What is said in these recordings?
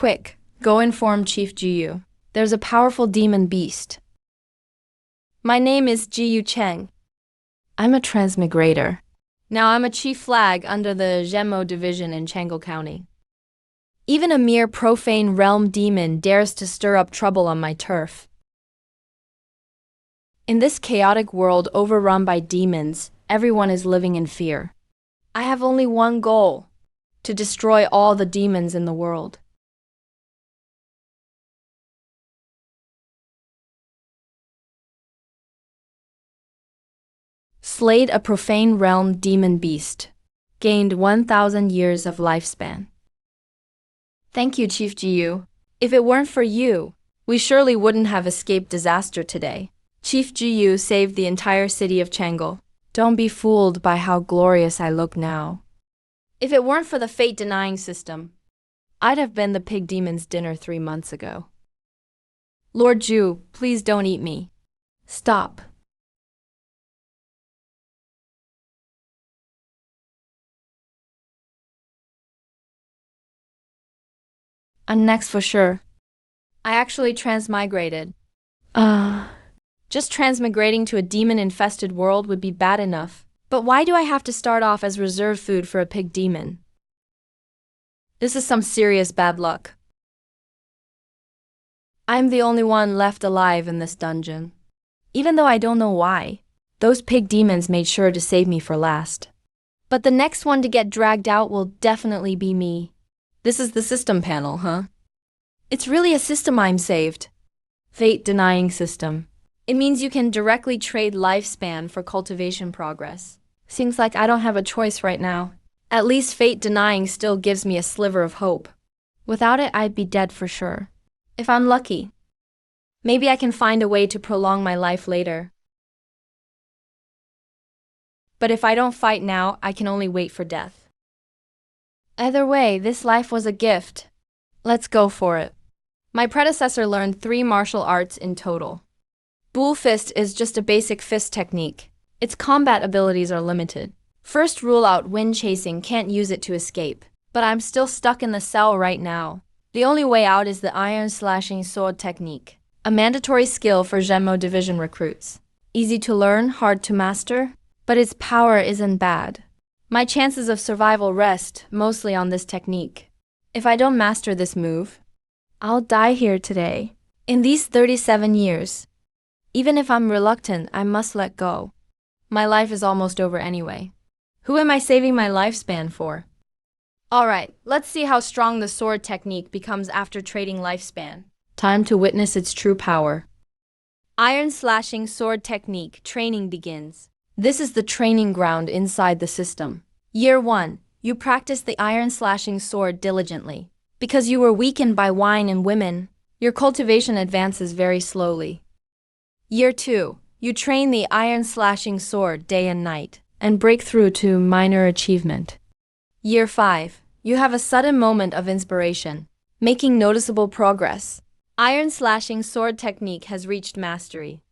Quick, go inform Chief Jiyu. There's a powerful demon beast. My name is Jiyu Cheng. I'm a transmigrator. Now I'm a chief flag under the Zhenmo division in Changle County. Even a mere profane realm demon dares to stir up trouble on my turf. In this chaotic world overrun by demons, everyone is living in fear. I have only one goal: to destroy all the demons in the world. Slayed a profane realm demon beast. Gained 1,000 years of lifespan. Thank you, Chief Jiyu. If it weren't for you, we surely wouldn't have escaped disaster today. Chief Jiyu saved the entire city of Changle. Don't be fooled by how glorious I look now. If it weren't for the fate-denying system, I'd have been the pig demon's dinner 3 months ago. Lord Ju, please don't eat me. Stop. I'm next for sure. I actually transmigrated. Just transmigrating to a demon-infested world would be bad enough. But why do I have to start off as reserve food for a pig demon? This is some serious bad luck. I'm the only one left alive in this dungeon. Even though I don't know why, those pig demons made sure to save me for last. But the next one to get dragged out will definitely be me. This is the system panel, huh? It's really a system I'm saved. Fate-denying system. It means you can directly trade lifespan for cultivation progress. Seems like I don't have a choice right now. At least fate-denying still gives me a sliver of hope. Without it, I'd be dead for sure. If I'm lucky. Maybe I can find a way to prolong my life later. But if I don't fight now, I can only wait for death. Either way, this life was a gift. Let's go for it. My predecessor learned 3 martial arts in total. Bull Fist is just a basic fist technique. Its combat abilities are limited. First rule out wind chasing, can't use it to escape. But I'm still stuck in the cell right now. The only way out is the iron slashing sword technique. A mandatory skill for Zhenmo division recruits. Easy to learn, hard to master, but its power isn't bad. My chances of survival rest mostly on this technique. If I don't master this move, I'll die here today. In these 37 years. Even if I'm reluctant, I must let go. My life is almost over anyway. Who am I saving my lifespan for? Alright, let's see how strong the sword technique becomes after trading lifespan. Time to witness its true power. Iron slashing sword technique training begins. This is the training ground inside the system. Year 1, you practice the iron slashing sword diligently. Because you were weakened by wine and women, your cultivation advances very slowly. Year 2, you train the iron slashing sword day and night, and break through to minor achievement. Year 5, you have a sudden moment of inspiration, making noticeable progress. Iron slashing sword technique has reached mastery.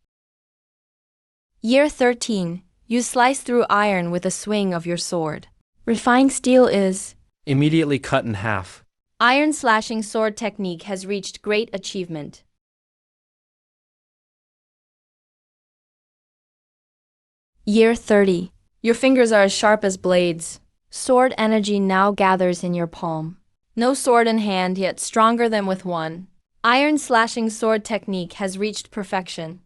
Year 13, you slice through iron with a swing of your sword. Refined steel is immediately cut in half. Iron slashing sword technique has reached great achievement. Year 30. Your fingers are as sharp as blades. Sword energy now gathers in your palm. No sword in hand, yet stronger than with one. Iron slashing sword technique has reached perfection.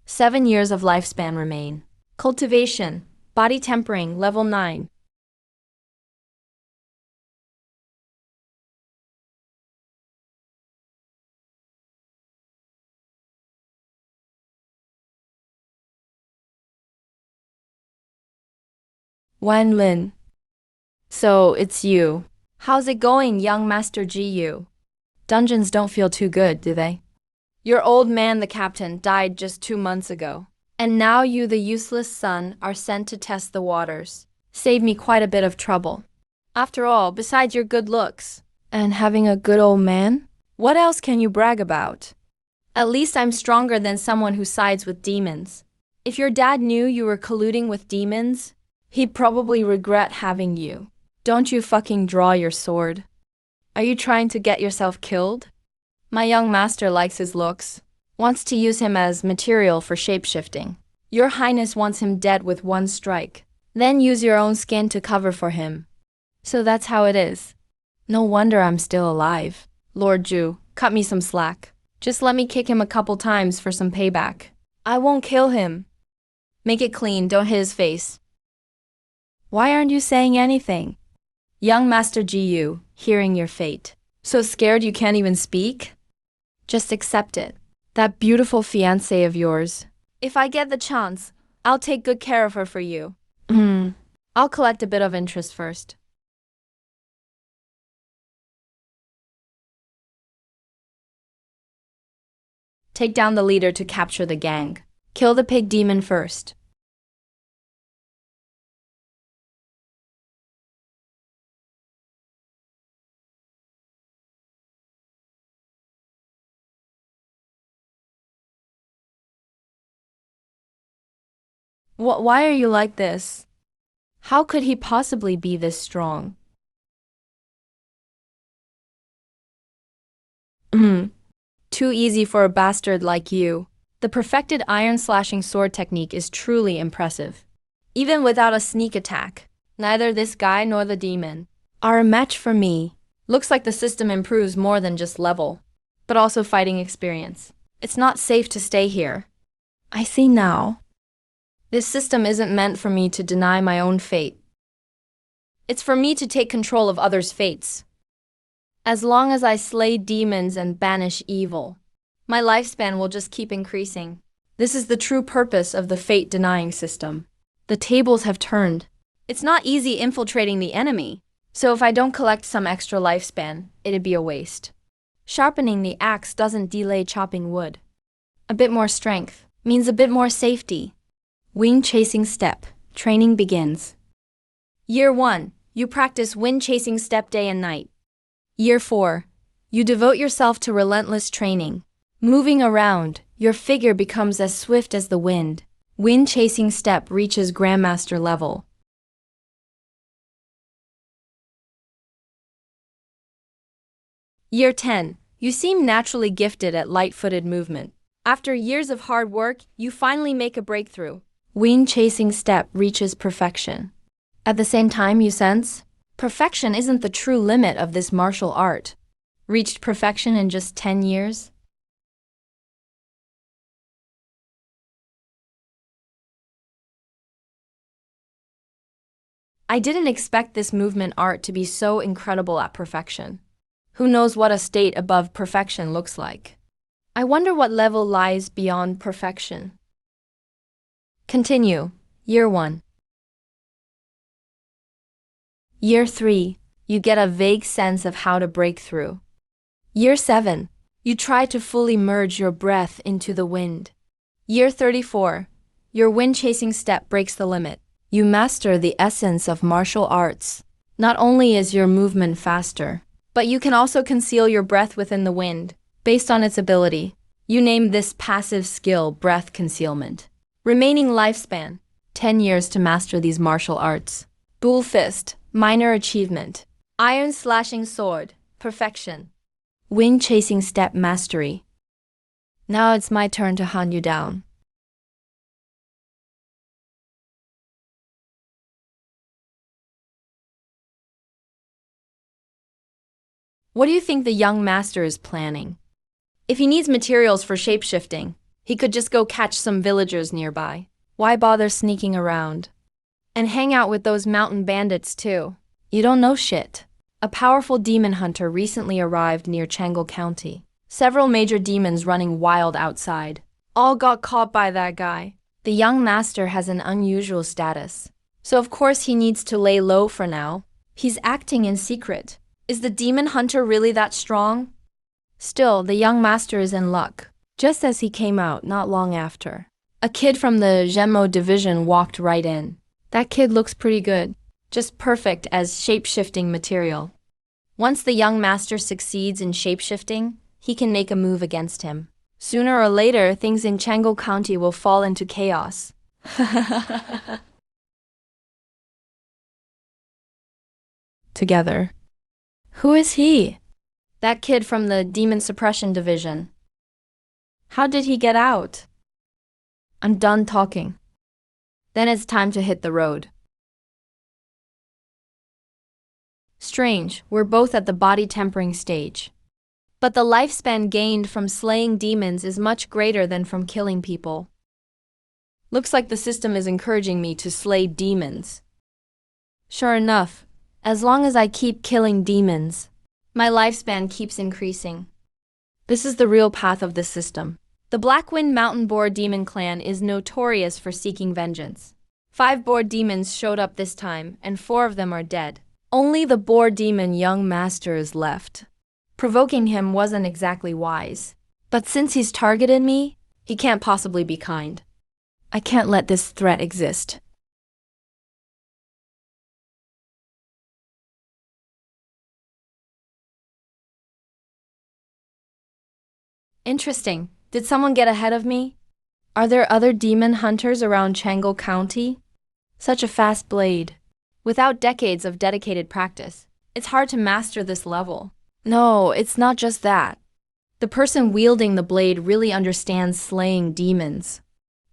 7 years of lifespan remain. Cultivation, body tempering, level 9. Wan Lin. So, it's you. How's it going, young Master Jiyu? Dungeons don't feel too good, do they? Your old man, the captain, died just 2 months ago. And now you, the useless son, are sent to test the waters. Saved me quite a bit of trouble. After all, besides your good looks, and having a good old man, what else can you brag about? At least I'm stronger than someone who sides with demons. If your dad knew you were colluding with demons, he'd probably regret having you. Don't you fucking draw your sword. Are you trying to get yourself killed? My young master likes his looks, wants to use him as material for shapeshifting. Your Highness wants him dead with one strike. Then use your own skin to cover for him. So that's how it is. No wonder I'm still alive. Lord Ju, cut me some slack. Just let me kick him a couple times for some payback. I won't kill him. Make it clean, don't hit his face. Why aren't you saying anything? Young Master Ji, hearing your fate. So scared you can't even speak? Just accept it. That beautiful fiancée of yours. If I get the chance, I'll take good care of her for you. I'll collect a bit of interest first. Take down the leader to capture the gang. Kill the pig demon first. Why are you like this? How could he possibly be this strong? Too easy for a bastard like you. The perfected iron-slashing sword technique is truly impressive. Even without a sneak attack, neither this guy nor the demon are a match for me. Looks like the system improves more than just level, but also fighting experience. It's not safe to stay here. I see now. This system isn't meant for me to deny my own fate. It's for me to take control of others' fates. As long as I slay demons and banish evil, my lifespan will just keep increasing. This is the true purpose of the fate-denying system. The tables have turned. It's not easy infiltrating the enemy, so if I don't collect some extra lifespan, it'd be a waste. Sharpening the axe doesn't delay chopping wood. A bit more strength means a bit more safety. Wind chasing step. Training begins. Year 1. You practice wind chasing step day and night. Year 4. You devote yourself to relentless training. Moving around, your figure becomes as swift as the wind. Wind chasing step reaches Grandmaster level. Year 10. You seem naturally gifted at light-footed movement. After years of hard work, you finally make a breakthrough. Wind chasing step reaches perfection. At the same time, you sense, perfection isn't the true limit of this martial art. Reached perfection in just 10 years? I didn't expect this movement art to be so incredible at perfection. Who knows what a state above perfection looks like? I wonder what level lies beyond perfection. Continue. Year 1. Year 3. You get a vague sense of how to break through. Year 7. You try to fully merge your breath into the wind. Year 34. Your wind-chasing step breaks the limit. You master the essence of martial arts. Not only is your movement faster, but you can also conceal your breath within the wind, based on its ability. You name this passive skill breath concealment. Remaining lifespan, 10 years to master these martial arts. Dual fist, minor achievement. Iron slashing sword, perfection. Wind chasing step mastery. Now it's my turn to hunt you down. What do you think the young master is planning? If he needs materials for shapeshifting, he could just go catch some villagers nearby. Why bother sneaking around? And hang out with those mountain bandits too. You don't know shit. A powerful demon hunter recently arrived near Changle County. Several major demons running wild outside. All got caught by that guy. The young master has an unusual status, so of course he needs to lay low for now. He's acting in secret. Is the demon hunter really that strong? Still, the young master is in luck. Just as he came out not long after, a kid from the Gemmo division walked right in. That kid looks pretty good, just perfect as shape-shifting material. Once the young master succeeds in shape-shifting, he can make a move against him. Sooner or later, things in Changle County will fall into chaos. Together. Who is he? That kid from the Demon Suppression Division. How did he get out? I'm done talking. Then it's time to hit the road. Strange, we're both at the body tempering stage. But the lifespan gained from slaying demons is much greater than from killing people. Looks like the system is encouraging me to slay demons. Sure enough, as long as I keep killing demons, my lifespan keeps increasing. This is the real path of this system. The Blackwind Mountain Boar Demon Clan is notorious for seeking vengeance. 5 boar demons showed up this time, and 4 of them are dead. Only the boar demon young master is left. Provoking him wasn't exactly wise. But since he's targeted me, he can't possibly be kind. I can't let this threat exist. Interesting. Did someone get ahead of me? Are there other demon hunters around Changle County? Such a fast blade. Without decades of dedicated practice, it's hard to master this level. No, it's not just that. The person wielding the blade really understands slaying demons.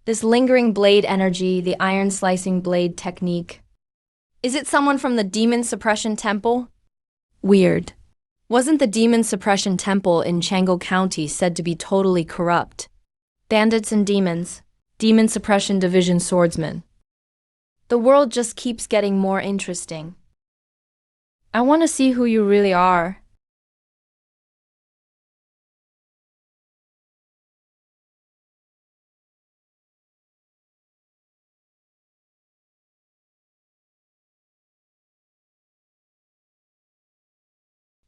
This lingering blade energy, the iron-slicing blade technique. Is it someone from the Demon Suppression Temple? Weird. Wasn't the Demon Suppression Temple in Changle County said to be totally corrupt? Bandits and demons. Demon Suppression Division swordsmen. The world just keeps getting more interesting. I want to see who you really are.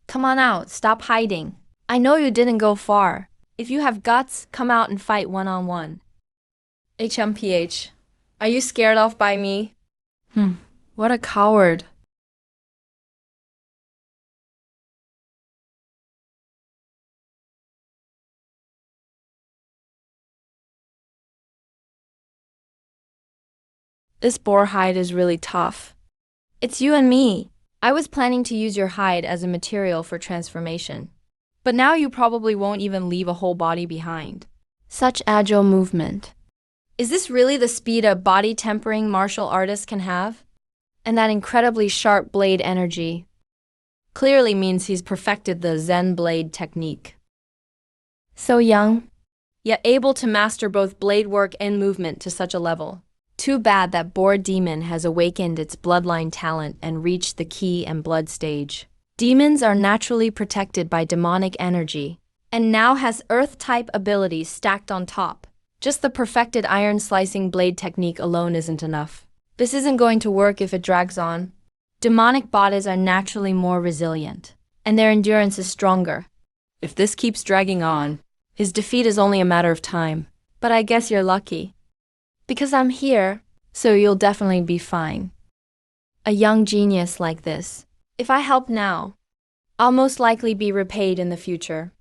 Come on out, stop hiding. I know you didn't go far. If you have guts, come out and fight one-on-one. HMPH, are you scared off by me? What a coward. This boar hide is really tough. It's you and me. I was planning to use your hide as a material for transformation. But now you probably won't even leave a whole body behind. Such agile movement. Is this really the speed a body tempering martial artist can have? And that incredibly sharp blade energy clearly means he's perfected the Zen blade technique. So young, yet able to master both blade work and movement to such a level. Too bad that boar demon has awakened its bloodline talent and reached the ki and blood stage. Demons are naturally protected by demonic energy, and now has earth-type abilities stacked on top. Just the perfected iron-slicing blade technique alone isn't enough. This isn't going to work if it drags on. Demonic bodies are naturally more resilient, and their endurance is stronger. If this keeps dragging on, his defeat is only a matter of time. But I guess you're lucky. Because I'm here, so you'll definitely be fine. A young genius like this. If I help now, I'll most likely be repaid in the future.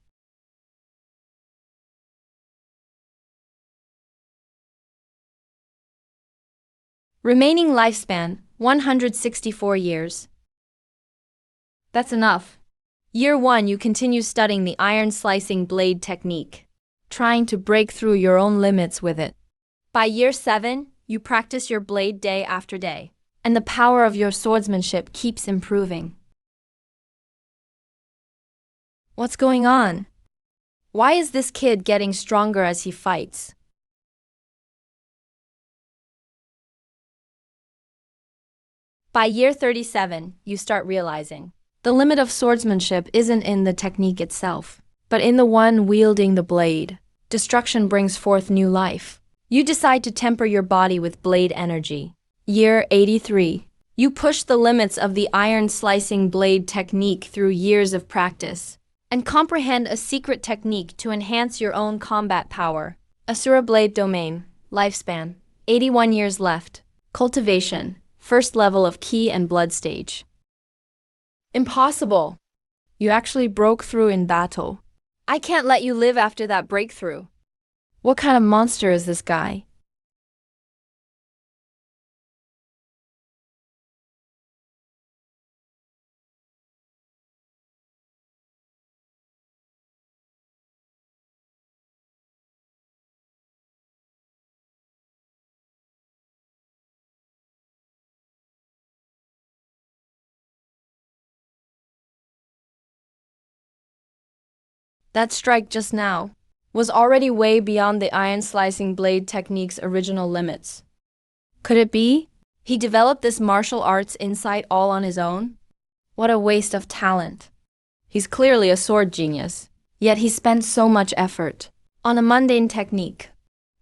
Remaining lifespan, 164 years. That's enough. Year 1, you continue studying the iron-slicing blade technique, trying to break through your own limits with it. By year 7, you practice your blade day after day, and the power of your swordsmanship keeps improving. What's going on? Why is this kid getting stronger as he fights? By year 37, you start realizing the limit of swordsmanship isn't in the technique itself, but in the one wielding the blade. Destruction brings forth new life. You decide to temper your body with blade energy. Year 83. You push the limits of the iron-slicing blade technique through years of practice, and comprehend a secret technique to enhance your own combat power. Asura Blade Domain. Lifespan. 81 years left. Cultivation. First level of ki and blood stage. Impossible! You actually broke through in battle. I can't let you live after that breakthrough. What kind of monster is this guy? That strike just now was already way beyond the iron-slicing blade technique's original limits. Could it be he developed this martial arts insight all on his own? What a waste of talent. He's clearly a sword genius, yet he spent so much effort on a mundane technique.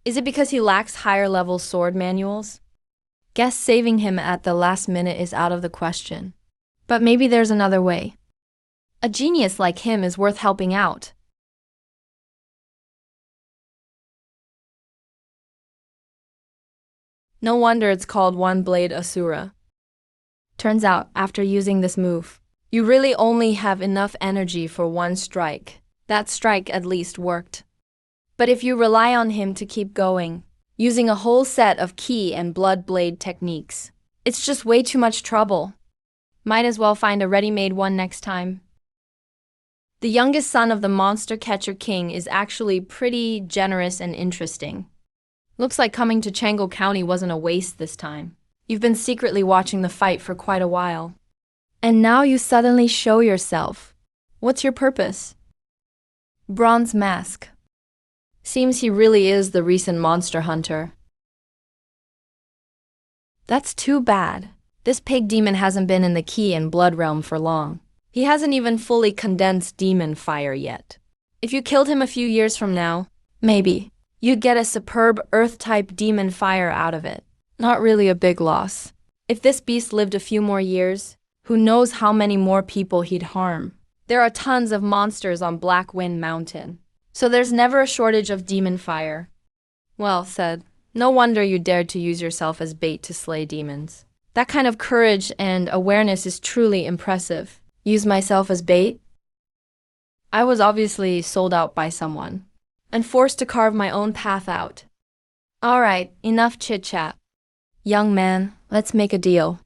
Is it because he lacks higher-level sword manuals? Guess saving him at the last minute is out of the question. But maybe there's another way. A genius like him is worth helping out. No wonder it's called One Blade Asura. Turns out, after using this move, you really only have enough energy for one strike. That strike at least worked. But if you rely on him to keep going, using a whole set of ki and blood blade techniques, it's just way too much trouble. Might as well find a ready-made one next time. The youngest son of the Monster Catcher King is actually pretty generous and interesting. Looks like coming to Changle County wasn't a waste this time. You've been secretly watching the fight for quite a while. And now you suddenly show yourself. What's your purpose? Bronze Mask. Seems he really is the recent monster hunter. That's too bad. This pig demon hasn't been in the ki and blood realm for long. He hasn't even fully condensed demon fire yet. If you killed him a few years from now, maybe you'd get a superb earth-type demon fire out of it. Not really a big loss. If this beast lived a few more years, who knows how many more people he'd harm. There are tons of monsters on Black Wind Mountain, so there's never a shortage of demon fire. Well said. No wonder you dared to use yourself as bait to slay demons. That kind of courage and awareness is truly impressive. Use myself as bait? I was obviously sold out by someone, and forced to carve my own path out. All right, enough chit-chat. Young man, let's make a deal.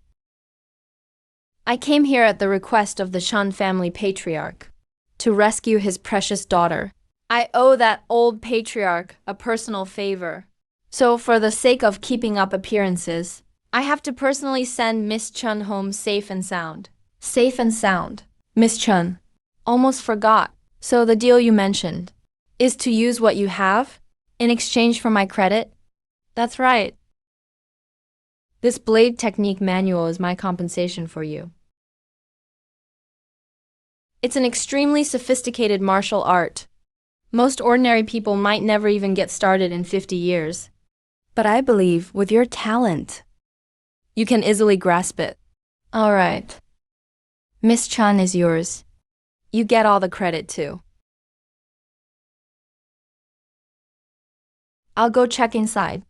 I came here at the request of the Shun family patriarch, to rescue his precious daughter. I owe that old patriarch a personal favor. So for the sake of keeping up appearances, I have to personally send Miss Chun home safe and sound. Safe and sound. Miss Chun. Almost forgot. So the deal you mentioned is to use what you have in exchange for my credit? That's right. This blade technique manual is my compensation for you. It's an extremely sophisticated martial art. Most ordinary people might never even get started in 50 years. But I believe with your talent, you can easily grasp it. All right. Miss Chun is yours. You get all the credit too. I'll go check inside.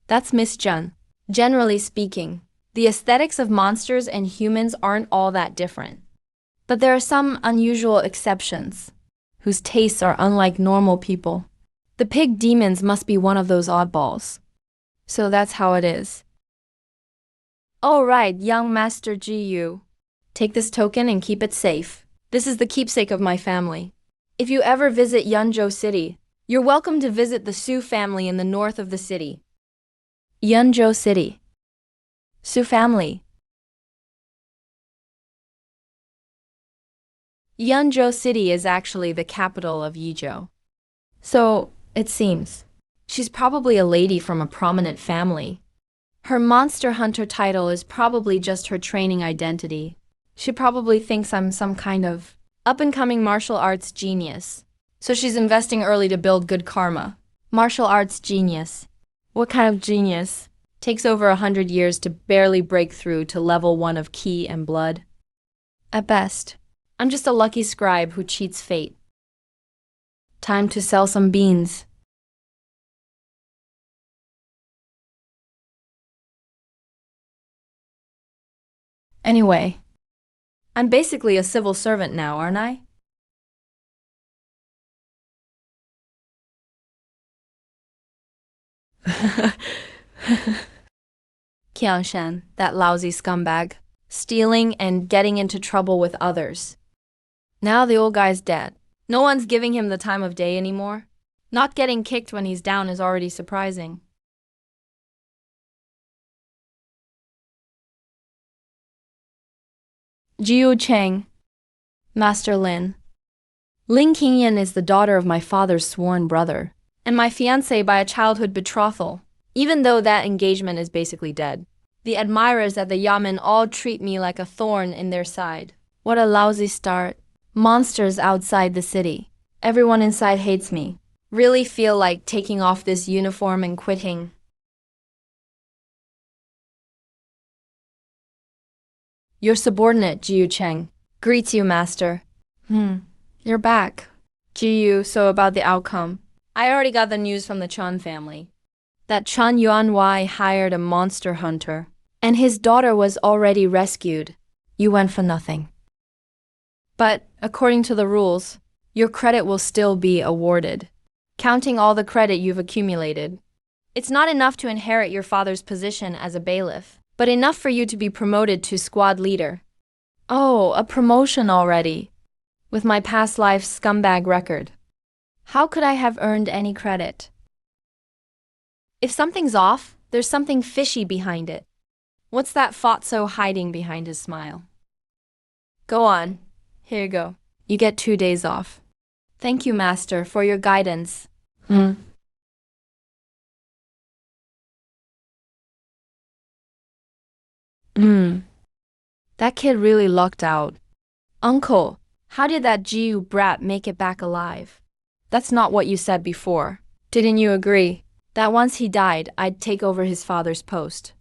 That's Miss Chun. Generally speaking, the aesthetics of monsters and humans aren't all that different. But there are some unusual exceptions, whose tastes are unlike normal people. The pig demons must be one of those oddballs. So that's how it is. All right, young Master Ji-Yu. Take this token and keep it safe. This is the keepsake of my family. If you ever visit Yunzhou City, you're welcome to visit the Su family in the north of the city. Yunzhou City. Su family. Yunzhou City is actually the capital of Yizhou. So, it seems, she's probably a lady from a prominent family. Her monster hunter title is probably just her training identity. She probably thinks I'm some kind of up-and-coming martial arts genius. So she's investing early to build good karma. Martial arts genius. What kind of genius? Takes over 100 years to barely break through to level 1 of ki and blood. At best, I'm just a lucky scribe who cheats fate. Time to sell some beans. Anyway, I'm basically a civil servant now, aren't I? Qiangshan, that lousy scumbag, stealing and getting into trouble with others. Now the old guy's dead. No one's giving him the time of day anymore. Not getting kicked when he's down is already surprising. Jiu Cheng, Master Lin. Lin Qingyan is the daughter of my father's sworn brother, and my fiancée by a childhood betrothal, even though that engagement is basically dead. The admirers at the Yamen all treat me like a thorn in their side. What a lousy start. Monsters outside the city. Everyone inside hates me. Really feel like taking off this uniform and quitting. Your subordinate, Jiu Cheng, greets you, master. You're back. Jiu, so about the outcome. I already got the news from the Chun family. That Chun Yuanwei hired a monster hunter, and his daughter was already rescued. You went for nothing. But, according to the rules, your credit will still be awarded, counting all the credit you've accumulated. It's not enough to inherit your father's position as a bailiff, but enough for you to be promoted to squad leader. Oh, a promotion already. With my past life's scumbag record. How could I have earned any credit? If something's off, there's something fishy behind it. What's that Fatso hiding behind his smile? Go on. Here you go. You get 2 days off. Thank you, master, for your guidance. That kid really lucked out. Uncle, how did that Jiu brat make it back alive? That's not what you said before. Didn't you agree that once he died, I'd take over his father's post?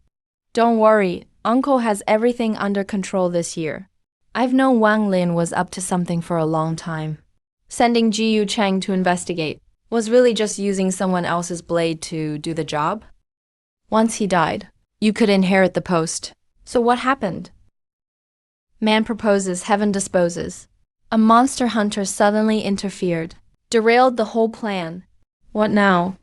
Don't worry, Uncle has everything under control this year. I've known Wang Lin was up to something for a long time. Sending Jiu Cheng to investigate was really just using someone else's blade to do the job. Once he died, you could inherit the post. So what happened? Man proposes, heaven disposes. A monster hunter suddenly interfered, derailed the whole plan. What now?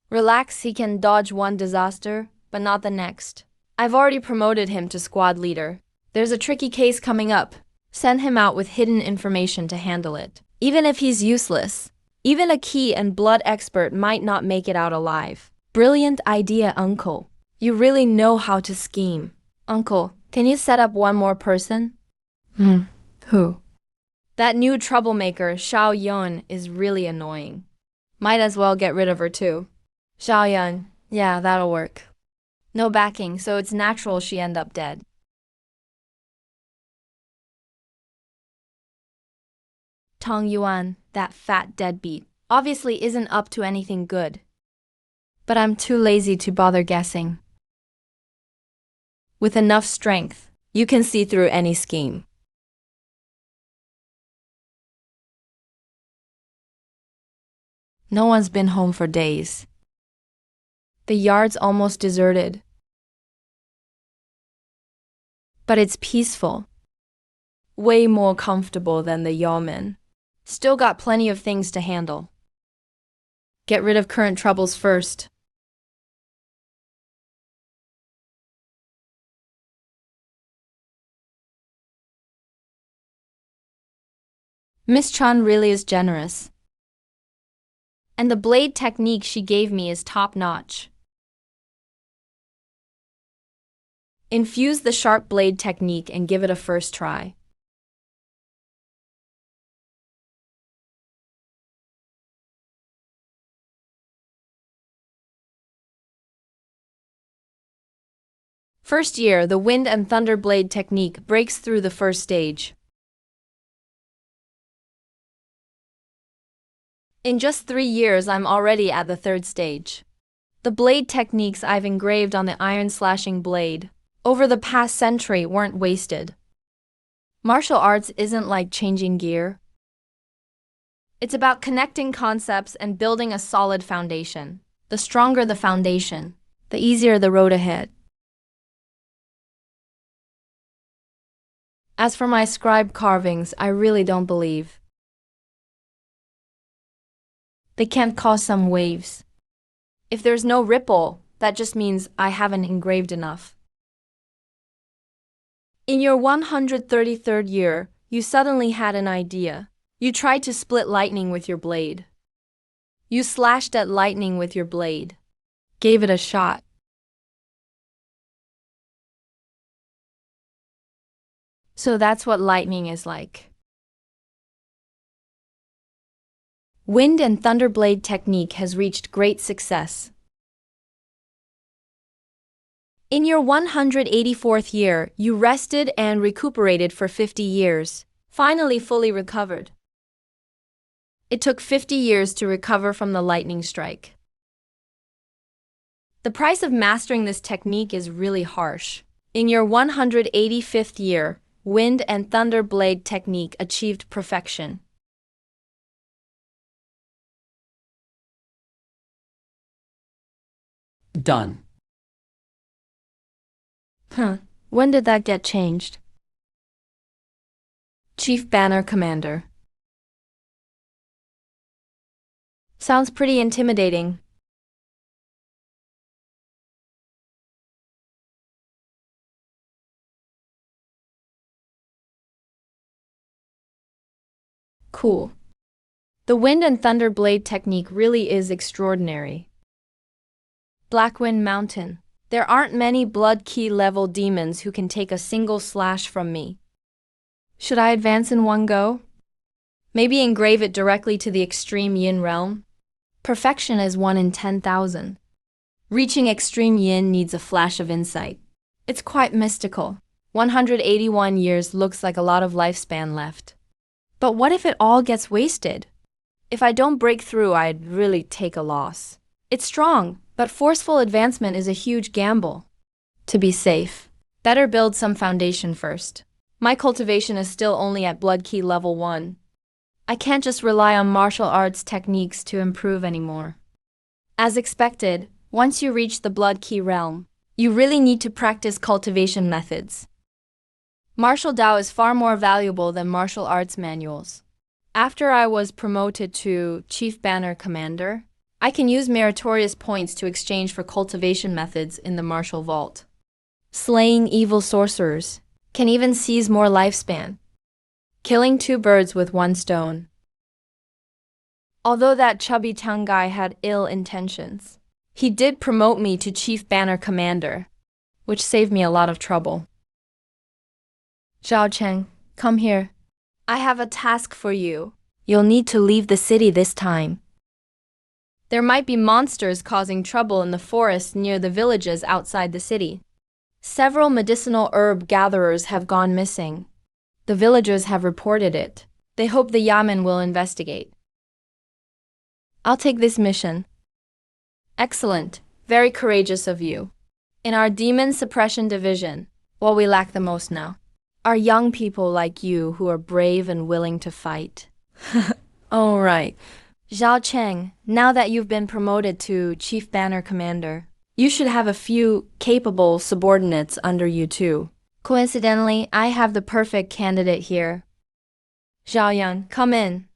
Relax, he can dodge one disaster, but not the next. I've already promoted him to squad leader. There's a tricky case coming up. Send him out with hidden information to handle it. Even if he's useless, even a key and blood expert might not make it out alive. Brilliant idea, Uncle. You really know how to scheme. Uncle, can you set up one more person? Who? That new troublemaker, Xiao Yun, is really annoying. Might as well get rid of her too. Xiao Yun, yeah, that'll work. No backing, so it's natural she end up dead. Tong Yuan, that fat deadbeat, obviously isn't up to anything good. But I'm too lazy to bother guessing. With enough strength, you can see through any scheme. No one's been home for days. The yard's almost deserted. But it's peaceful. Way more comfortable than the Yamen. Still got plenty of things to handle. Get rid of current troubles first. Miss Chun really is generous. And the blade technique she gave me is top-notch. Infuse the sharp blade technique and give it a first try. First year, the wind and thunder blade technique breaks through the first stage. In just 3 years, I'm already at the third stage. The blade techniques I've engraved on the iron slashing blade over the past century weren't wasted. Martial arts isn't like changing gear. It's about connecting concepts and building a solid foundation. The stronger the foundation, the easier the road ahead. As for my scribe carvings, I really don't believe. They can't cause some waves. If there's no ripple, that just means I haven't engraved enough. In your 133rd year, you suddenly had an idea. You tried to split lightning with your blade. You slashed at lightning with your blade. Gave it a shot. So that's what lightning is like. Wind and thunder blade technique has reached great success. In your 184th year, you rested and recuperated for 50 years, finally fully recovered. It took 50 years to recover from the lightning strike. The price of mastering this technique is really harsh. In your 185th year, wind and thunder blade technique achieved perfection. Done. When did that get changed? Chief Banner Commander. Sounds pretty intimidating. Cool. The wind and thunder blade technique really is extraordinary. Blackwind Mountain. There aren't many blood key level demons who can take a single slash from me. Should I advance in one go? Maybe engrave it directly to the extreme yin realm? Perfection is 1 in 10,000. Reaching extreme yin needs a flash of insight. It's quite mystical. 181 years looks like a lot of lifespan left. But what if it all gets wasted? If I don't break through, I'd really take a loss. It's strong, but forceful advancement is a huge gamble. To be safe, better build some foundation first. My cultivation is still only at blood key level 1. I can't just rely on martial arts techniques to improve anymore. As expected, once you reach the blood key realm, you really need to practice cultivation methods. Martial Dao is far more valuable than martial arts manuals. After I was promoted to Chief Banner Commander, I can use meritorious points to exchange for cultivation methods in the martial vault. Slaying evil sorcerers can even seize more lifespan. Killing 2 birds with 1 stone. Although that chubby tongue guy had ill intentions, he did promote me to Chief Banner Commander, which saved me a lot of trouble. Zhao Cheng, come here. I have a task for you. You'll need to leave the city this time. There might be monsters causing trouble in the forest near the villages outside the city. Several medicinal herb gatherers have gone missing. The villagers have reported it. They hope the Yamen will investigate. I'll take this mission. Excellent. Very courageous of you. In our demon suppression division, what we lack the most now are young people like you who are brave and willing to fight. All right. Zhao Cheng, now that you've been promoted to Chief Banner Commander, you should have a few capable subordinates under you too. Coincidentally, I have the perfect candidate here. Zhao Yan, come in.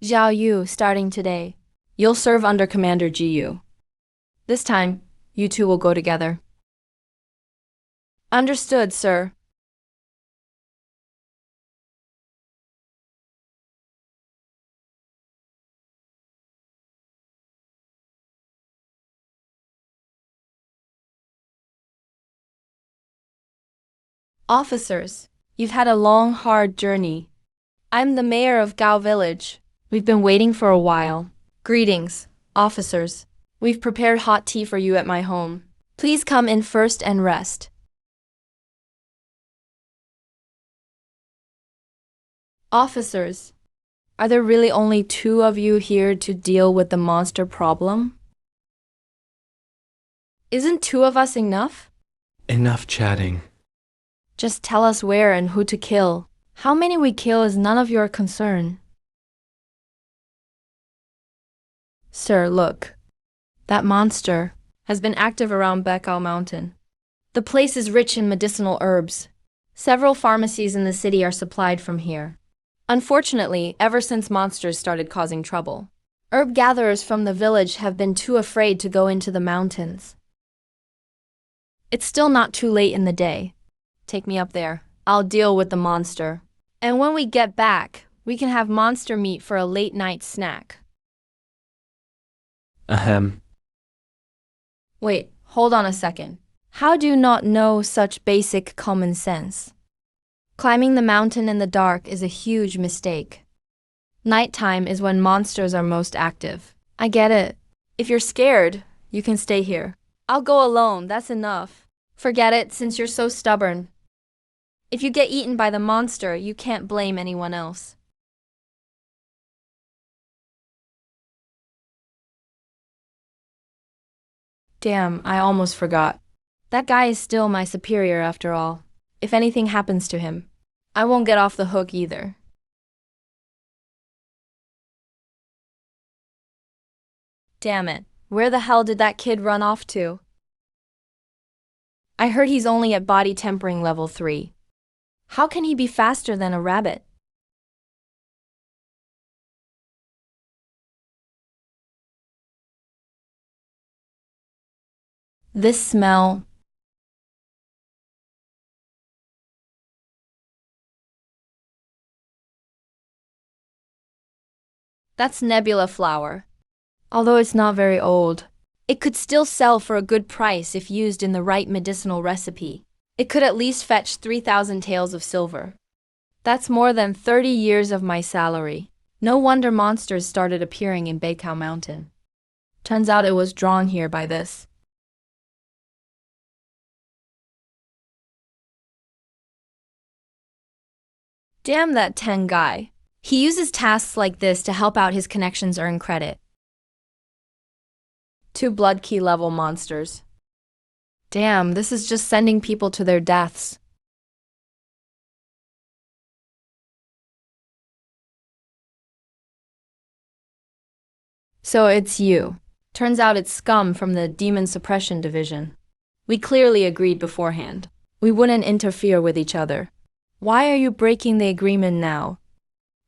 Zhao Yu, starting today, you'll serve under Commander Ji Yu. This time, you two will go together. Understood, sir. Officers, you've had a long, hard journey. I'm the mayor of Gao Village. We've been waiting for a while. Greetings, officers. We've prepared hot tea for you at my home. Please come in first and rest. Officers, are there really only 2 of you here to deal with the monster problem? Isn't 2 of us enough? Enough chatting. Just tell us where and who to kill. How many we kill is none of your concern. Sir, look. That monster has been active around Bekao Mountain. The place is rich in medicinal herbs. Several pharmacies in the city are supplied from here. Unfortunately, ever since monsters started causing trouble, herb gatherers from the village have been too afraid to go into the mountains. It's still not too late in the day. Take me up there. I'll deal with the monster. And when we get back, We can have monster meat for a late-night snack. Ahem. Wait, hold on a second. How do you not know such basic common sense? Climbing the mountain in the dark is a huge mistake. Nighttime is when monsters are most active. I get it. If you're scared, you can stay here. I'll go alone, that's enough. Forget it since you're so stubborn. If you get eaten by the monster, you can't blame anyone else. Damn, I almost forgot. That guy is still my superior after all. If anything happens to him, I won't get off the hook either. Damn it, where the hell did that kid run off to? I heard he's only at body tempering level 3. How can he be faster than a rabbit? This smell. That's nebula flower. Although it's not very old, it could still sell for a good price if used in the right medicinal recipe. It could at least fetch 3,000 taels of silver. That's more than 30 years of my salary. No wonder monsters started appearing in Baikao Mountain. Turns out it was drawn here by this. Damn that Ten guy. He uses tasks like this to help out his connections earn credit. 2 blood key level monsters. Damn, this is just sending people to their deaths. So it's you. Turns out it's scum from the Demon Suppression Division. We clearly agreed beforehand. We wouldn't interfere with each other. Why are you breaking the agreement now?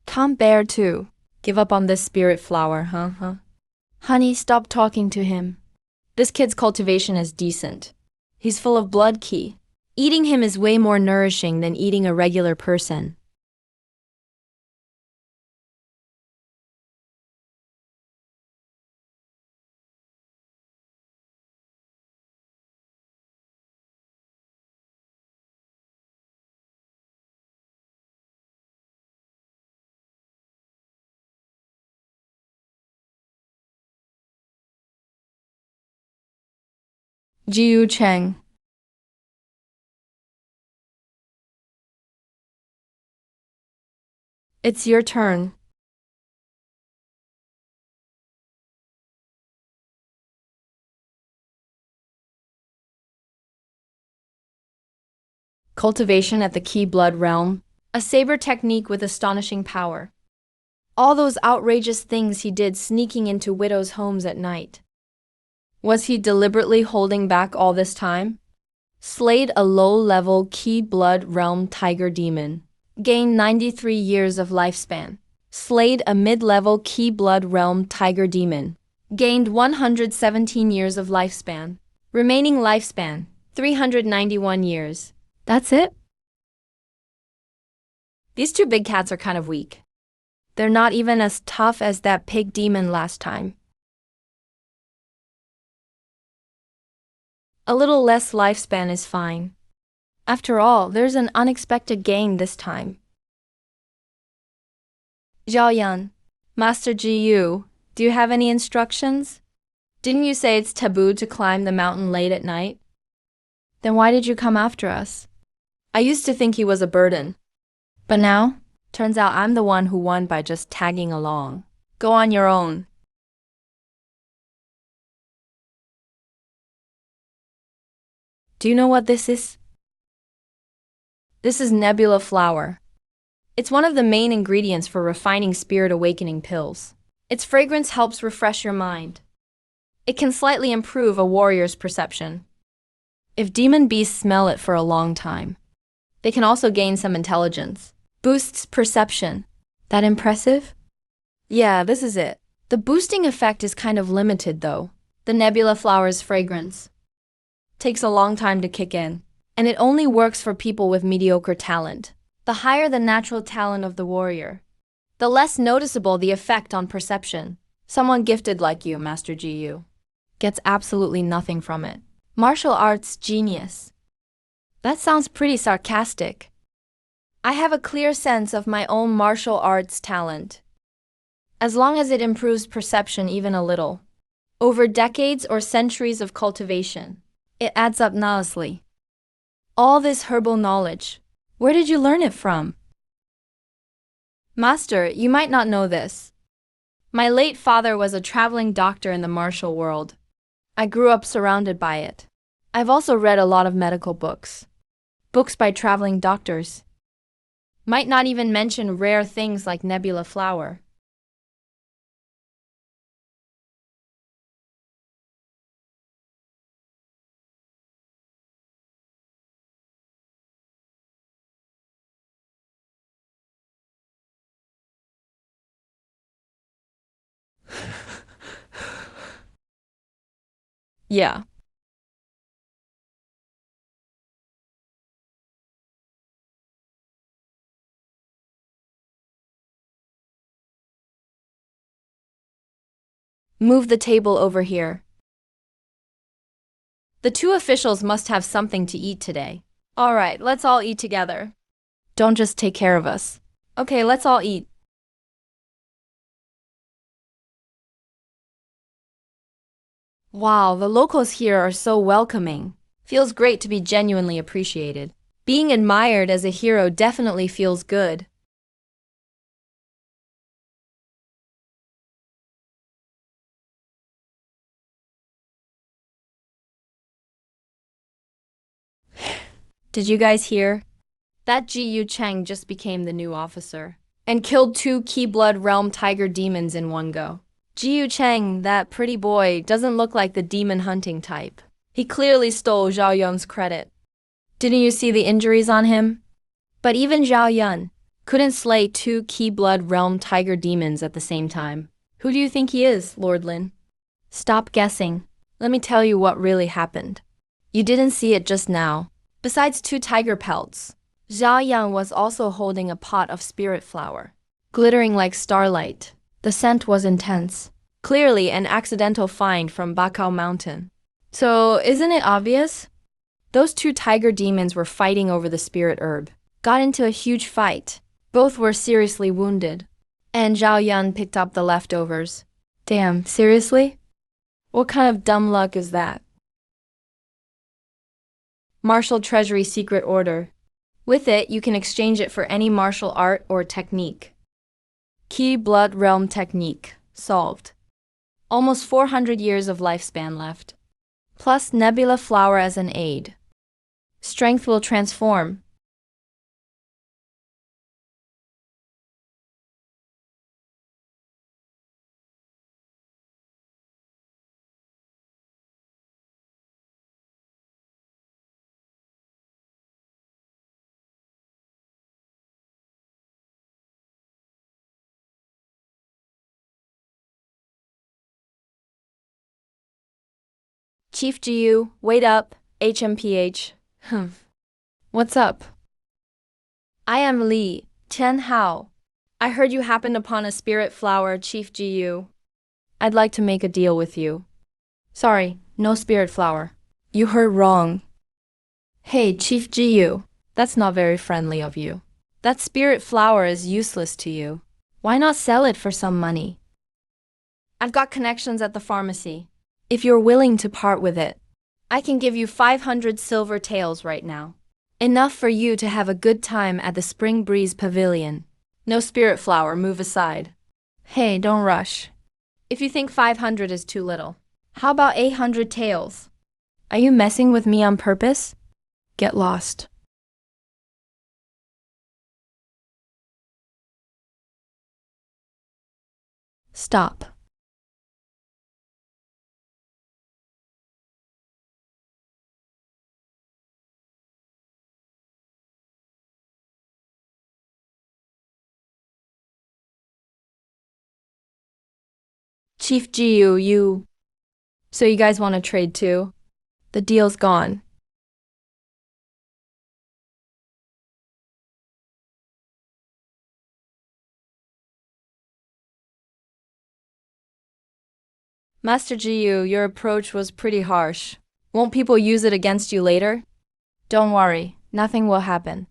Tom Bear too. Give up on this spirit flower, huh? Honey, stop talking to him. This kid's cultivation is decent. He's full of blood key. Eating him is way more nourishing than eating a regular person. Jiu Cheng. It's your turn. Cultivation at the Key Blood Realm. A saber technique with astonishing power. All those outrageous things he did sneaking into widows' homes at night. Was he deliberately holding back all this time? Slayed a low-level Key Blood Realm Tiger Demon. Gained 93 years of lifespan. Slayed a mid-level Key Blood Realm Tiger Demon. Gained 117 years of lifespan. Remaining lifespan, 391 years. That's it? These 2 big cats are kind of weak. They're not even as tough as that pig demon last time. A little less lifespan is fine. After all, there's an unexpected gain this time. Zhaoyan, Master Jiyu, do you have any instructions? Didn't you say it's taboo to climb the mountain late at night? Then why did you come after us? I used to think he was a burden. But now, turns out I'm the one who won by just tagging along. Go on your own. Do you know what this is? This is nebula flower. It's one of the main ingredients for refining spirit awakening pills. Its fragrance helps refresh your mind. It can slightly improve a warrior's perception. If demon beasts smell it for a long time, they can also gain some intelligence. Boosts perception. That impressive? Yeah, this is it. The boosting effect is kind of limited though. The nebula flower's fragrance takes a long time to kick in, and it only works for people with mediocre talent. The higher the natural talent of the warrior, the less noticeable the effect on perception. Someone gifted like you, Master GU, gets absolutely nothing from it. Martial arts genius. That sounds pretty sarcastic. I have a clear sense of my own martial arts talent. As long as it improves perception even a little. Over decades or centuries of cultivation, it adds up nicely. All this herbal knowledge, where did you learn it from? Master, you might not know this. My late father was a traveling doctor in the martial world. I grew up surrounded by it. I've also read a lot of medical books. Books by traveling doctors. Might not even mention rare things like nebula flower. Yeah. Move the table over here. The two officials must have something to eat today. All right, let's all eat together. Don't just take care of us. Okay, let's all eat. Wow, the locals here are so welcoming. Feels great to be genuinely appreciated. Being admired as a hero definitely feels good. Did you guys hear? That Ji Cheng just became the new officer and killed 2 Key Blood Realm Tiger demons in one go. Ji Cheng, that pretty boy, doesn't look like the demon hunting type. He clearly stole Zhao Yun's credit. Didn't you see the injuries on him? But even Zhao Yun couldn't slay 2 Key Blood Realm Tiger demons at the same time. Who do you think he is, Lord Lin? Stop guessing. Let me tell you what really happened. You didn't see it just now. Besides 2 tiger pelts, Zhao Yang was also holding a pot of spirit flower, glittering like starlight. The scent was intense, clearly an accidental find from Bakao Mountain. So, isn't it obvious? Those 2 tiger demons were fighting over the spirit herb, got into a huge fight. Both were seriously wounded, and Zhao Yan picked up the leftovers. Damn, seriously? What kind of dumb luck is that? Martial Treasury Secret Order. With it, you can exchange it for any martial art or technique. Key Blood Realm Technique. Solved. Almost 400 years of lifespan left. Plus Nebula Flower as an aid. Strength will transform. Chief GU, wait up, HMPH. What's up? I am Li, Chen Hao. I heard you happened upon a spirit flower, Chief GU. I'd like to make a deal with you. Sorry, no spirit flower. You heard wrong. Hey, Chief GU, that's not very friendly of you. That spirit flower is useless to you. Why not sell it for some money? I've got connections at the pharmacy. If you're willing to part with it, I can give you 500 silver taels right now. Enough for you to have a good time at the Spring Breeze Pavilion. No spirit flower, move aside. Hey, don't rush. If you think 500 is too little, how about 800 taels? Are you messing with me on purpose? Get lost. Stop. Chief GU, you... So you guys want to trade too? The deal's gone. Master Jiyu, your approach was pretty harsh. Won't people use it against you later? Don't worry, nothing will happen.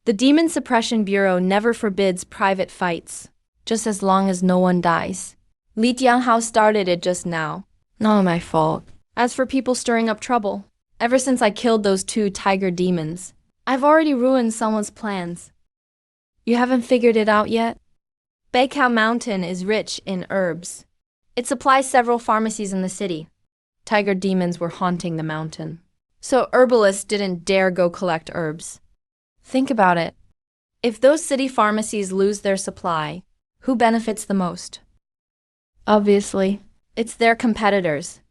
The Demon Suppression Bureau never forbids private fights, just as long as no one dies. Li Tianhao started it just now. Not my fault. As for people stirring up trouble, ever since I killed those two tiger demons, I've already ruined someone's plans. You haven't figured it out yet? Baikao Mountain is rich in herbs. It supplies several pharmacies in the city. Tiger demons were haunting the mountain, so herbalists didn't dare go collect herbs. Think about it. If those city pharmacies lose their supply, who benefits the most? Obviously, it's their competitors.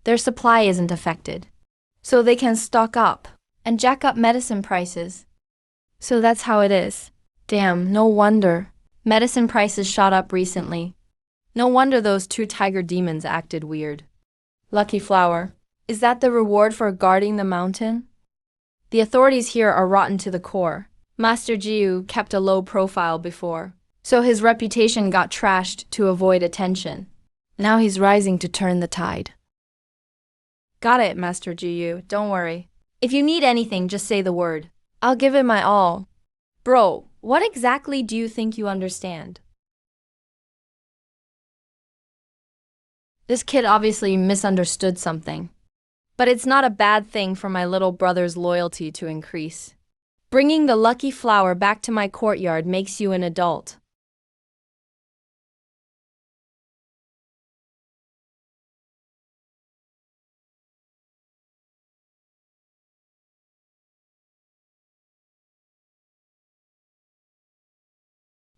Their supply isn't affected, so they can stock up and jack up medicine prices. So that's how it is. Damn, no wonder. Medicine prices shot up recently. No wonder those two tiger demons acted weird. Lucky flower. Is that the reward for guarding the mountain? The authorities here are rotten to the core. Master Jiu kept a low profile before, so his reputation got trashed to avoid attention. Now he's rising to turn the tide. Got it, Master Jiu, don't worry. If you need anything, just say the word. I'll give it my all. Bro, what exactly do you think you understand? This kid obviously misunderstood something. But it's not a bad thing for my little brother's loyalty to increase. Bringing the lucky flower back to my courtyard makes you an adult.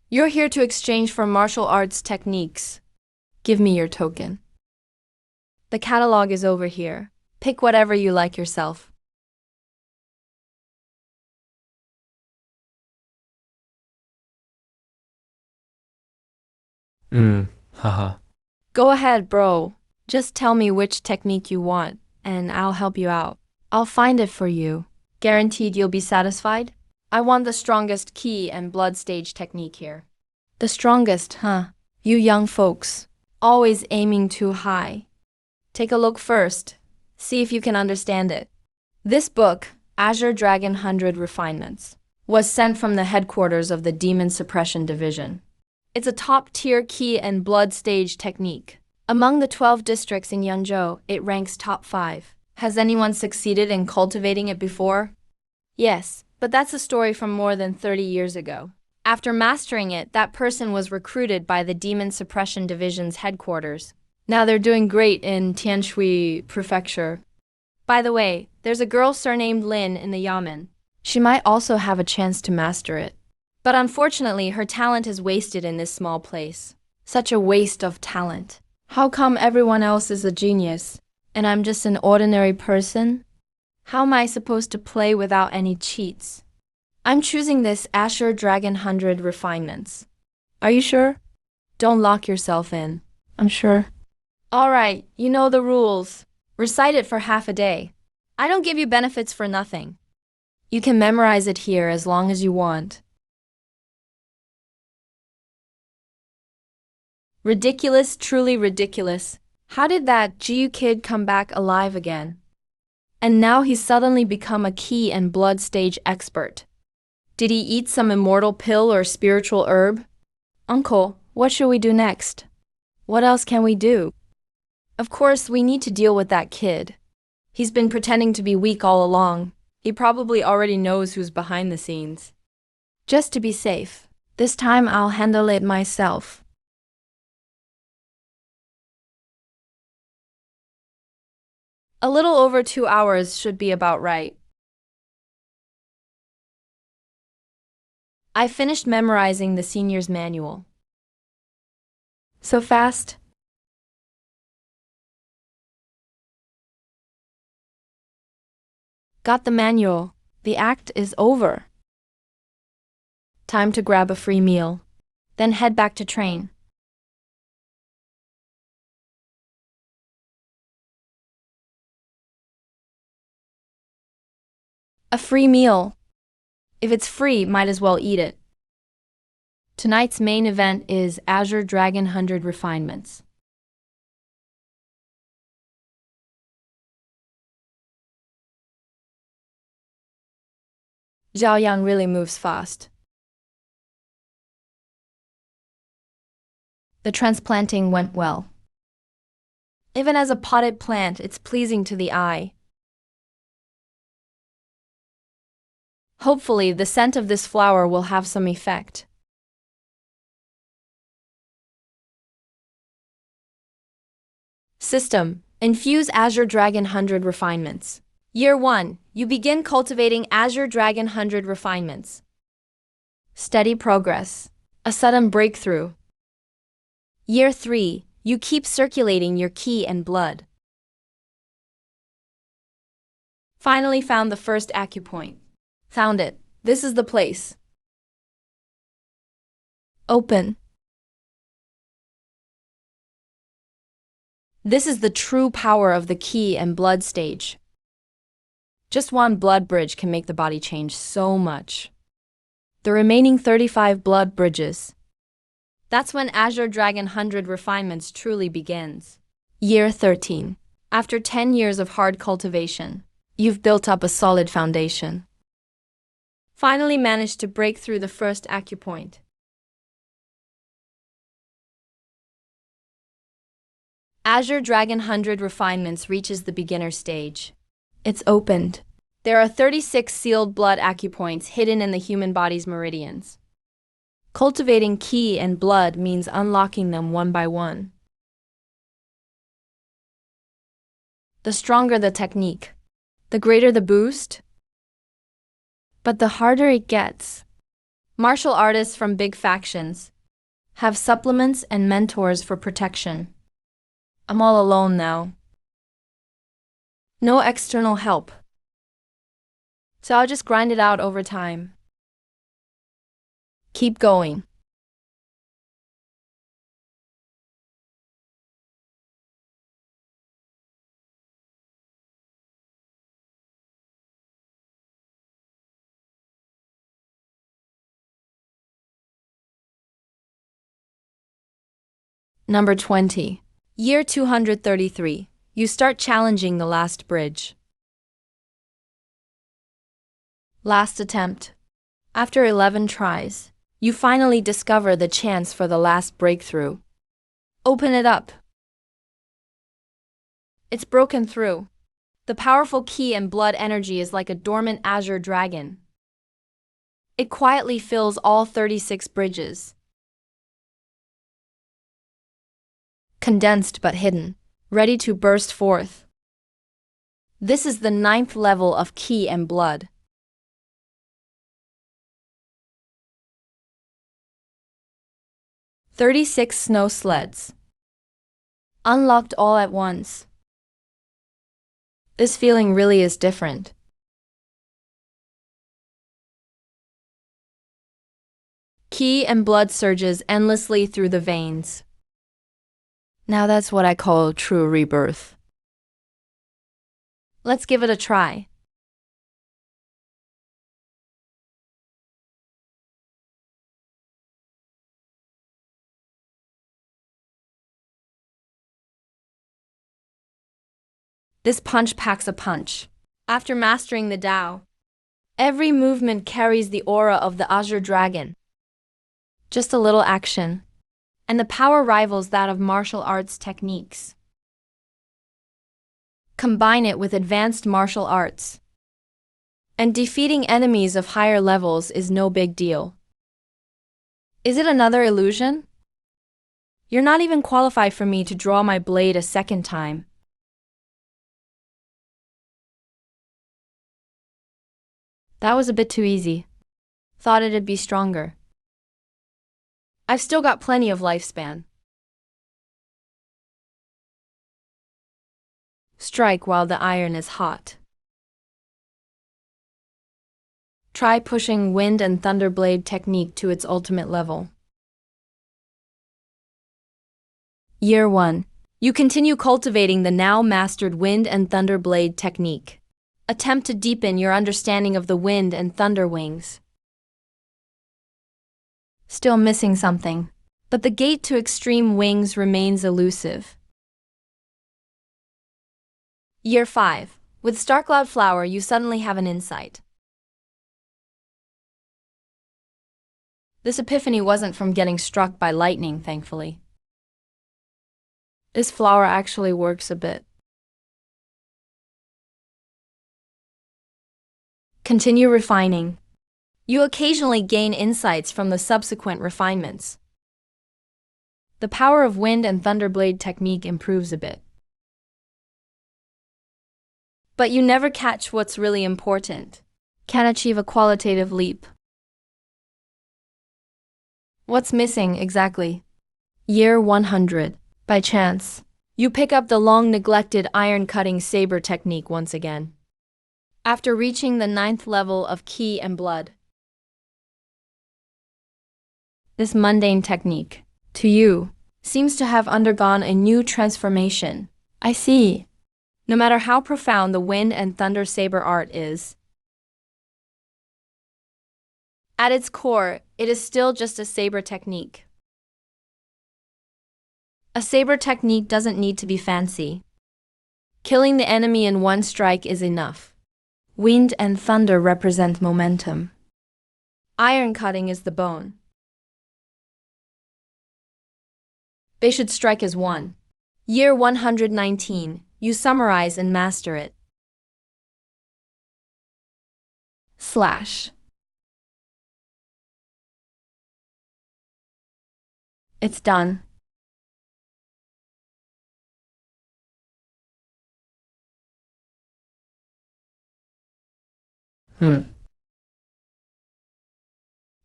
You're here to exchange for martial arts techniques. Give me your token. The catalog is over here. Pick whatever you like yourself. Haha. Go ahead, bro. Just tell me which technique you want, and I'll help you out. I'll find it for you. Guaranteed you'll be satisfied? I want the strongest ki and blood stage technique here. The strongest, huh? You young folks. Always aiming too high. Take a look first. See if you can understand it. This book, Azure Dragon 100 Refinements, was sent from the headquarters of the Demon Suppression Division. It's a top-tier ki and blood stage technique. Among the 12 districts in Yangzhou, it ranks top 5. Has anyone succeeded in cultivating it before? Yes, but that's a story from more than 30 years ago. After mastering it, that person was recruited by the Demon Suppression Division's headquarters. Now they're doing great in Tianshui Prefecture. By the way, there's a girl surnamed Lin in the Yamen. She might also have a chance to master it. But unfortunately, her talent is wasted in this small place. Such a waste of talent. How come everyone else is a genius, and I'm just an ordinary person? How am I supposed to play without any cheats? I'm choosing this Azure Dragon 100 Refinements. Are you sure? Don't lock yourself in. I'm sure. Alright, you know the rules. Recite it for half a day. I don't give you benefits for nothing. You can memorize it here as long as you want. Ridiculous, truly ridiculous. How did that Jiu kid come back alive again? And now he's suddenly become a ki and blood stage expert. Did he eat some immortal pill or spiritual herb? Uncle, what should we do next? What else can we do? Of course, we need to deal with that kid. He's been pretending to be weak all along. He probably already knows who's behind the scenes. Just to be safe, this time I'll handle it myself. A little over 2 hours should be about right. I finished memorizing the senior's manual. So fast? Got the manual. The act is over. Time to grab a free meal, then head back to train. A free meal. If it's free, might as well eat it. Tonight's main event is Azure Dragon 100 Refinements. Zhaoyang really moves fast. The transplanting went well. Even as a potted plant, it's pleasing to the eye. Hopefully, the scent of this flower will have some effect. System: infuse Azure Dragon 100 refinements. Year 1, you begin cultivating Azure Dragon 100 refinements. Steady progress. A sudden breakthrough. Year 3, you keep circulating your ki and blood. Finally found the first acupoint. Found it. This is the place. Open. This is the true power of the ki and blood stage. Just one blood bridge can make the body change so much. The remaining 35 blood bridges. That's when Azure Dragon 100 refinements truly begins. Year 13. After 10 years of hard cultivation, you've built up a solid foundation. Finally managed to break through the first acupoint. Azure Dragon 100 refinements reaches the beginner stage. It's opened. There are 36 sealed blood acupoints hidden in the human body's meridians. Cultivating ki and blood means unlocking them one by one. The stronger the technique, the greater the boost, but the harder it gets. Martial artists from big factions have supplements and mentors for protection. I'm all alone now. No external help. So I'll just grind it out over time. Keep going. Number 20. Year 233. You start challenging the last bridge. Last attempt. After 11 tries, you finally discover the chance for the last breakthrough. Open it up. It's broken through. The powerful ki and blood energy is like a dormant azure dragon. It quietly fills all 36 bridges. Condensed but hidden, ready to burst forth. This is the 9th level of ki and blood. "36 snow sleds. Unlocked all at once. This feeling really is different. Ki and blood surges endlessly through the veins. Now that's what I call true rebirth. Let's give it a try. This punch packs a punch. After mastering the Tao, every movement carries the aura of the Azure Dragon. Just a little action, and the power rivals that of martial arts techniques. Combine it with advanced martial arts, and defeating enemies of higher levels is no big deal. Is it another illusion? You're not even qualified for me to draw my blade a second time. That was a bit too easy. Thought it'd be stronger. I've still got plenty of lifespan. Strike while the iron is hot. Try pushing wind and thunder blade technique to its ultimate level. Year 1. You continue cultivating the now mastered wind and thunder blade technique. Attempt to deepen your understanding of the wind and thunder wings. Still missing something, but the gate to extreme wings remains elusive. Year 5. With Starcloud Flower, you suddenly have an insight. This epiphany wasn't from getting struck by lightning, thankfully. This flower actually works a bit. Continue refining. You occasionally gain insights from the subsequent refinements. The power of wind and thunderblade technique improves a bit. But you never catch what's really important. Can achieve a qualitative leap. What's missing exactly? Year 100. By chance, you pick up the long-neglected iron-cutting saber technique once again. After reaching the 9th level of Ki and Blood. This mundane technique, to you, seems to have undergone a new transformation. I see. No matter how profound the wind and thunder saber art is, at its core, it is still just a saber technique. A saber technique doesn't need to be fancy. Killing the enemy in one strike is enough. Wind and thunder represent momentum. Iron cutting is the bone. They should strike as one. Year 119. You summarize and master it. Slash. It's done.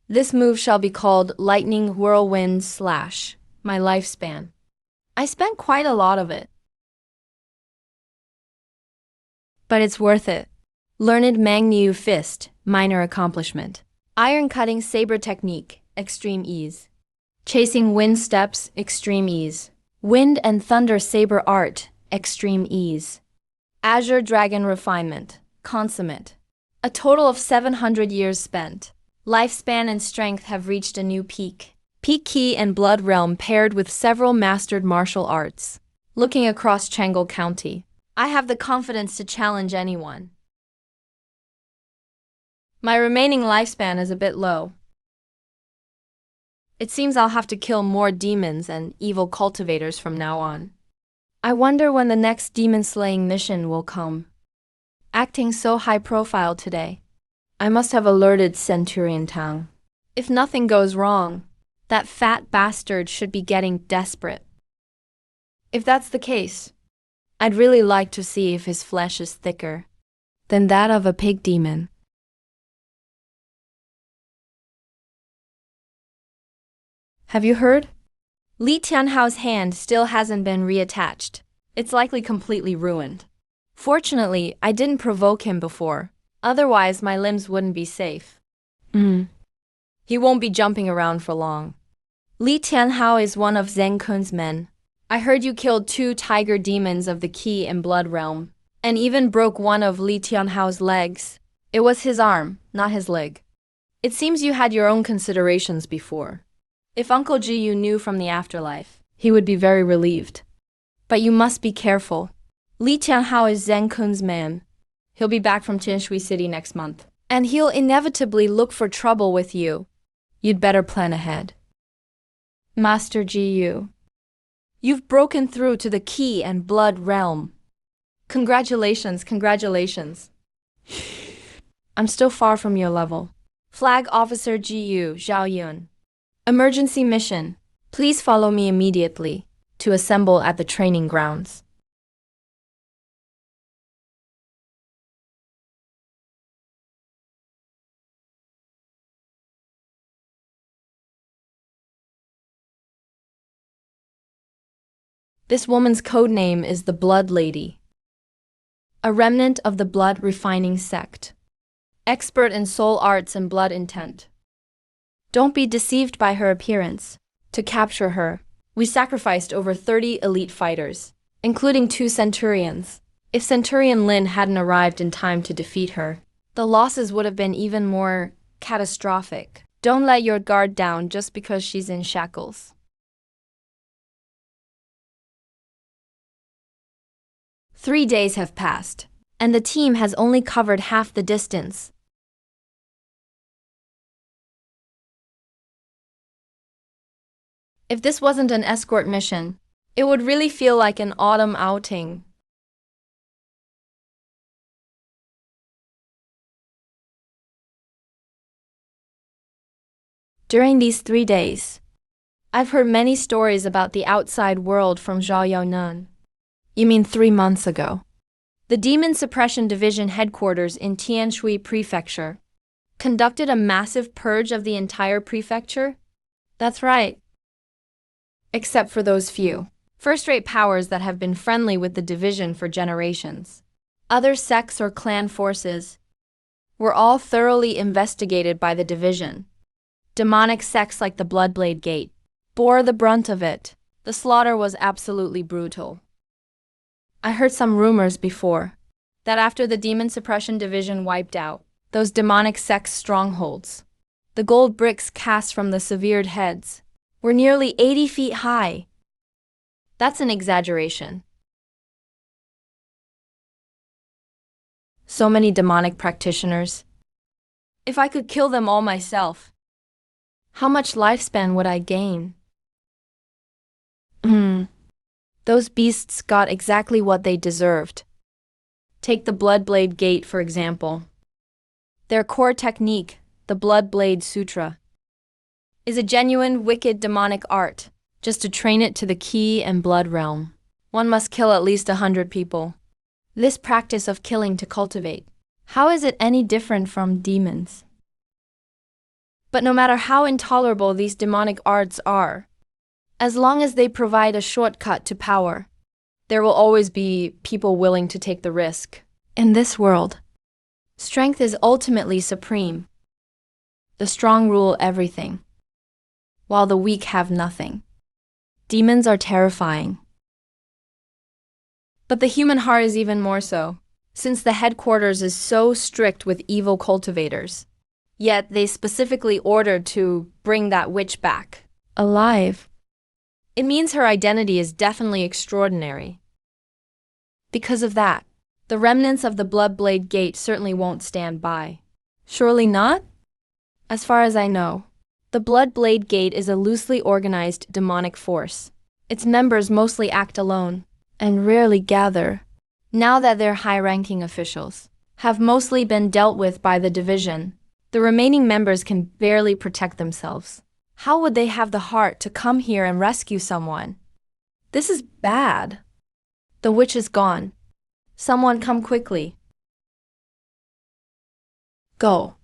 This move shall be called Lightning Whirlwind Slash. My lifespan. I spent quite a lot of it. But it's worth it. Learned Magniu Fist, minor accomplishment. Iron cutting saber technique, extreme ease. Chasing wind steps, extreme ease. Wind and thunder saber art, extreme ease. Azure dragon refinement, consummate. A total of 700 years spent. Lifespan and strength have reached a new peak. Peak Ki and Blood realm paired with several mastered martial arts. Looking across Changle County, I have the confidence to challenge anyone. My remaining lifespan is a bit low. It seems I'll have to kill more demons and evil cultivators from now on. I wonder when the next demon-slaying mission will come. Acting so high profile today, I must have alerted Centurion Tang. If nothing goes wrong, that fat bastard should be getting desperate. If that's the case, I'd really like to see if his flesh is thicker than that of a pig demon. Have you heard? Li Tianhao's hand still hasn't been reattached. It's likely completely ruined. Fortunately, I didn't provoke him before. Otherwise, my limbs wouldn't be safe. He won't be jumping around for long. Li Tianhao is one of Zheng Kun's men. I heard you killed 2 tiger demons of the Ki and Blood realm, and even broke one of Li Tianhao's legs. It was his arm, not his leg. It seems you had your own considerations before. If Uncle Ji knew from the afterlife, he would be very relieved. But you must be careful. Li Tianhao is Zheng Kun's man. He'll be back from Tianshui City next month. And he'll inevitably look for trouble with you. You'd better plan ahead. Master Ji, you've broken through to the Ki and Blood realm. Congratulations, congratulations. I'm still far from your level. Flag Officer Ji Zhao Yun. Emergency mission. Please follow me immediately to assemble at the training grounds. This woman's code name is the Blood Lady, a remnant of the blood refining sect, expert in soul arts and blood intent. Don't be deceived by her appearance. To capture her, we sacrificed over 30 elite fighters, including 2 centurions. If Centurion Lin hadn't arrived in time to defeat her, the losses would have been even more catastrophic. Don't let your guard down just because she's in shackles. Three days have passed, and the team has only covered half the distance. If this wasn't an escort mission, it would really feel like an autumn outing. During these 3 days, I've heard many stories about the outside world from Zhao Yaonan. You mean 3 months ago? The Demon Suppression Division headquarters in Tianshui Prefecture conducted a massive purge of the entire prefecture? That's right. Except for those few first-rate powers that have been friendly with the division for generations. Other sects or clan forces were all thoroughly investigated by the division. Demonic sects like the Bloodblade Gate bore the brunt of it. The slaughter was absolutely brutal. I heard some rumors before that after the Demon Suppression Division wiped out those demonic sects' strongholds, the gold bricks cast from the severed heads were nearly 80 feet high. That's an exaggeration. So many demonic practitioners. If I could kill them all myself, how much lifespan would I gain? Those beasts got exactly what they deserved. Take the Bloodblade Gate, for example. Their core technique, the Bloodblade Sutra, is a genuine wicked demonic art. Just to train it to the Ki and Blood realm, one must kill at least 100 people. This practice of killing to cultivate, how is it any different from demons? But no matter how intolerable these demonic arts are, as long as they provide a shortcut to power, there will always be people willing to take the risk. In this world, strength is ultimately supreme. The strong rule everything, while the weak have nothing. Demons are terrifying. But the human heart is even more so, since the headquarters is so strict with evil cultivators. Yet they specifically ordered to bring that witch back, alive. It means her identity is definitely extraordinary. Because of that, the remnants of the Bloodblade Gate certainly won't stand by. Surely not? As far as I know, the Bloodblade Gate is a loosely organized demonic force. Its members mostly act alone and rarely gather. Now that their high-ranking officials have mostly been dealt with by the division, the remaining members can barely protect themselves. How would they have the heart to come here and rescue someone? This is bad. The witch is gone. Someone come quickly. Go.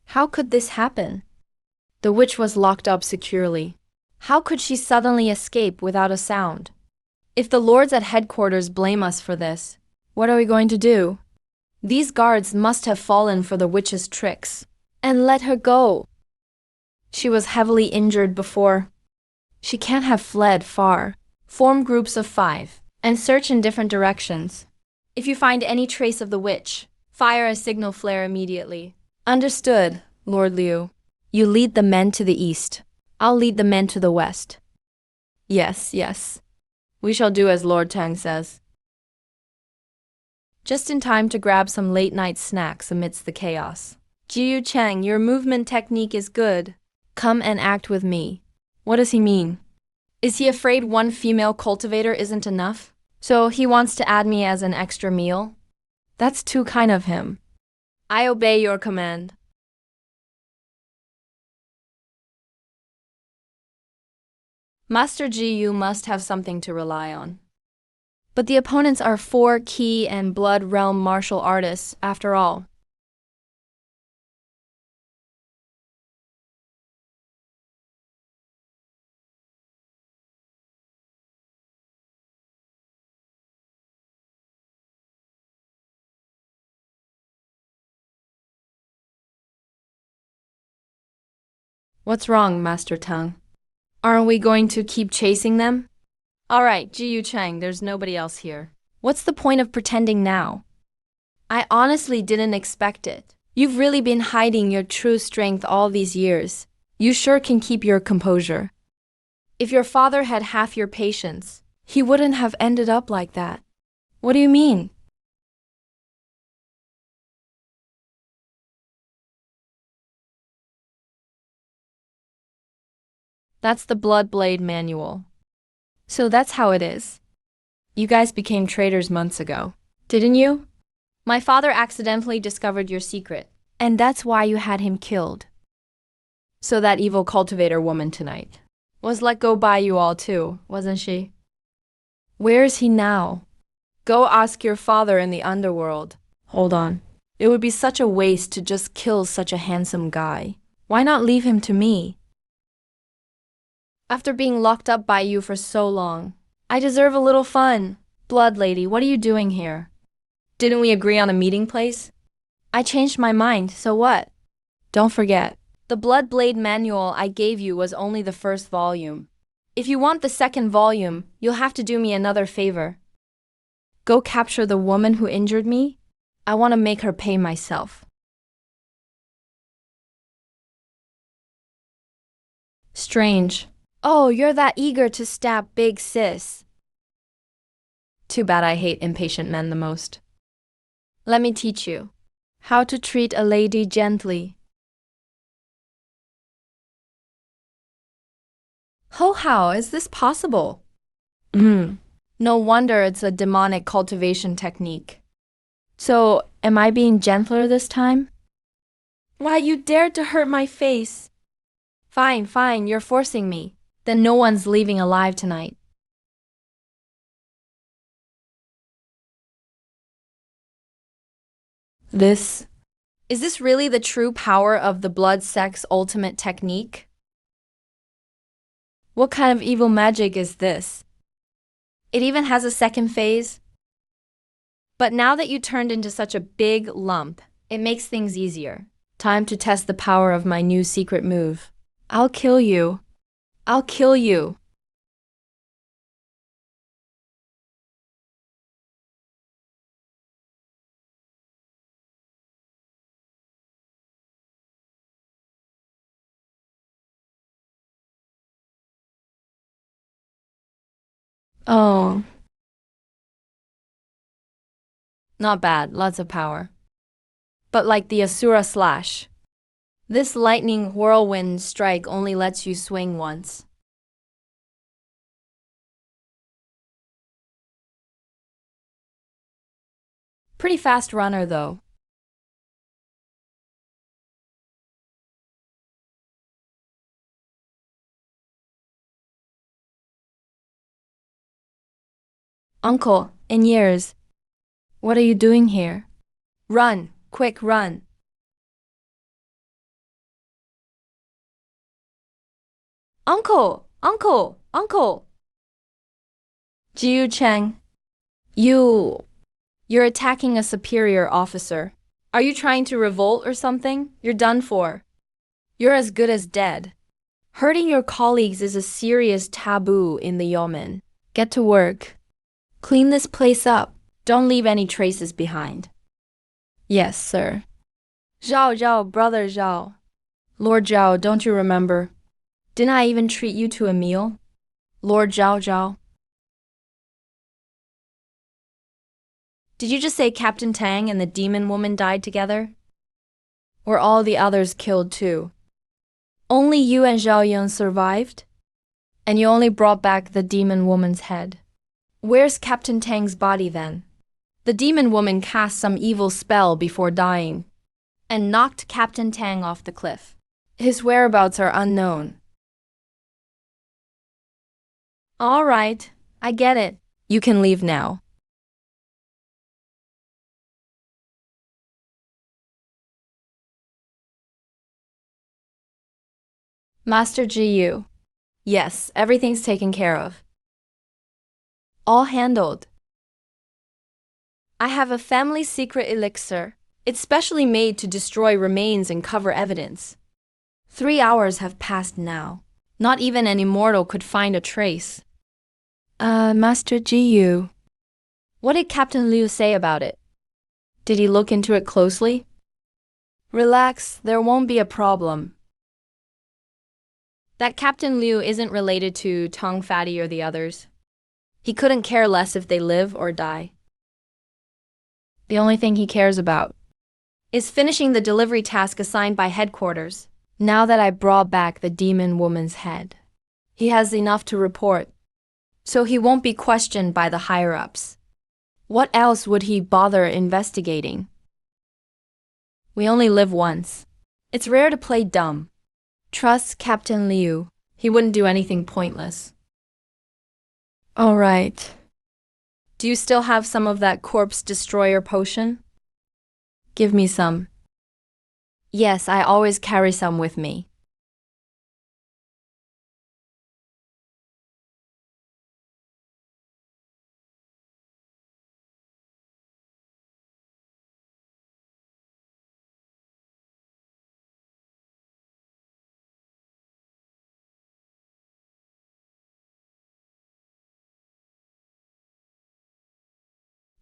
How could this happen? The witch was locked up securely. How could she suddenly escape without a sound? If the lords at headquarters blame us for this, what are we going to do? These guards must have fallen for the witch's tricks and let her go. She was heavily injured before. She can't have fled far. Form groups of 5 and search in different directions. If you find any trace of the witch, fire a signal flare immediately. Understood, Lord Liu. You lead the men to the east. I'll lead the men to the west. Yes, yes. We shall do as Lord Tang says. Just in time to grab some late-night snacks amidst the chaos. Jiu Chang, your movement technique is good. Come and act with me. What does he mean? Is he afraid one female cultivator isn't enough? So he wants to add me as an extra meal? That's too kind of him. I obey your command. Master Ji, you must have something to rely on. But the opponents are 4 Ki and Blood Realm martial artists, after all. What's wrong, Master Tang? Aren't we going to keep chasing them? Alright, Jiu Chang, there's nobody else here. What's the point of pretending now? I honestly didn't expect it. You've really been hiding your true strength all these years. You sure can keep your composure. If your father had half your patience, he wouldn't have ended up like that. What do you mean? That's the Blood Blade manual. So that's how it is. You guys became traitors months ago, didn't you? My father accidentally discovered your secret, and that's why you had him killed. So that evil cultivator woman tonight was let go by you all too, wasn't she? Where is he now? Go ask your father in the underworld. Hold on. It would be such a waste to just kill such a handsome guy. Why not leave him to me? After being locked up by you for so long, I deserve a little fun. Blood Lady, what are you doing here? Didn't we agree on a meeting place? I changed my mind, so what? Don't forget, the Blood Blade manual I gave you was only the first volume. If you want the second volume, you'll have to do me another favor. Go capture the woman who injured me. I want to make her pay myself. Strange. Oh, you're that eager to stab big sis. Too bad I hate impatient men the most. Let me teach you how to treat a lady gently. Oh, how is this possible? No wonder it's a demonic cultivation technique. So, am I being gentler this time? Why, you dared to hurt my face. Fine, you're forcing me. Then no one's leaving alive tonight. Is this really the true power of the blood sex ultimate technique? What kind of evil magic is this? It even has a second phase? But now that you turned into such a big lump, it makes things easier. Time to test the power of my new secret move. I'll kill you. I'll kill you. Oh. Not bad, lots of power. But like the Asura slash. This lightning whirlwind strike only lets you swing once. Pretty fast runner though. Uncle, in years. What are you doing here? Run, quick run. Uncle! Jiu Cheng, you're attacking a superior officer. Are you trying to revolt or something? You're done for. You're as good as dead. Hurting your colleagues is a serious taboo in the Yeoman. Get to work. Clean this place up. Don't leave any traces behind. Yes, sir. Zhao, brother Zhao. Lord Zhao, don't you remember? Didn't I even treat you to a meal? Lord Zhao. Did you just say Captain Tang and the demon woman died together? Were all the others killed too? Only you and Zhao Yun survived? And you only brought back the demon woman's head. Where's Captain Tang's body then? The demon woman cast some evil spell before dying and knocked Captain Tang off the cliff. His whereabouts are unknown. All right, I get it. You can leave now. Master Ji. Yes, everything's taken care of. All handled. I have a family secret elixir. It's specially made to destroy remains and cover evidence. 3 hours have passed now. Not even an immortal could find a trace. Master Ji. What did Captain Liu say about it? Did he look into it closely? Relax, there won't be a problem. That Captain Liu isn't related to Tong Fatty or the others. He couldn't care less if they live or die. The only thing he cares about is finishing the delivery task assigned by headquarters. Now that I brought back the demon woman's head, he has enough to report, so he won't be questioned by the higher-ups. What else would he bother investigating? We only live once. It's rare to play dumb. Trust Captain Liu. He wouldn't do anything pointless. All right. Do you still have some of that corpse destroyer potion? Give me some. Yes, I always carry some with me.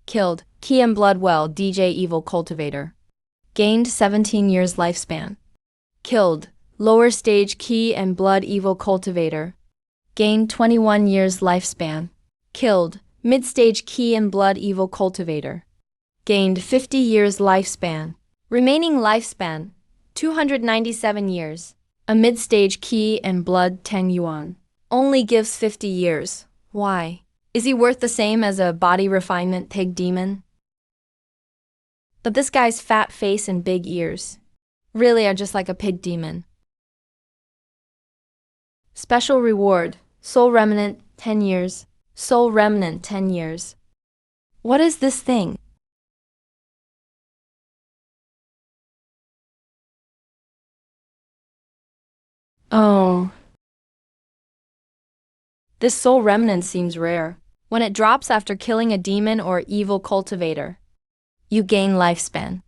Killed, Key and Bloodwell, DJ Evil Cultivator. Gained 17 years lifespan. Killed, Lower Stage Key and Blood Evil Cultivator. Gained 21 years lifespan. Killed, Mid-Stage Key and Blood Evil Cultivator. Gained 50 years lifespan. Remaining lifespan, 297 years. A Mid-Stage Key and Blood 10 Yuan. Only gives 50 years. Why? Is he worth the same as a body refinement pig demon? But this guy's fat face and big ears really are just like a pig demon. Special reward, Soul Remnant 10 years. Soul Remnant 10 years. What is this thing? Oh. This Soul Remnant seems rare. When it drops after killing a demon or evil cultivator, you gain lifespan,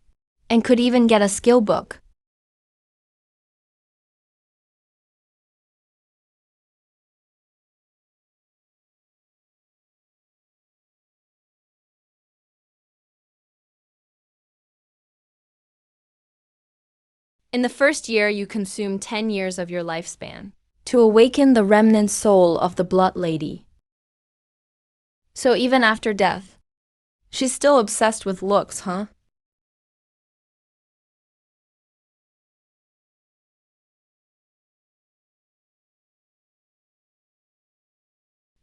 and could even get a skill book. In the first year, you consume 10 years of your lifespan to awaken the remnant soul of the Blood Lady. So even after death, she's still obsessed with looks, huh?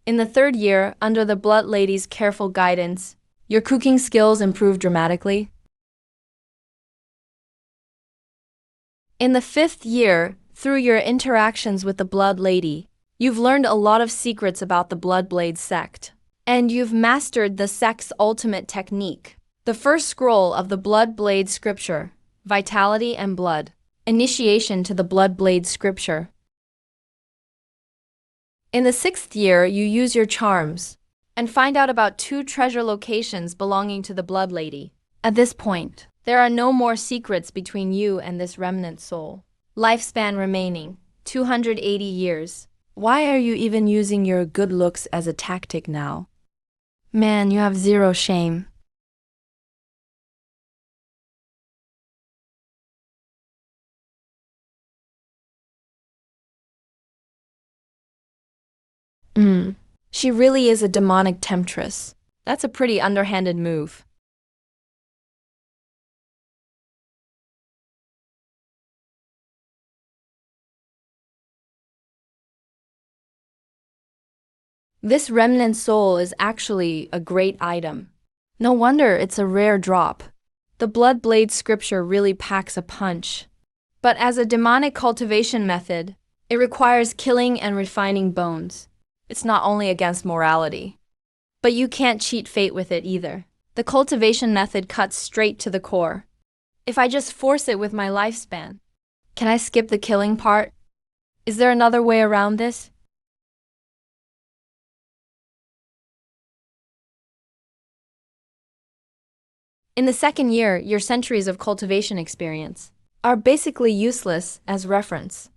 In the third year, under the Blood Lady's careful guidance, your cooking skills improve dramatically. In the fifth year, through your interactions with the Blood Lady, you've learned a lot of secrets about the Bloodblade sect. And you've mastered the sect's ultimate technique, the first scroll of the Bloodblade scripture, Vitality and Blood, initiation to the Bloodblade scripture. In the sixth year, you use your charms and find out about 2 treasure locations belonging to the Blood Lady. At this point, there are no more secrets between you and this remnant soul. Lifespan remaining, 280 years. Why are you even using your good looks as a tactic now? Man, you have zero shame. She really is a demonic temptress. That's a pretty underhanded move. This remnant soul is actually a great item. No wonder it's a rare drop. The Bloodblade scripture really packs a punch. But as a demonic cultivation method, it requires killing and refining bones. It's not only against morality. But you can't cheat fate with it either. The cultivation method cuts straight to the core. If I just force it with my lifespan, can I skip the killing part? Is there another way around this? In the second year, your centuries of cultivation experience are basically useless as reference.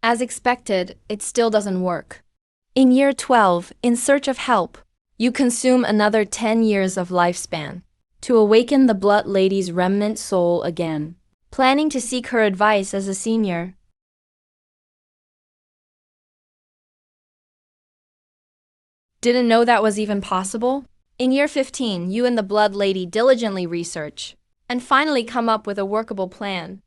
As expected, it still doesn't work. In year 12, in search of help, you consume another 10 years of lifespan to awaken the Blood Lady's remnant soul again. planning to seek her advice as a senior. Didn't know that was even possible? In year 15, you and the Blood Lady diligently research and finally come up with a workable plan.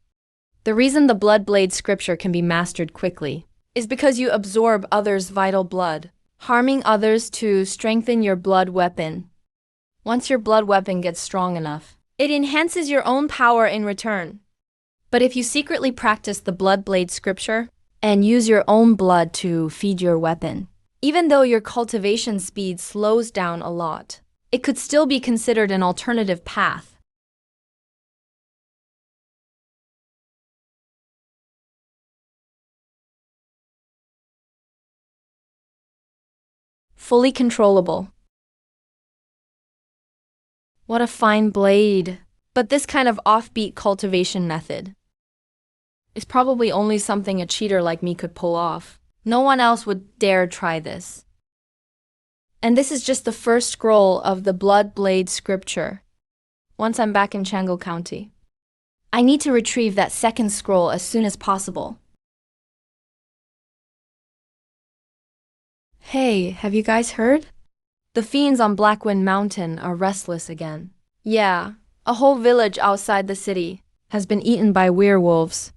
The reason the Blood Blade scripture can be mastered quickly is because you absorb others' vital blood, harming others to strengthen your blood weapon. Once your blood weapon gets strong enough, it enhances your own power in return. But if you secretly practice the Blood Blade scripture and use your own blood to feed your weapon, even though your cultivation speed slows down a lot, it could still be considered an alternative path. Fully controllable. What a fine blade. But this kind of offbeat cultivation method is probably only something a cheater like me could pull off. No one else would dare try this. And this is just the first scroll of the Blood Blade scripture. Once I'm back in Chango County, I need to retrieve that second scroll as soon as possible. Hey, have you guys heard? The fiends on Blackwind Mountain are restless again. Yeah, a whole village outside the city has been eaten by werewolves.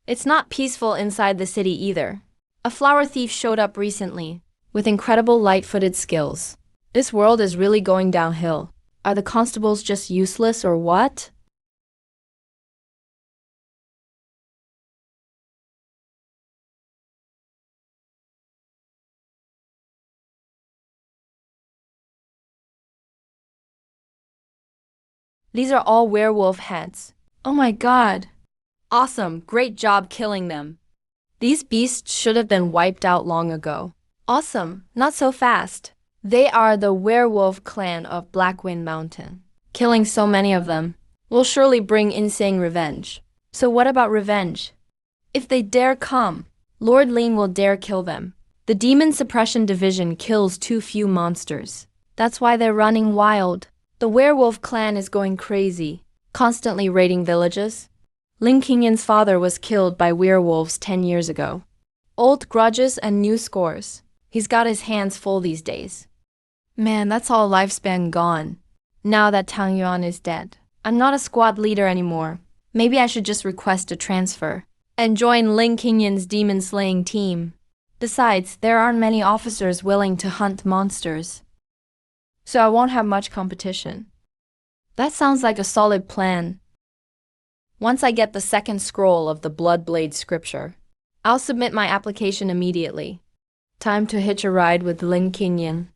It's not peaceful inside the city either. A flower thief showed up recently with incredible light-footed skills. This world is really going downhill. Are the constables just useless or what? These are all werewolf heads. Oh my god. Awesome, great job killing them. These beasts should have been wiped out long ago. Awesome, not so fast. They are the werewolf clan of Blackwind Mountain. Killing so many of them will surely bring insane revenge. So what about revenge? If they dare come, Lord Lean will dare kill them. The Demon Suppression Division kills too few monsters. That's why they're running wild. The werewolf clan is going crazy, constantly raiding villages. Lin Qingyin's father was killed by werewolves 10 years ago. Old grudges and new scores. He's got his hands full these days. Man, that's all lifespan gone. Now that Tang Yuan is dead, I'm not a squad leader anymore. Maybe I should just request a transfer and join Lin Qingyin's demon-slaying team. Besides, there aren't many officers willing to hunt monsters, so I won't have much competition. That sounds like a solid plan. Once I get the second scroll of the Blood Blade scripture, I'll submit my application immediately. Time to hitch a ride with Lin Qinyin.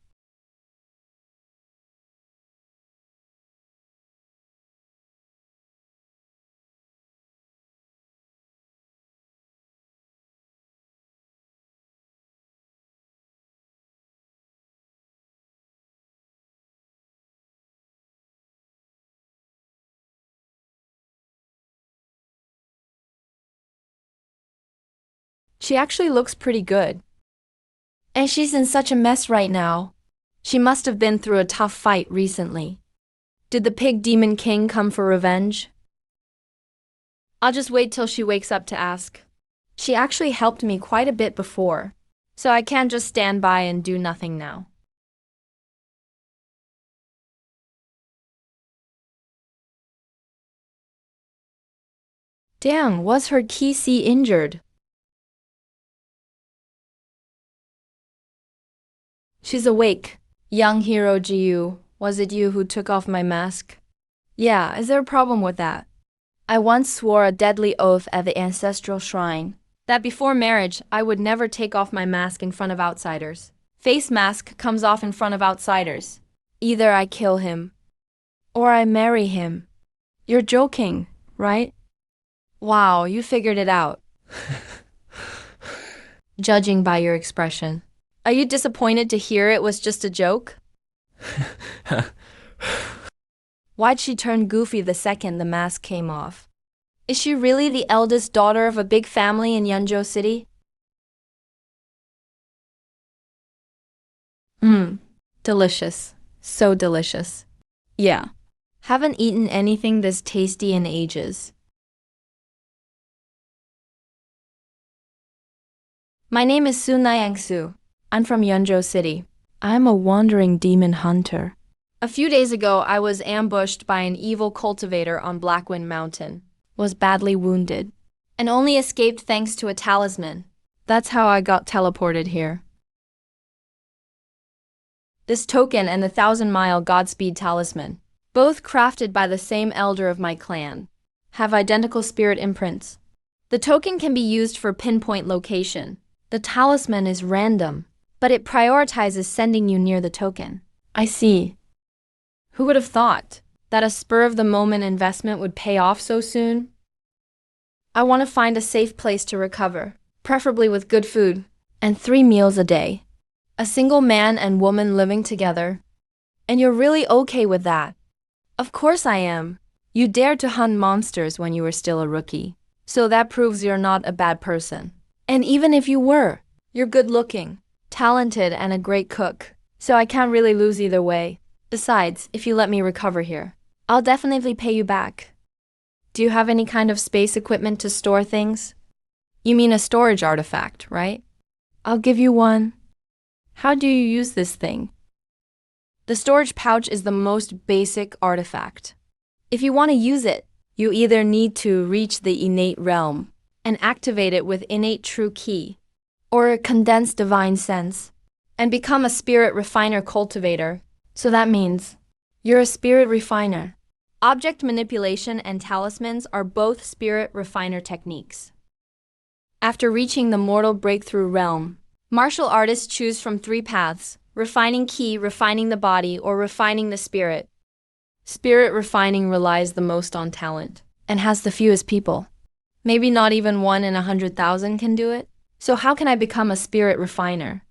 She actually looks pretty good. And she's in such a mess right now. She must have been through a tough fight recently. Did the pig demon king come for revenge? I'll just wait till she wakes up to ask. She actually helped me quite a bit before, so I can't just stand by and do nothing now. Dang, was her Qi injured? She's awake. Young hero Jiu, was it you who took off my mask? Yeah, is there a problem with that? I once swore a deadly oath at the ancestral shrine that before marriage I would never take off my mask in front of outsiders. Face mask comes off in front of outsiders. Either I kill him or I marry him. You're joking, right? Wow, you figured it out. Judging by your expression. Are you disappointed to hear it was just a joke? Why'd she turn goofy the second the mask came off? Is she really the eldest daughter of a big family in Yunzhou City? Delicious. So delicious. Yeah. Haven't eaten anything this tasty in ages. My name is Su Nyang-su. I'm from Yunzhou City. I'm a wandering demon hunter. A few days ago, I was ambushed by an evil cultivator on Blackwind Mountain, was badly wounded, and only escaped thanks to a talisman. That's how I got teleported here. This token and the 1,000-mile Godspeed talisman, both crafted by the same elder of my clan, have identical spirit imprints. The token can be used for pinpoint location. The talisman is random, but it prioritizes sending you near the token. I see. Who would have thought that a spur-of-the-moment investment would pay off so soon? I want to find a safe place to recover, preferably with good food, and 3 meals a day. A single man and woman living together. And you're really okay with that? Of course I am. You dared to hunt monsters when you were still a rookie, so that proves you're not a bad person. And even if you were, you're good-looking, talented, and a great cook, so I can't really lose either way. Besides, if you let me recover here, I'll definitely pay you back. Do you have any kind of space equipment to store things? You mean a storage artifact, right? I'll give you one. How do you use this thing? The storage pouch is the most basic artifact. If you want to use it, you either need to reach the innate realm and activate it with innate true key, or condense divine sense, and become a spirit refiner cultivator. So that means you're a spirit refiner. Object manipulation and talismans are both spirit refiner techniques. After reaching the mortal breakthrough realm, martial artists choose from 3 paths: refining ki, refining the body, or refining the spirit. Spirit refining relies the most on talent and has the fewest people. Maybe not even 1 in 100,000 can do it. So how can I become a spirit refiner?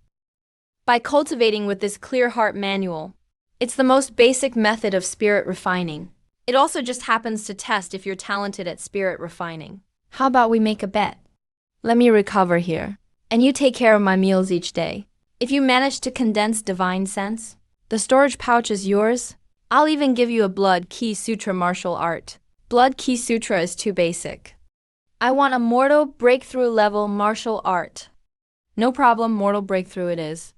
By cultivating with this clear heart manual. It's the most basic method of spirit refining. It also just happens to test if you're talented at spirit refining. How about we make a bet? Let me recover here, and you take care of my meals each day. If you manage to condense divine sense, the storage pouch is yours. I'll even give you a Blood Ki Sutra martial art. Blood Ki Sutra is too basic. I want a mortal breakthrough level martial art. No problem, mortal breakthrough it is.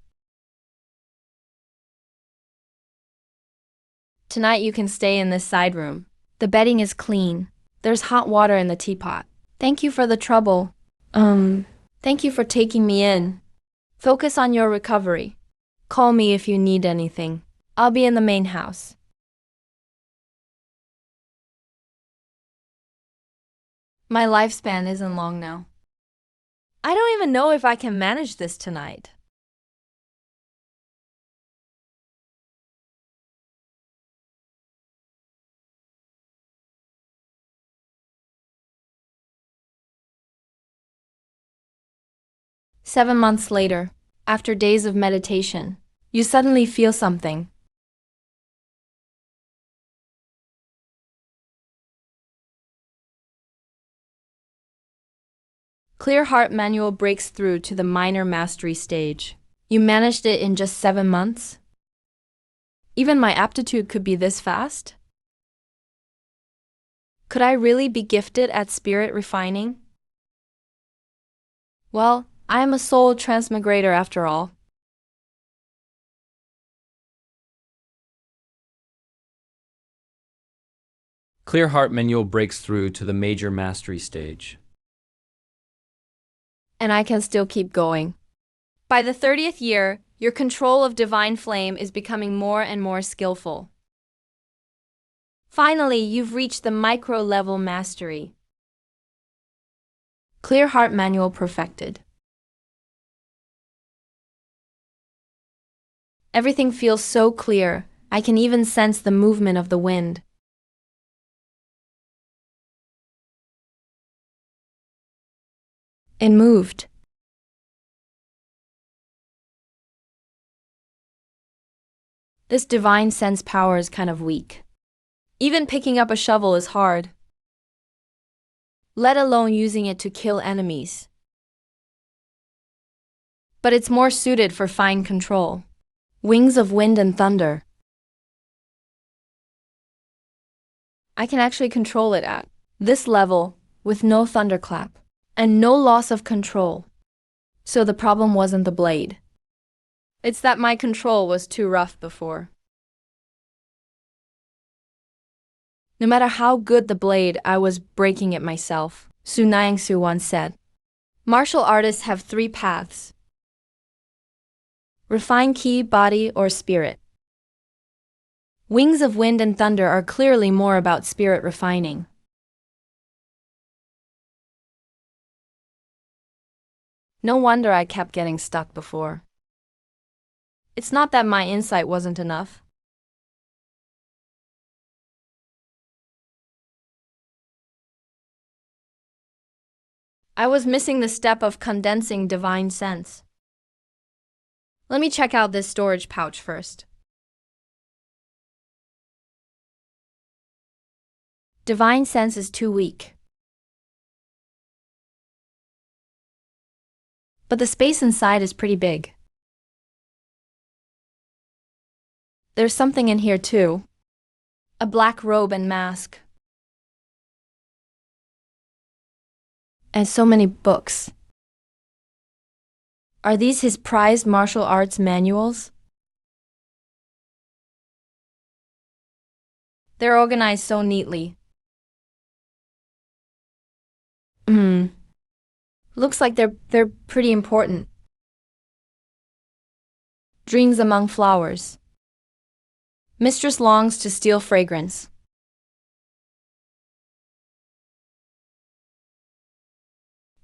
Tonight you can stay in this side room. The bedding is clean. There's hot water in the teapot. Thank you for the trouble. Thank you for taking me in. Focus on your recovery. Call me if you need anything. I'll be in the main house. My lifespan isn't long now. I don't even know if I can manage this tonight. Seven months later, after days of meditation, you suddenly feel something. Clear Heart Manual breaks through to the minor mastery stage. You managed it in just 7 months? Even my aptitude could be this fast? Could I really be gifted at spirit refining? Well, I am a soul transmigrator after all. Clear Heart Manual breaks through to the major mastery stage. And I can still keep going. By the 30th year, your control of divine flame is becoming more and more skillful. Finally, you've reached the micro-level mastery. Clear Heart Manual perfected. Everything feels so clear, I can even sense the movement of the wind. It moved. This divine sense power is kind of weak. Even picking up a shovel is hard, let alone using it to kill enemies. But it's more suited for fine control. Wings of wind and thunder. I can actually control it at this level with no thunderclap and no loss of control. So the problem wasn't the blade. It's that my control was too rough before. No matter how good the blade, I was breaking it myself, Su Nyingsu once said. Martial artists have three paths: refine ki, body, or spirit. Wings of Wind and Thunder are clearly more about spirit refining. No wonder I kept getting stuck before. It's not that my insight wasn't enough. I was missing the step of condensing divine sense. Let me check out this storage pouch first. Divine sense is too weak. But the space inside is pretty big. There's something in here too. A black robe and mask. And so many books. Are these his prized martial arts manuals? They're organized so neatly. Looks like they're pretty important. Dreams among flowers. Mistress longs to steal fragrance.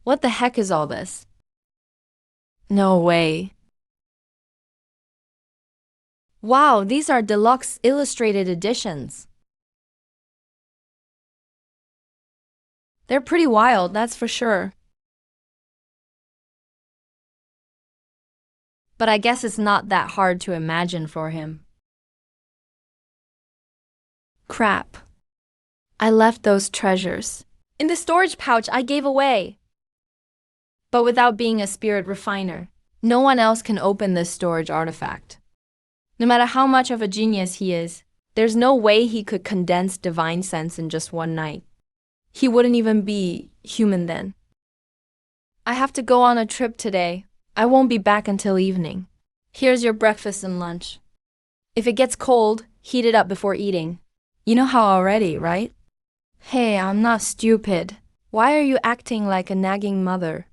What the heck is all this? No way. Wow, these are deluxe illustrated editions. They're pretty wild, that's for sure. But I guess it's not that hard to imagine for him. Crap. I left those treasures in the storage pouch I gave away. But without being a spirit refiner, no one else can open this storage artifact. No matter how much of a genius he is, there's no way he could condense divine sense in just one night. He wouldn't even be human then. I have to go on a trip today. I won't be back until evening. Here's your breakfast and lunch. If it gets cold, heat it up before eating. You know how already, right? Hey, I'm not stupid. Why are you acting like a nagging mother?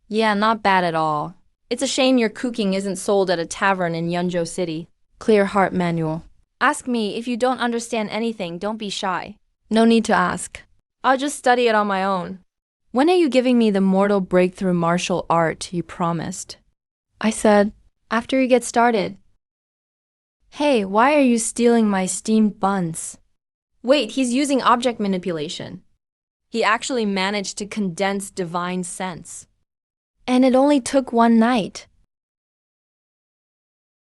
Yeah, not bad at all. It's a shame your cooking isn't sold at a tavern in Yunzhou City. Clear Heart Manual. Ask me if you don't understand anything, don't be shy. No need to ask. I'll just study it on my own. When are you giving me the mortal breakthrough martial art you promised? I said, after you get started. Hey, why are you stealing my steamed buns? Wait, he's using object manipulation. He actually managed to condense divine sense. And it only took one night.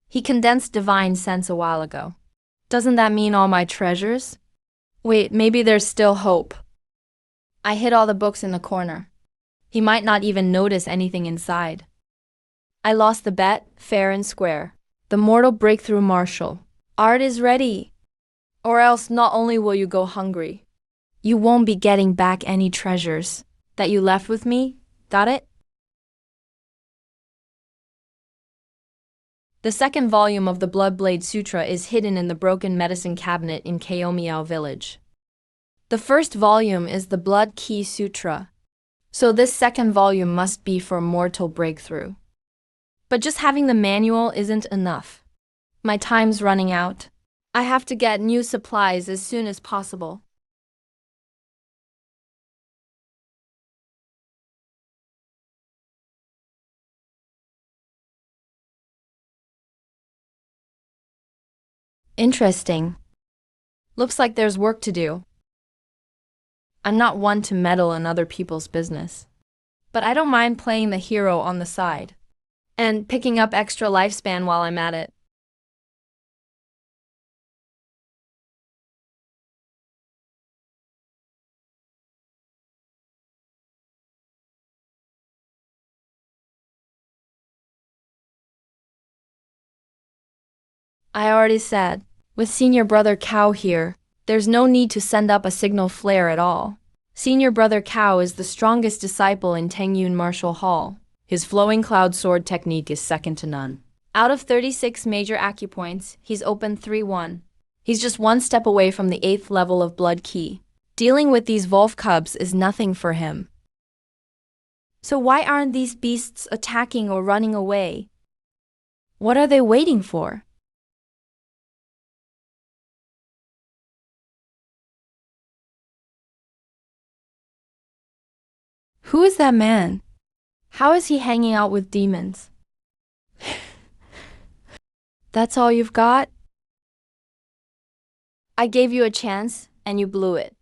He condensed divine sense a while ago. Doesn't that mean all my treasures? Wait, maybe there's still hope. I hid all the books in the corner. He might not even notice anything inside. I lost the bet, fair and square. The mortal breakthrough martial art is ready. Or else not only will you go hungry, you won't be getting back any treasures that you left with me. Got it? The second volume of the Bloodblade Sutra is hidden in the broken medicine cabinet in Kaomiao village. The first volume is the Blood Key Sutra, so this second volume must be for mortal breakthrough. But just having the manual isn't enough. My time's running out. I have to get new supplies as soon as possible. Interesting. Looks like there's work to do. I'm not one to meddle in other people's business. But I don't mind playing the hero on the side and picking up extra lifespan while I'm at it. I already said, with Senior Brother Cao here, there's no need to send up a signal flare at all. Senior Brother Cao is the strongest disciple in Tengyun Martial Hall. His flowing cloud sword technique is second to none. Out of 36 major acupoints, he's opened 3-1. He's just one step away from the 8th level of Blood Key. Dealing with these wolf cubs is nothing for him. So why aren't these beasts attacking or running away? What are they waiting for? Who is that man? How is he hanging out with demons? That's all you've got? I gave you a chance, and you blew it.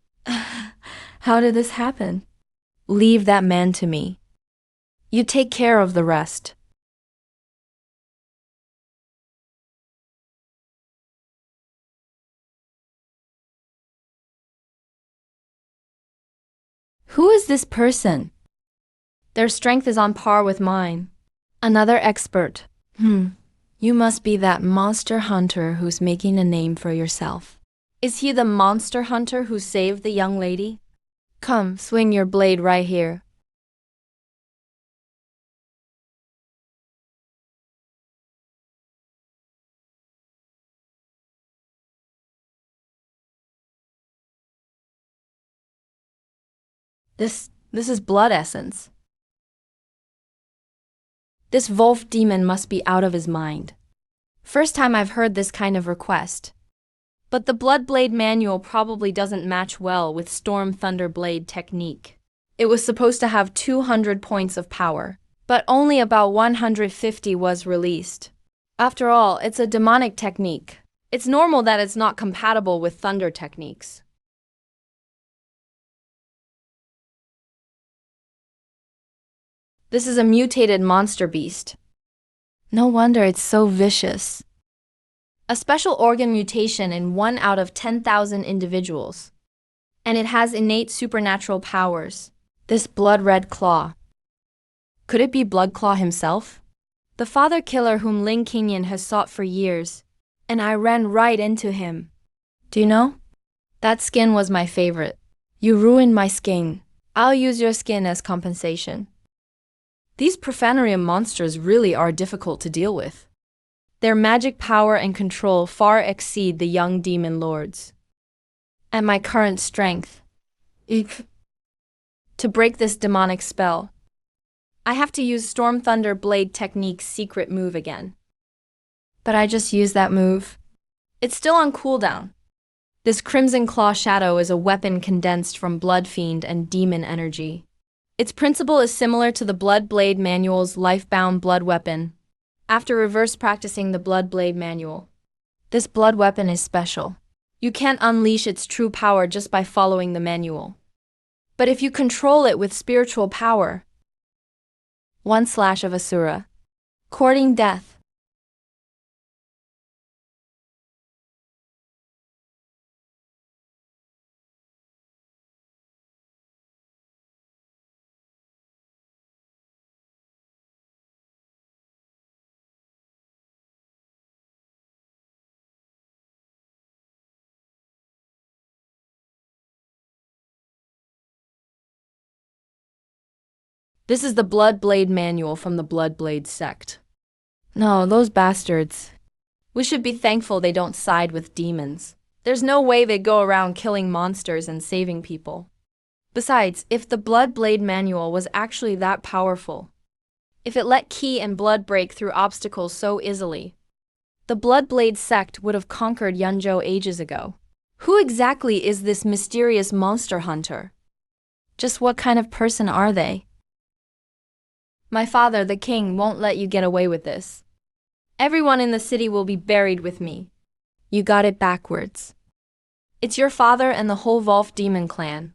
How did this happen? Leave that man to me. You take care of the rest. Who is this person? Their strength is on par with mine. Another expert. You must be that monster hunter who's making a name for yourself. Is he the monster hunter who saved the young lady? Come, swing your blade right here. This is blood essence. This wolf demon must be out of his mind. First time I've heard this kind of request. But the Blood Blade manual probably doesn't match well with Storm Thunder Blade technique. It was supposed to have 200 points of power, but only about 150 was released. After all, it's a demonic technique. It's normal that it's not compatible with thunder techniques. This is a mutated monster beast. No wonder it's so vicious. A special organ mutation in 1 out of 10,000 individuals. And it has innate supernatural powers. This blood-red claw. Could it be Blood Claw himself? The father killer whom Ling Qingyan has sought for years. And I ran right into him. Do you know? That skin was my favorite. You ruined my skin. I'll use your skin as compensation. These Profanarium monsters really are difficult to deal with. Their magic power and control far exceed the young demon lords. At my current strength, to break this demonic spell, I have to use Storm Thunder Blade technique's secret move again. But I just used that move. It's still on cooldown. This Crimson Claw Shadow is a weapon condensed from Blood Fiend and Demon energy. Its principle is similar to the Blood Blade manual's Lifebound Blood Weapon. After reverse practicing the Blood Blade manual, this blood weapon is special. You can't unleash its true power just by following the manual. But if you control it with spiritual power, one slash of Asura, courting death. This is the Blood Blade manual from the Blood Blade sect. No, those bastards. We should be thankful they don't side with demons. There's no way they go around killing monsters and saving people. Besides, if the Blood Blade manual was actually that powerful, if it let ki and blood break through obstacles so easily, the Blood Blade sect would have conquered Yunzhou ages ago. Who exactly is this mysterious monster hunter? Just what kind of person are they? My father, the king, won't let you get away with this. Everyone in the city will be buried with me. You got it backwards. It's your father and the whole Wolf Demon clan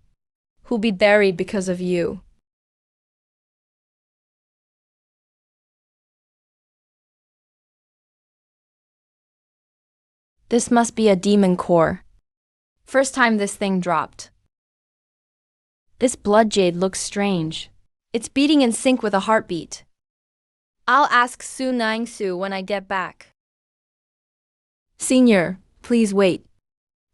who'll be buried because of you. This must be a demon core. First time this thing dropped. This blood jade looks strange. It's beating in sync with a heartbeat. I'll ask Su Nangsu when I get back. Senior, please wait.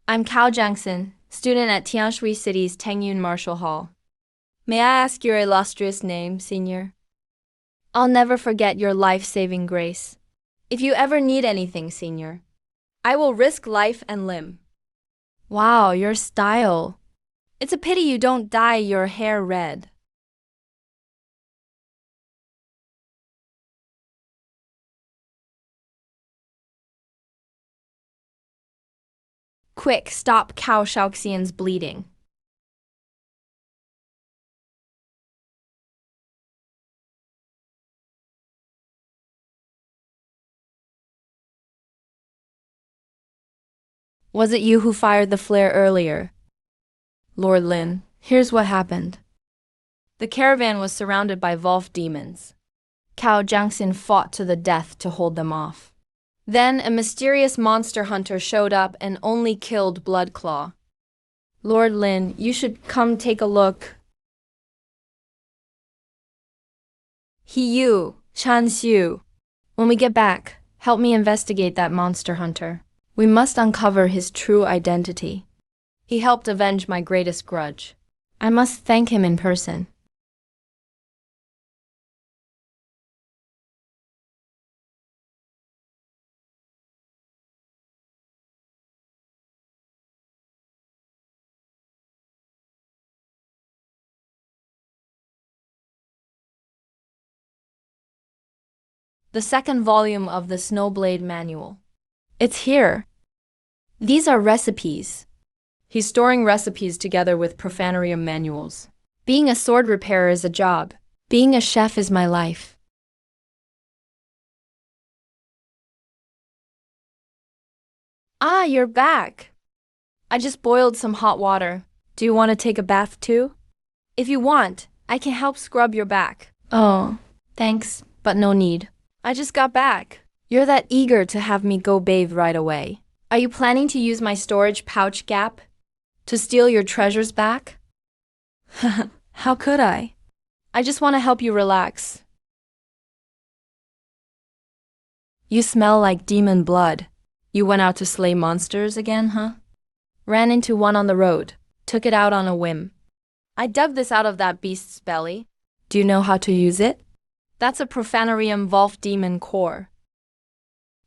I'm Cao Jiangxin, student at Tianshui City's Tengyun Martial Hall. May I ask your illustrious name, Senior? I'll never forget your life-saving grace. If you ever need anything, senior, I will risk life and limb. Wow, your style. It's a pity you don't dye your hair red. Quick, stop Cao Shaoxian's bleeding. Was it you who fired the flare earlier? Lord Lin, here's what happened. The caravan was surrounded by Wolf demons. Cao Jiangxin fought to the death to hold them off. Then a mysterious monster hunter showed up and only killed Bloodclaw. Lord Lin, you should come take a look. Yu, Chan Xiu. When we get back, help me investigate that monster hunter. We must uncover his true identity. He helped avenge my greatest grudge. I must thank him in person. The second volume of the Snowblade Manual. It's here. These are recipes. He's storing recipes together with profanarium manuals. Being a sword repairer is a job. Being a chef is my life. Ah, you're back. I just boiled some hot water. Do you want to take a bath too? If you want, I can help scrub your back. Oh, thanks, but no need. I just got back. You're that eager to have me go bathe right away. Are you planning to use my storage pouch gap to steal your treasures back? How could I? I just want to help you relax. You smell like demon blood. You went out to slay monsters again, huh? Ran into one on the road. Took it out on a whim. I dug this out of that beast's belly. Do you know how to use it? That's a profanarium Wolf demon core.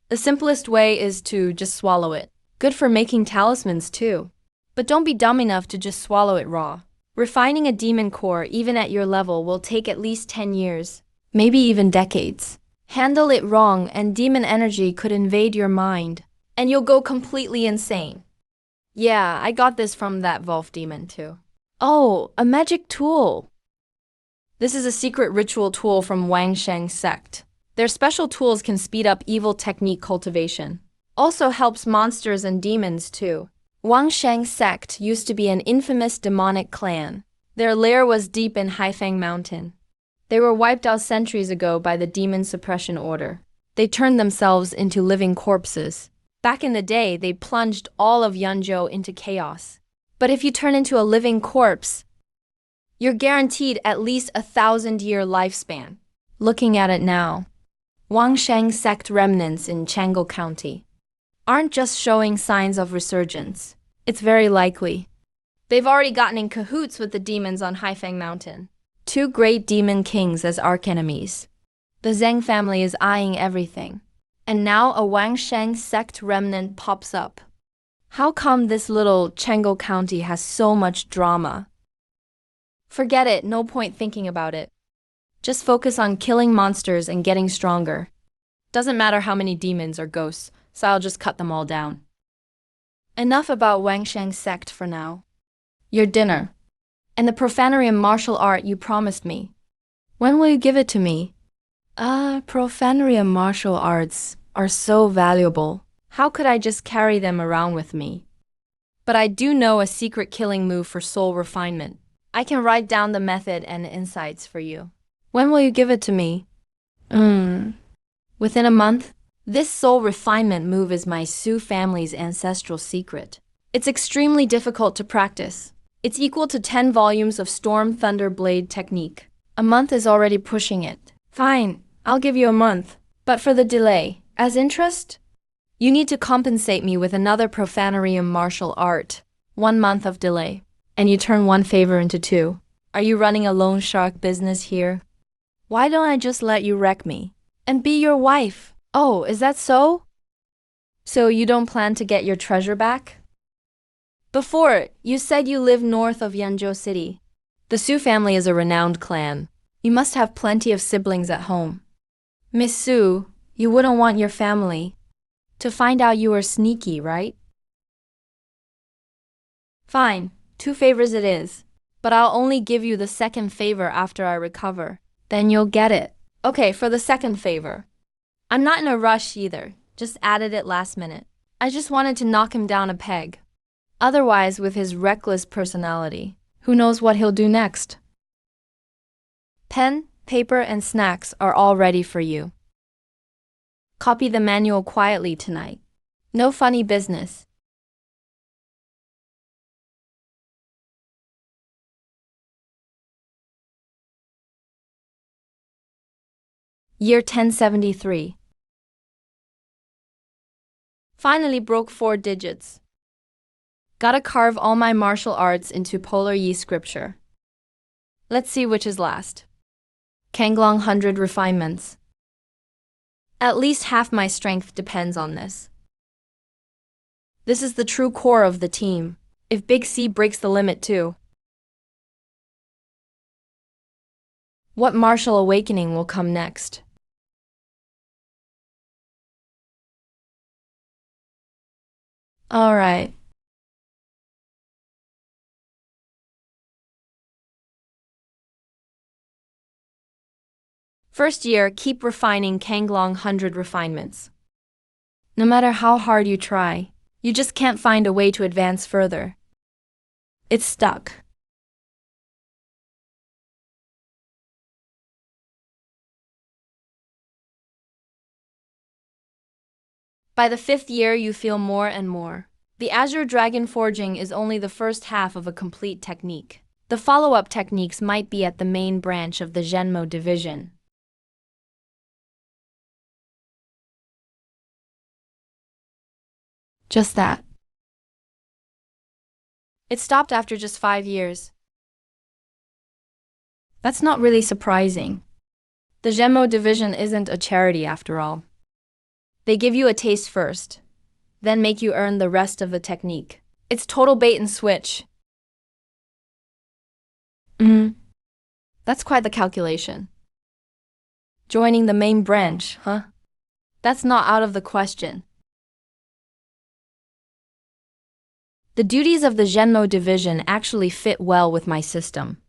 The simplest way is to just swallow it. Good for making talismans too. But don't be dumb enough to just swallow it raw. Refining a demon core, even at your level, will take at least 10 years, maybe even decades. Handle it wrong and demon energy could invade your mind, and you'll go completely insane. Yeah, I got this from that Wolf demon too. Oh, a magic tool. This is a secret ritual tool from Wang Sheng sect. Their special tools can speed up evil technique cultivation. Also helps monsters and demons too. Wang Sheng sect used to be an infamous demonic clan. Their lair was deep in Haifeng Mountain. They were wiped out centuries ago by the Demon Suppression Order. They turned themselves into living corpses. Back in the day, they plunged all of Yunzhou into chaos. But if you turn into a living corpse, you're guaranteed at least 1,000-year lifespan. Looking at it now, Wang Sheng sect remnants in Chang'o County aren't just showing signs of resurgence. It's very likely they've already gotten in cahoots with the demons on Haifeng Mountain. 2 great demon kings as archenemies. The Zheng family is eyeing everything. And now a Wang Sheng sect remnant pops up. How come this little Chang'o County has so much drama? Forget it, no point thinking about it. Just focus on killing monsters and getting stronger. Doesn't matter how many demons or ghosts, so I'll just cut them all down. Enough about Wang Sheng sect for now. Your dinner. And the profanarium martial art you promised me. When will you give it to me? Profanarium martial arts are so valuable. How could I just carry them around with me? But I do know a secret killing move for soul refinement. I can write down the method and insights for you. When will you give it to me? Within a month? This soul refinement move is my Su family's ancestral secret. It's extremely difficult to practice. It's equal to 10 volumes of Storm Thunder Blade technique. A month is already pushing it. Fine, I'll give you a month. But for the delay, as interest, you need to compensate me with another profanarium martial art. 1 month of delay. And you turn 1 favor into 2. Are you running a loan shark business here? Why don't I just let you wreck me and be your wife? Oh, is that so? So you don't plan to get your treasure back? Before, you said you live north of Yanzhou City. The Su family is a renowned clan. You must have plenty of siblings at home. Miss Su, you wouldn't want your family to find out you were sneaky, right? Fine, 2 favors it is. But I'll only give you the second favor after I recover. Then you'll get it. Okay, for the second favor. I'm not in a rush either, just added it last minute. I just wanted to knock him down a peg. Otherwise, with his reckless personality, who knows what he'll do next? Pen, paper, and snacks are all ready for you. Copy the manual quietly tonight. No funny business. Year 1073. Finally broke 4 digits. Gotta carve all my martial arts into Polar Yi scripture. Let's see which is last. Kanglong 100 refinements. At least half my strength depends on this. This is the true core of the team. If Big C breaks the limit too. What martial awakening will come next? Alright. First year, keep refining Kanglong 100 refinements. No matter how hard you try, you just can't find a way to advance further. It's stuck. By the 5th year, you feel more and more. The Azure Dragon forging is only the first half of a complete technique. The follow-up techniques might be at the main branch of the Zhenmo division. Just that. It stopped after just 5 years. That's not really surprising. The Zhenmo division isn't a charity after all. They give you a taste first, then make you earn the rest of the technique. It's total bait and switch. That's quite the calculation. Joining the main branch, huh? That's not out of the question. The duties of the Zhenmo division actually fit well with my system.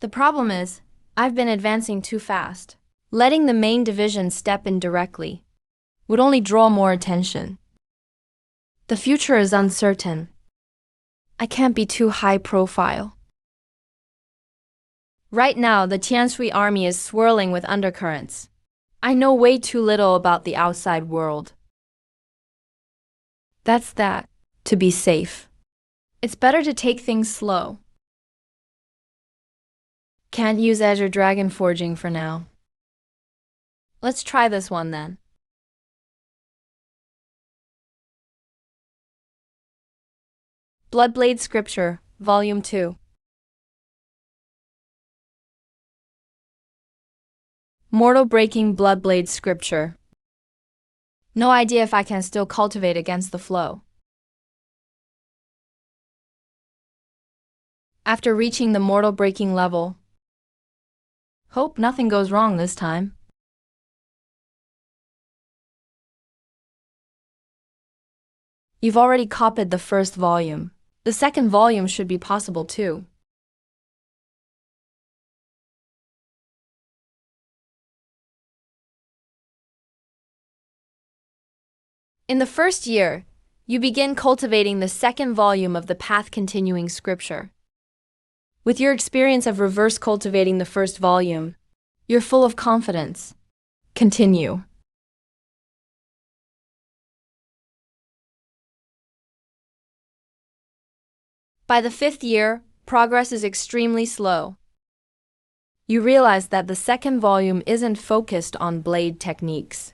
The problem is, I've been advancing too fast. Letting the main division step in directly would only draw more attention. The future is uncertain. I can't be too high profile. Right now, the Tianshui army is swirling with undercurrents. I know way too little about the outside world. That's that, to be safe. It's better to take things slow. Can't use Azure Dragon forging for now. Let's try this one then. Bloodblade Scripture, Volume 2. Mortal-breaking Bloodblade Scripture. No idea if I can still cultivate against the flow. After reaching the mortal-breaking level, hope nothing goes wrong this time. You've already copied the first volume. The second volume should be possible too. In the first year, you begin cultivating the second volume of the path-continuing scripture. With your experience of reverse cultivating the first volume, you're full of confidence. Continue. By the 5th year, progress is extremely slow. You realize that the second volume isn't focused on blade techniques.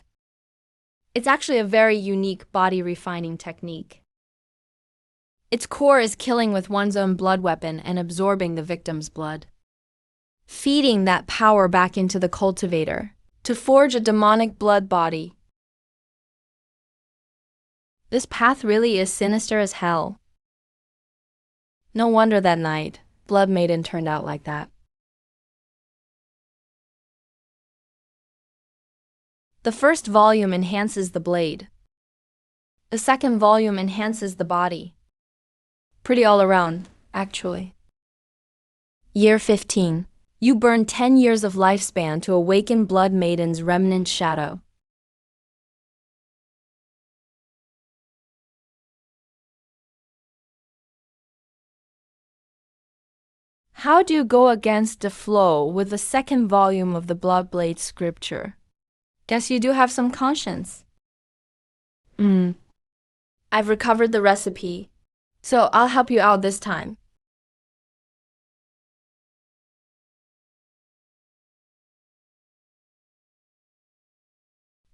It's actually a very unique body refining technique. Its core is killing with one's own blood weapon and absorbing the victim's blood. feeding that power back into the cultivator to forge a demonic blood body. This path really is sinister as hell. No wonder that night, Blood Maiden turned out like that. The first volume enhances the blade. The second volume enhances the body. Pretty all around, actually. Year 15. You burn 10 years of lifespan to awaken Blood Maiden's remnant shadow. How do you go against the flow with the second volume of the Bloodblade scripture? Guess you do have some conscience. I've recovered the recipe, so I'll help you out this time.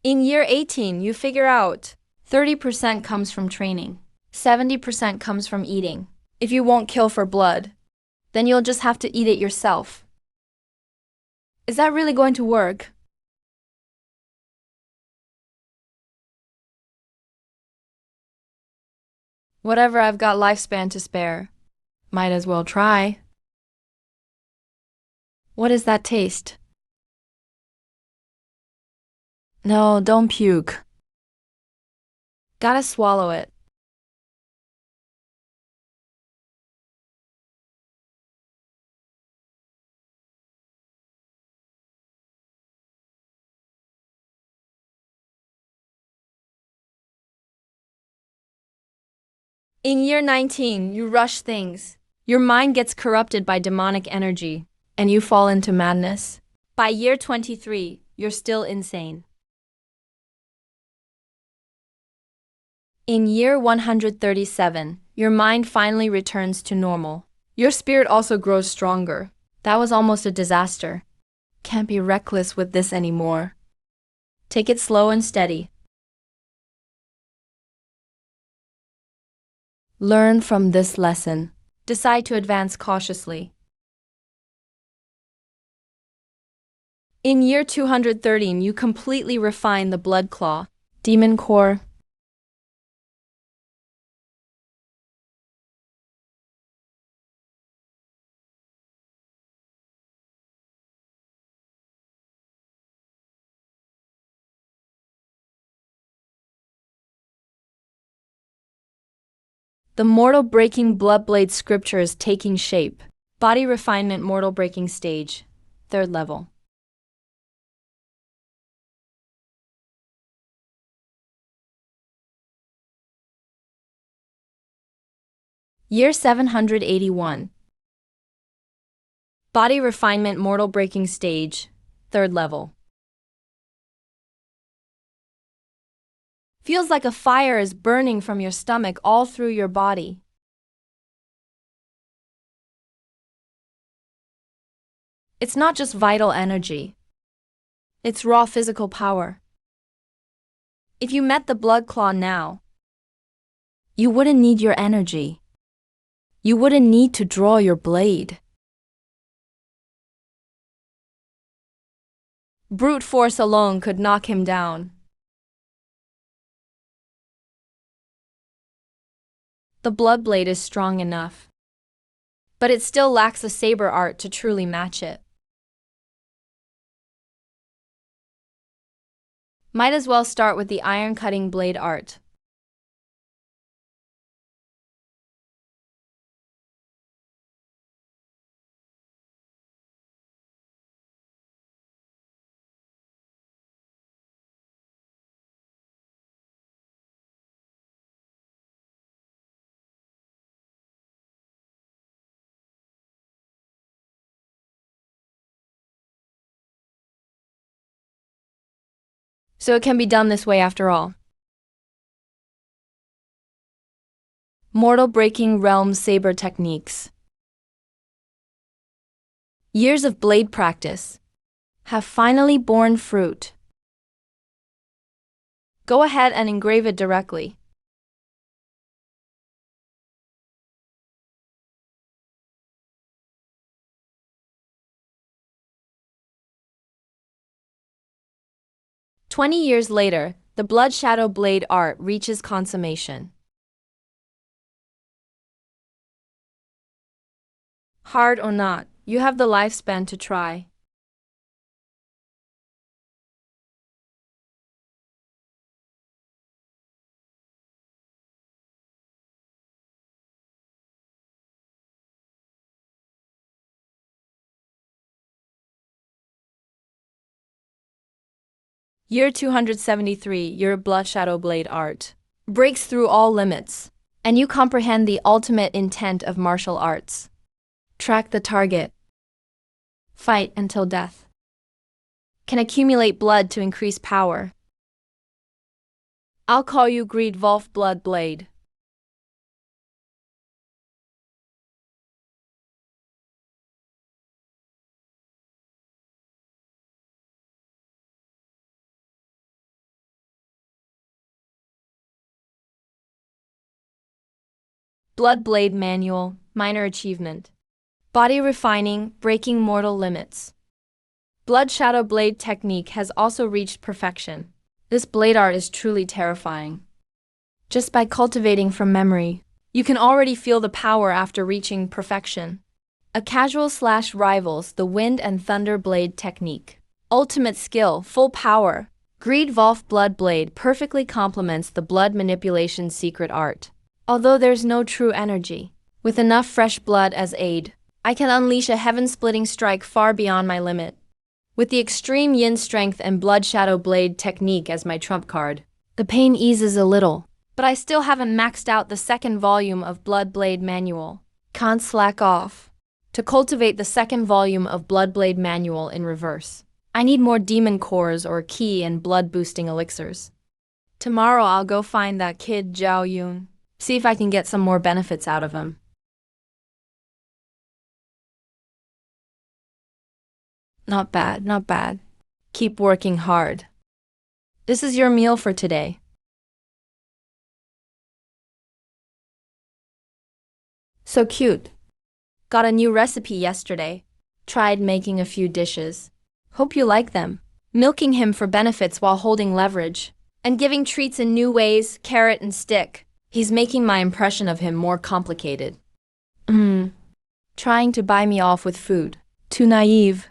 In year 18, you figure out 30% comes from training, 70% comes from eating. If you won't kill for blood, then you'll just have to eat it yourself. Is that really going to work? Whatever, I've got lifespan to spare. Might as well try. What is that taste? No, don't puke. Gotta swallow it. In year 19, you rush things. Your mind gets corrupted by demonic energy, and you fall into madness. By year 23, you're still insane. In year 137, your mind finally returns to normal. Your spirit also grows stronger. That was almost a disaster. Can't be reckless with this anymore. Take it slow and steady. Learn from this lesson. Decide to advance cautiously. In year 213, you completely refine the Blood Claw, Demon Core. The mortal breaking Bloodblade scripture is taking shape. Body refinement mortal breaking stage, 3rd level. Year 781. Body refinement mortal breaking stage, 3rd level. Feels like a fire is burning from your stomach all through your body. It's not just vital energy. It's raw physical power. If you met the Blood Claw now, you wouldn't need your energy. You wouldn't need to draw your blade. Brute force alone could knock him down. The Bloodblade is strong enough, but it still lacks a saber art to truly match it. Might as well start with the iron cutting blade art. So it can be done this way after all. Mortal Breaking Realm Saber Techniques. Years of blade practice have finally borne fruit. Go ahead and engrave it directly. 20 years later, the Blood Shadow Blade art reaches consummation. Hard or not, you have the lifespan to try. Year 273, your Blood Shadow Blade art breaks through all limits, and you comprehend the ultimate intent of martial arts. Track the target. Fight until death. Can accumulate blood to increase power. I'll call you Greed Wolf Blood Blade. Blood Blade Manual, minor achievement. Body refining, breaking mortal limits. Blood Shadow Blade technique has also reached perfection. This blade art is truly terrifying. Just by cultivating from memory, you can already feel the power after reaching perfection. A casual/rivals the Wind and Thunder Blade technique. Ultimate skill, full power. Greed Wolf Blood Blade perfectly complements the blood manipulation secret art. Although there's no true energy, with enough fresh blood as aid, I can unleash a heaven-splitting strike far beyond my limit. With the extreme yin strength and Blood Shadow Blade technique as my trump card, the pain eases a little, but I still haven't maxed out the second volume of Blood Blade Manual. Can't slack off. To cultivate the second volume of Blood Blade Manual in reverse, I need more demon cores or ki and blood-boosting elixirs. Tomorrow I'll go find that kid Zhao Yun. See if I can get some more benefits out of him. Not bad, not bad. Keep working hard. This is your meal for today. So cute. Got a new recipe yesterday. Tried making a few dishes. Hope you like them. Milking him for benefits while holding leverage. And giving treats in new ways, carrot and stick. He's making my impression of him more complicated. Trying to buy me off with food. Too naive.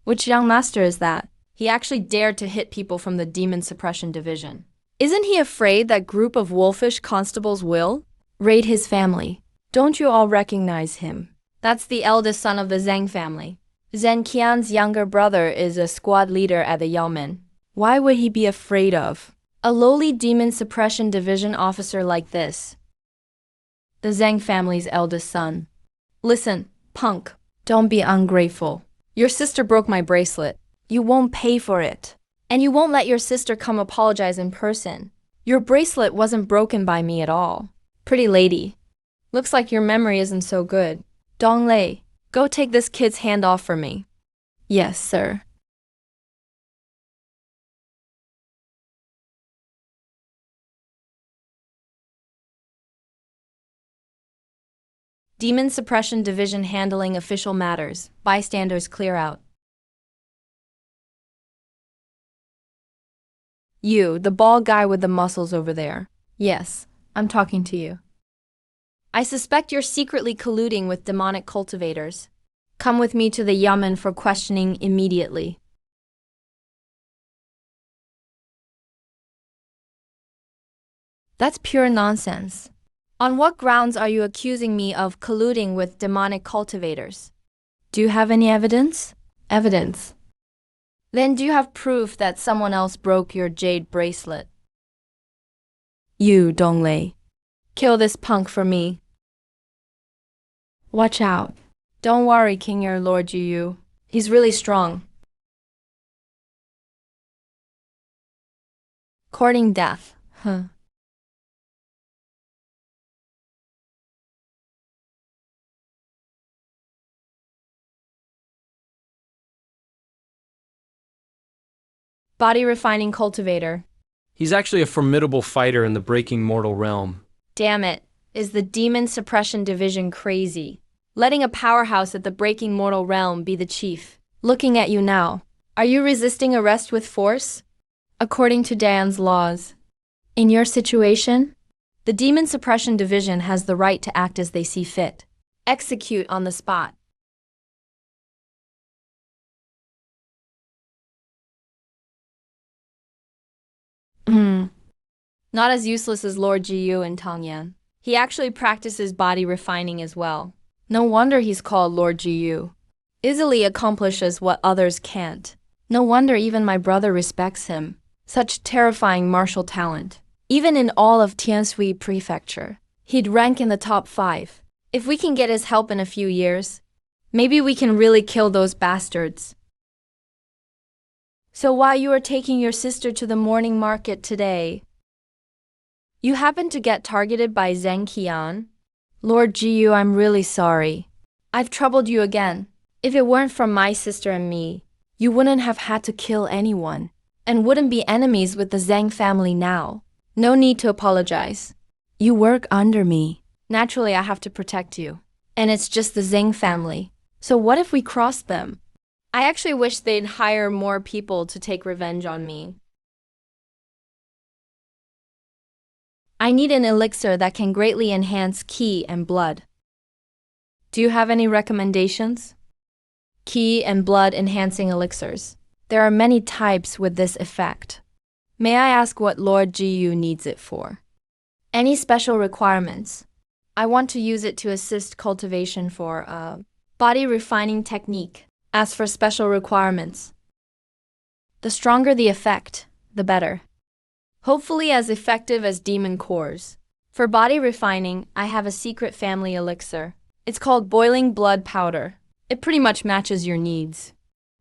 Which young master is that? He actually dared to hit people from the Demon Suppression Division. Isn't he afraid that group of wolfish constables will raid his family? Don't you all recognize him? That's the eldest son of the Zhang family. Zhen Qian's younger brother is a squad leader at the Yaomen. Why would he be afraid of a lowly Demon Suppression Division officer like this? The Zhang family's eldest son. Listen, punk, don't be ungrateful. Your sister broke my bracelet. You won't pay for it. And you won't let your sister come apologize in person. Your bracelet wasn't broken by me at all. Pretty lady. Looks like your memory isn't so good. Dong Lei, go take this kid's hand off for me. Yes, sir. Demon Suppression Division handling official matters. Bystanders clear out. You, the bald guy with the muscles over there. Yes, I'm talking to you. I suspect you're secretly colluding with demonic cultivators. Come with me to the Yamen for questioning immediately. That's pure nonsense. On what grounds are you accusing me of colluding with demonic cultivators? Do you have any evidence? Evidence. Then do you have proof that someone else broke your jade bracelet? You, Dong Lei. Kill this punk for me. Watch out. Don't worry, King Your Lord Yu. He's really strong. Courting death. Huh. Body refining cultivator. He's actually a formidable fighter in the breaking mortal realm. Damn it, is the demon suppression division crazy? Letting a powerhouse at the breaking mortal realm be the chief. Looking at you now. Are you resisting arrest with force? According to Diane's laws. In your situation, the demon suppression division has the right to act as they see fit. Execute on the spot. Not as useless as Lord Jiyu and Tongyan. He actually practices body refining as well. No wonder he's called Lord Jiyu. Easily accomplishes what others can't. No wonder even my brother respects him. Such terrifying martial talent. Even in all of Tianshui Prefecture, he'd rank in the top 5. If we can get his help in a few years, maybe we can really kill those bastards. So while you are taking your sister to the morning market today, you happen to get targeted by Zheng Qian? Lord Jiyu, I'm really sorry. I've troubled you again. If it weren't for my sister and me, you wouldn't have had to kill anyone, and wouldn't be enemies with the Zheng family now. No need to apologize. You work under me. Naturally, I have to protect you. And it's just the Zheng family. So what if we cross them? I actually wish they'd hire more people to take revenge on me. I need an elixir that can greatly enhance ki and blood. Do you have any recommendations? Ki and blood enhancing elixirs. There are many types with this effect. May I ask what Lord Jiyu needs it for? Any special requirements? I want to use it to assist cultivation for body refining technique. As for special requirements, the stronger the effect, the better. Hopefully as effective as demon cores. For body refining, I have a secret family elixir. It's called boiling blood powder. It pretty much matches your needs.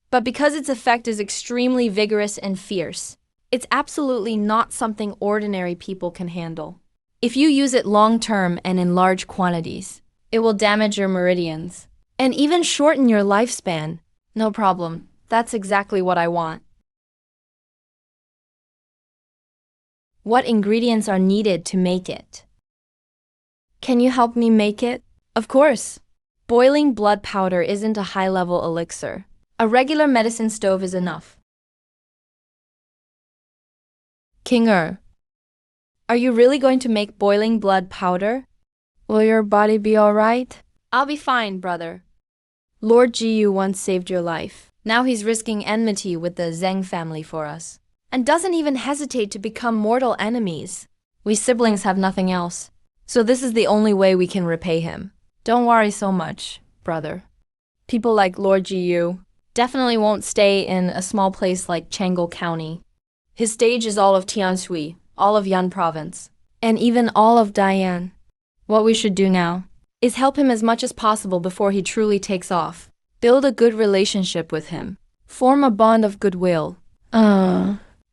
But because its effect is extremely vigorous and fierce, it's absolutely not something ordinary people can handle. If you use it long-term and in large quantities, it will damage your meridians and even shorten your lifespan. No problem. That's exactly what I want. What ingredients are needed to make it? Can you help me make it? Of course. Boiling blood powder isn't a high-level elixir. A regular medicine stove is enough. King-er, are you really going to make boiling blood powder? Will your body be all right? I'll be fine, brother. Lord Jiyu once saved your life. Now he's risking enmity with the Zheng family for us. And doesn't even hesitate to become mortal enemies. We siblings have nothing else. So this is the only way we can repay him. Don't worry so much, brother. People like Lord Jiyu definitely won't stay in a small place like Chang'e County. His stage is all of Tianshui, all of Yan Province, and even all of Dian. What we should do now is help him as much as possible before he truly takes off. Build a good relationship with him. Form a bond of goodwill.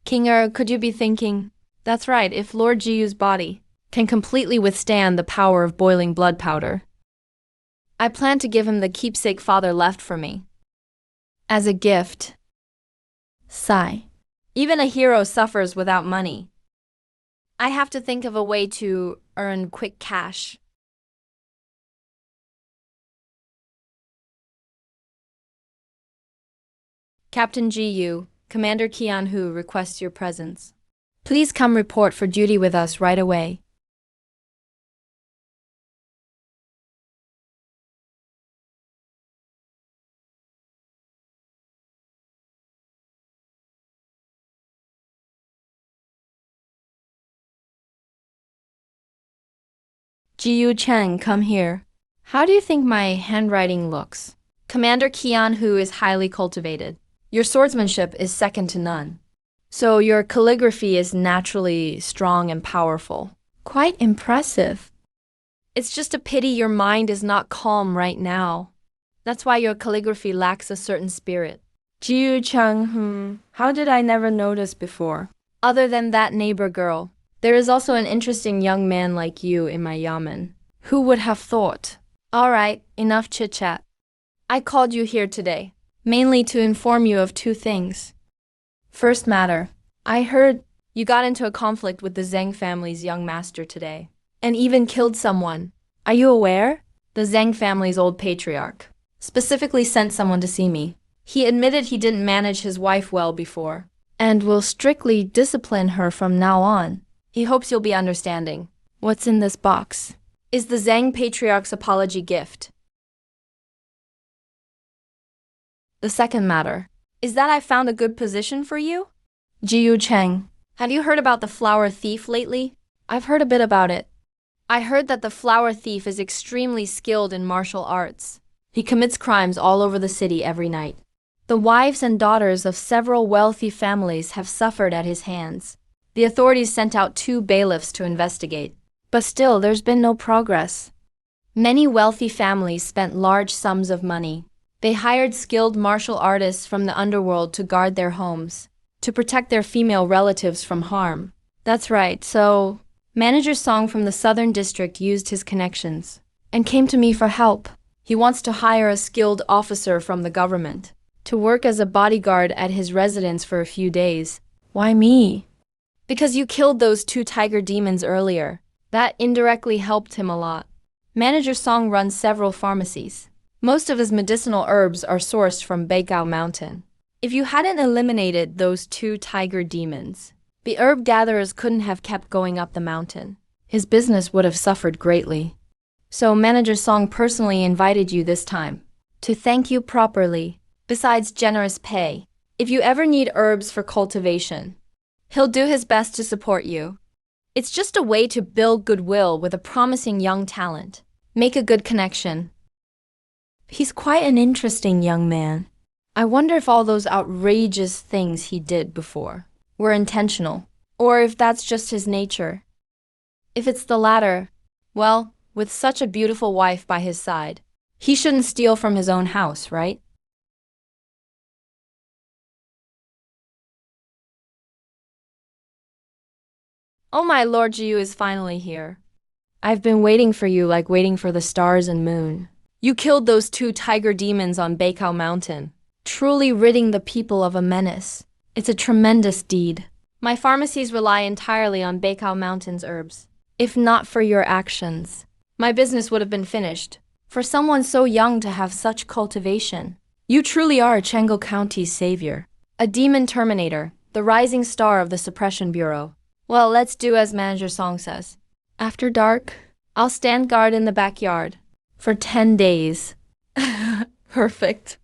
King-er, could you be thinking? That's right, if Lord Jiyu's body can completely withstand the power of boiling blood powder, I plan to give him the keepsake father left for me. As a gift. Sigh. Even a hero suffers without money. I have to think of a way to earn quick cash. Captain Jiyu, Commander Qianhu requests your presence. Please come report for duty with us right away. Jiyu Cheng, come here. How do you think my handwriting looks? Commander Qianhu is highly cultivated. Your swordsmanship is second to none. So your calligraphy is naturally strong and powerful. Quite impressive. It's just a pity your mind is not calm right now. That's why your calligraphy lacks a certain spirit. Jiyu Cheng, how did I never notice before? Other than that neighbor girl, there is also an interesting young man like you in my yamen. Who would have thought? All right, enough chit-chat. I called you here today, mainly to inform you of two things. First matter. I heard you got into a conflict with the Zhang family's young master today, and even killed someone. Are you aware? The Zhang family's old patriarch specifically sent someone to see me. He admitted he didn't manage his wife well before, and will strictly discipline her from now on. He hopes you'll be understanding. What's in this box? Is the Zhang patriarch's apology gift. The second matter is that I found a good position for you. Jiyu Cheng, have you heard about the flower thief lately? I've heard a bit about it. I heard that the flower thief is extremely skilled in martial arts. He commits crimes all over the city every night. The wives and daughters of several wealthy families have suffered at his hands. The authorities sent out 2 bailiffs to investigate, but still there's been no progress. Many wealthy families spent large sums of money. They hired skilled martial artists from the underworld to guard their homes, to protect their female relatives from harm. That's right, so Manager Song from the Southern District used his connections and came to me for help. He wants to hire a skilled officer from the government to work as a bodyguard at his residence for a few days. Why me? Because you killed those 2 tiger demons earlier. That indirectly helped him a lot. Manager Song runs several pharmacies. Most of his medicinal herbs are sourced from Beikao Mountain. If you hadn't eliminated those 2 tiger demons, the herb gatherers couldn't have kept going up the mountain. His business would have suffered greatly. So Manager Song personally invited you this time to thank you properly, besides generous pay. If you ever need herbs for cultivation, he'll do his best to support you. It's just a way to build goodwill with a promising young talent. Make a good connection. He's quite an interesting young man. I wonder if all those outrageous things he did before were intentional, or if that's just his nature. If it's the latter, well, with such a beautiful wife by his side, he shouldn't steal from his own house, right? Oh, my Lord Jiu is finally here. I've been waiting for you like waiting for the stars and moon. You killed those 2 tiger demons on Beikao Mountain, truly ridding the people of a menace. It's a tremendous deed. My pharmacies rely entirely on Beikao Mountain's herbs. If not for your actions, my business would have been finished. For someone so young to have such cultivation, you truly are Chenggo County's savior. A demon terminator, the rising star of the Suppression Bureau. Well, let's do as Manager Song says. After dark, I'll stand guard in the backyard for 10 days. Perfect.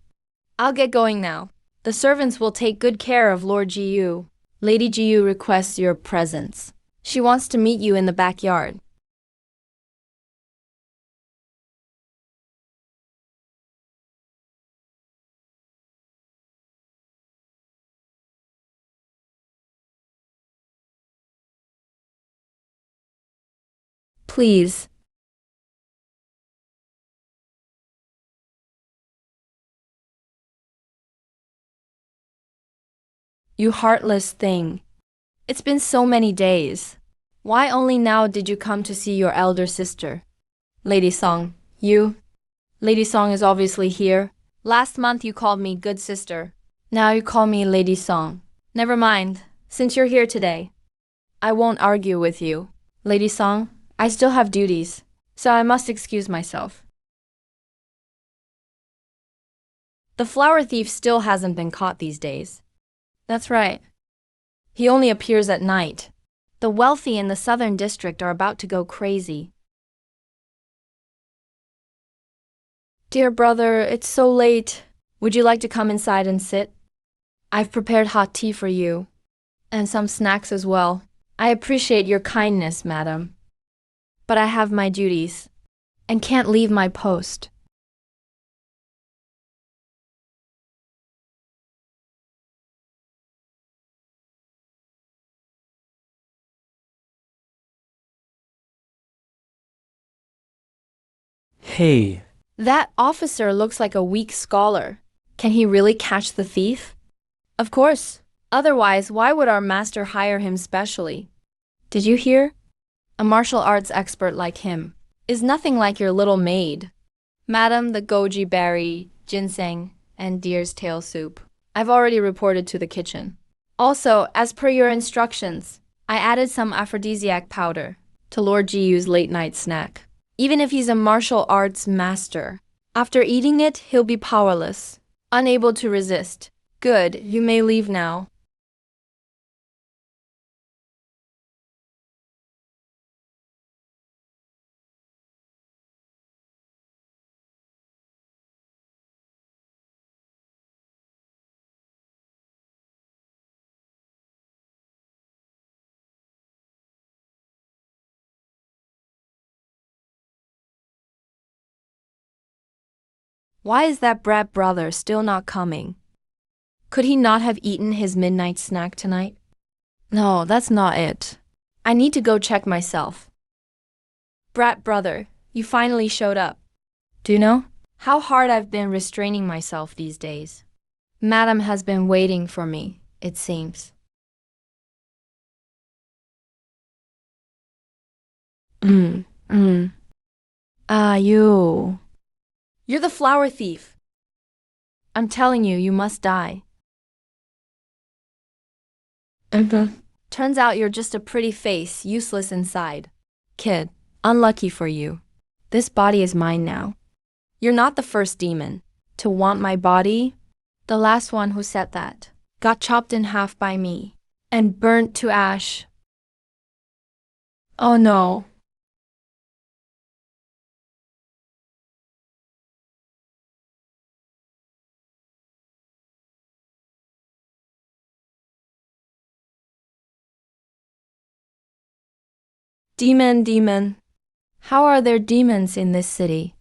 I'll get going now. The servants will take good care of Lord Jiyu. Lady Jiyu requests your presence. She wants to meet you in the backyard. Please. You heartless thing. It's been so many days. Why only now did you come to see your elder sister? Lady Song, you? Lady Song is obviously here. Last month you called me good sister. Now you call me Lady Song. Never mind, since you're here today. I won't argue with you. Lady Song, I still have duties, so I must excuse myself. The flower thief still hasn't been caught these days. That's right. He only appears at night. The wealthy in the Southern District are about to go crazy. Dear brother, it's so late. Would you like to come inside and sit? I've prepared hot tea for you, and some snacks as well. I appreciate your kindness, madam. But I have my duties, and can't leave my post. Hey, That officer looks like a weak scholar. Can he really catch the thief? Of course. Otherwise, why would our master hire him specially? Did you hear? A martial arts expert like him is nothing like your little maid. Madam, the goji berry, ginseng, and deer's tail soup. I've already reported to the kitchen. Also, as per your instructions, I added some aphrodisiac powder to Lord Jiu's late night snack. Even if he's a martial arts master, after eating it, he'll be powerless, unable to resist. Good, you may leave now. Why is that brat brother still not coming? Could he not have eaten his midnight snack tonight? No, that's not it. I need to go check myself. Brat brother, you finally showed up. Do you know how hard I've been restraining myself these days? Madam has been waiting for me, it seems. Mm, mm. You. You're the flower thief. I'm telling you, you must die. Turns out you're just a pretty face, useless inside. Kid, unlucky for you. This body is mine now. You're not the first demon to want my body. The last one who said that got chopped in half by me and burnt to ash. Oh no. Demon, demon. How are there demons in this city?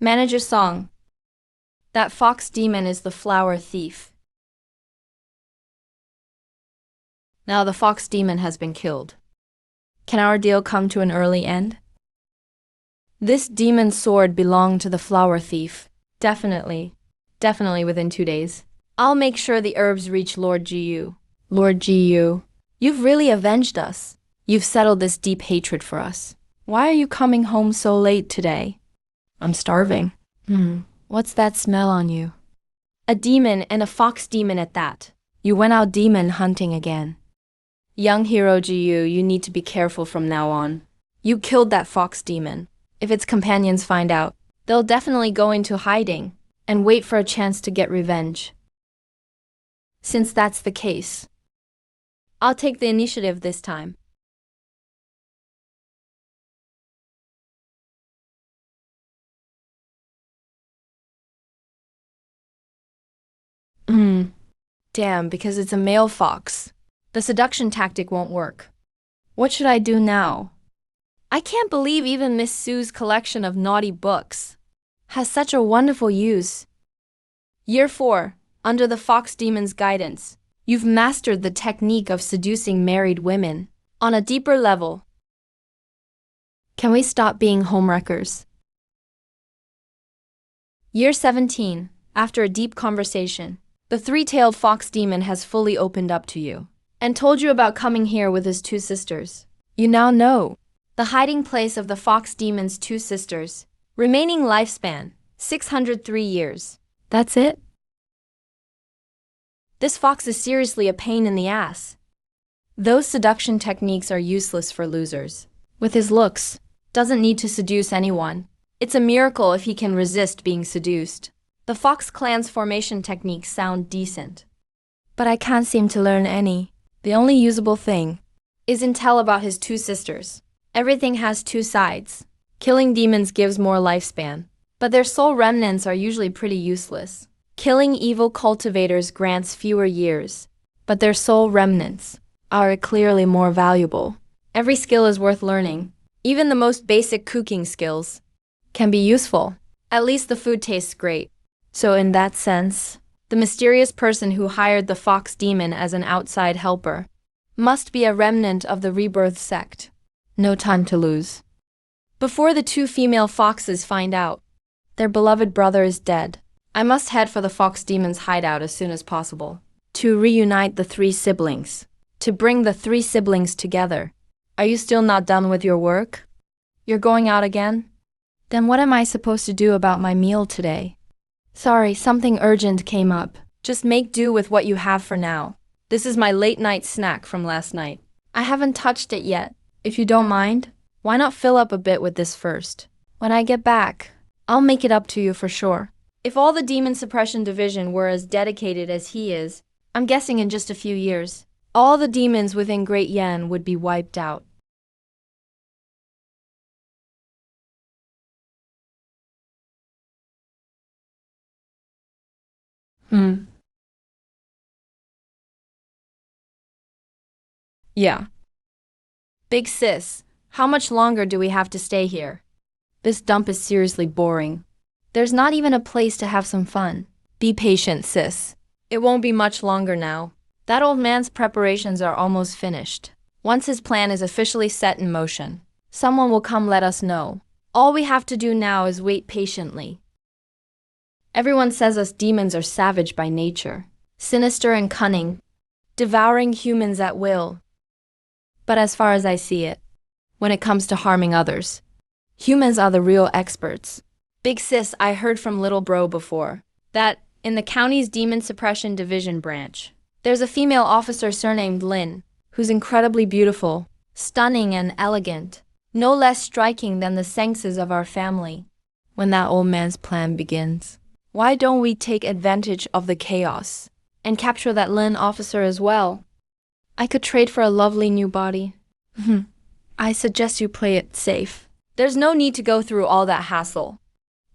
Manager Song. That fox demon is the flower thief. Now the fox demon has been killed. Can our deal come to an early end? This demon's sword belonged to the flower thief. Definitely. Definitely within 2 days. I'll make sure the herbs reach Lord Jiu. Lord Jiu, you've really avenged us. You've settled this deep hatred for us. Why are you coming home so late today? I'm starving. What's that smell on you? A demon, and a fox demon at that. You went out demon hunting again. Young hero Jiu, you need to be careful from now on. You killed that fox demon. If its companions find out, they'll definitely go into hiding and wait for a chance to get revenge. Since that's the case, I'll take the initiative this time. Damn, because it's a male fox. The seduction tactic won't work. What should I do now? I can't believe even Miss Sue's collection of naughty books has such a wonderful use. Year 4, under the fox demon's guidance, you've mastered the technique of seducing married women on a deeper level. Can we stop being homewreckers? Year 17, after a deep conversation, the three-tailed fox demon has fully opened up to you and told you about coming here with his 2 sisters. You now know the hiding place of the fox demon's 2 sisters. Remaining lifespan, 603 years. That's it? This fox is seriously a pain in the ass. Those seduction techniques are useless for losers. With his looks, doesn't need to seduce anyone. It's a miracle if he can resist being seduced. The Fox clan's formation techniques sound decent, but I can't seem to learn any. The only usable thing is intel about his 2 sisters. Everything has 2 sides. Killing demons gives more lifespan, but their soul remnants are usually pretty useless. Killing evil cultivators grants fewer years, but their soul remnants are clearly more valuable. Every skill is worth learning. Even the most basic cooking skills can be useful. At least the food tastes great. So in that sense, the mysterious person who hired the fox demon as an outside helper must be a remnant of the rebirth sect. No time to lose. Before the two female foxes find out, their beloved brother is dead. I must head for the fox demon's hideout as soon as possible. To reunite the three siblings. To bring the three siblings together. Are you still not done with your work? You're going out again? Then what am I supposed to do about my meal today? Sorry, something urgent came up. Just make do with what you have for now. This is my late night snack from last night. I haven't touched it yet. If you don't mind, why not fill up a bit with this first? When I get back, I'll make it up to you for sure. If all the Demon Suppression Division were as dedicated as he is, I'm guessing in just a few years, all the demons within Great Yan would be wiped out. Yeah. Big sis, how much longer do we have to stay here? This dump is seriously boring. There's not even a place to have some fun. Be patient, sis. It won't be much longer now. That old man's preparations are almost finished. Once his plan is officially set in motion, someone will come let us know. All we have to do now is wait patiently. Everyone says us demons are savage by nature, sinister and cunning, devouring humans at will. But as far as I see it, when it comes to harming others, humans are the real experts. Big sis, I heard from little bro before that in the county's Demon Suppression Division branch, there's a female officer surnamed Lin, who's incredibly beautiful, stunning and elegant, no less striking than the senses of our family. When that old man's plan begins, why don't we take advantage of the chaos and capture that Lin officer as well? I could trade for a lovely new body. I suggest you play it safe. There's no need to go through all that hassle.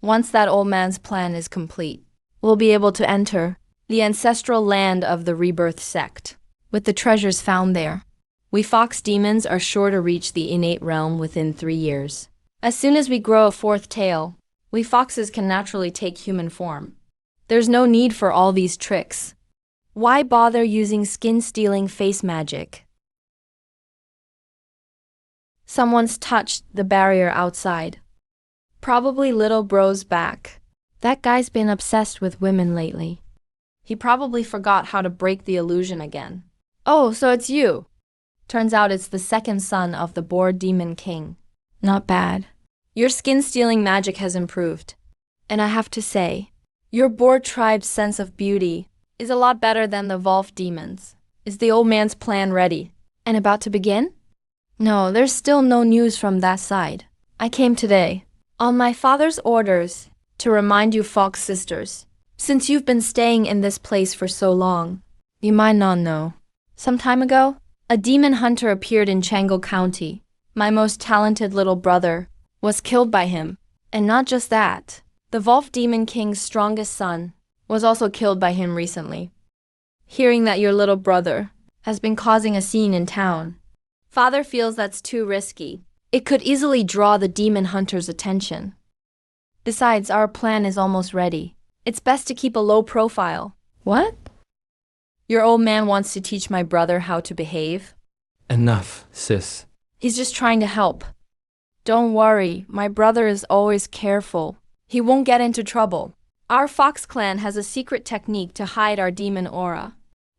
Once that old man's plan is complete, we'll be able to enter the ancestral land of the Rebirth sect. With the treasures found there, we fox demons are sure to reach the innate realm within 3 years. As soon as we grow a fourth tail, we foxes can naturally take human form. There's no need for all these tricks. Why bother using skin-stealing face magic? Someone's touched the barrier outside. Probably little bro's back. That guy's been obsessed with women lately. He probably forgot how to break the illusion again. Oh, so it's you. Turns out it's the second son of the Boar Demon King. Not bad. Your skin-stealing magic has improved. And I have to say, your Boar tribe's sense of beauty is a lot better than the Wolf demons. Is the old man's plan ready? And about to begin? No, there's still no news from that side. I came today, on my father's orders, to remind you fox sisters, since you've been staying in this place for so long, you might not know. Some time ago, a demon hunter appeared in Changle County. My most talented little brother was killed by him. And not just that, the Wolf Demon King's strongest son was also killed by him recently. Hearing that your little brother has been causing a scene in town, Father feels that's too risky. It could easily draw the demon hunter's attention. Besides, our plan is almost ready. It's best to keep a low profile. What? Your old man wants to teach my brother how to behave? Enough, sis. He's just trying to help. Don't worry, my brother is always careful. He won't get into trouble. Our Fox clan has a secret technique to hide our demon aura.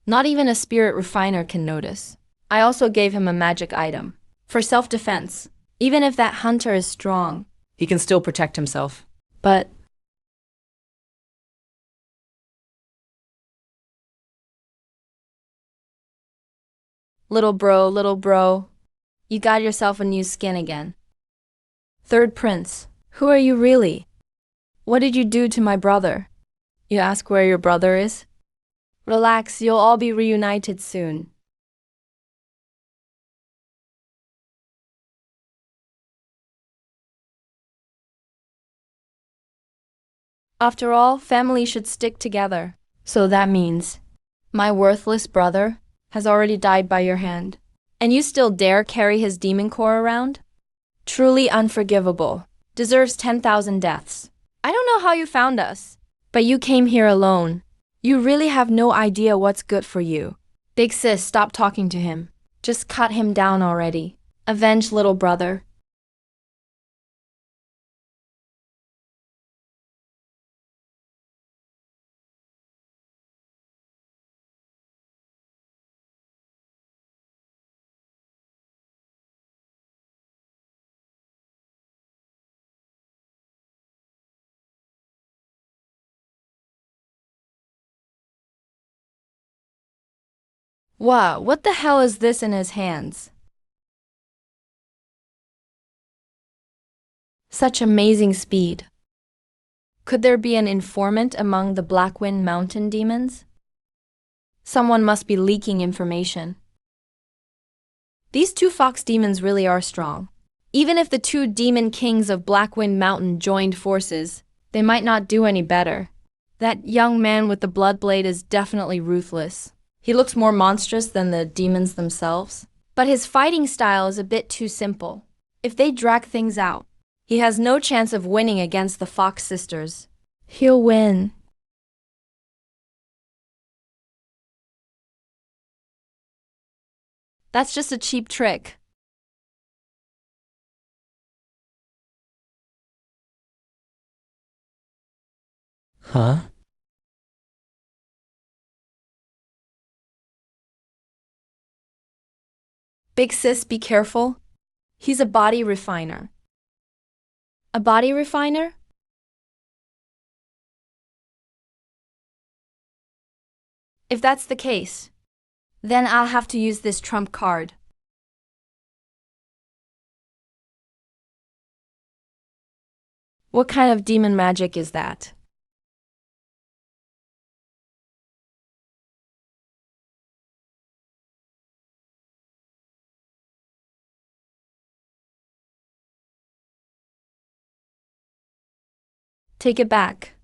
Not even a spirit refiner can notice. I also gave him a magic item. For self-defense. Even if that hunter is strong, he can still protect himself. But little bro, you got yourself a new skin again. Third Prince, who are you really? What did you do to my brother? You ask where your brother is? Relax, you'll all be reunited soon. After all, family should stick together. So that means my worthless brother has already died by your hand. And you still dare carry his demon core around? Truly unforgivable. Deserves 10,000 deaths. I don't know how you found us, but you came here alone. You really have no idea what's good for you. Big sis, stop talking to him. Just cut him down already. Avenge little brother. Wow, what the hell is this in his hands? Such amazing speed. Could there be an informant among the Blackwind Mountain demons? Someone must be leaking information. These two fox demons really are strong. Even if the two demon kings of Blackwind Mountain joined forces, they might not do any better. That young man with the blood blade is definitely ruthless. He looks more monstrous than the demons themselves. But his fighting style is a bit too simple. If they drag things out, he has no chance of winning against the Fox sisters. He'll win. That's just a cheap trick. Huh? Big sis, be careful. He's a body refiner. A body refiner? If that's the case, then I'll have to use this trump card. What kind of demon magic is that? Take it back.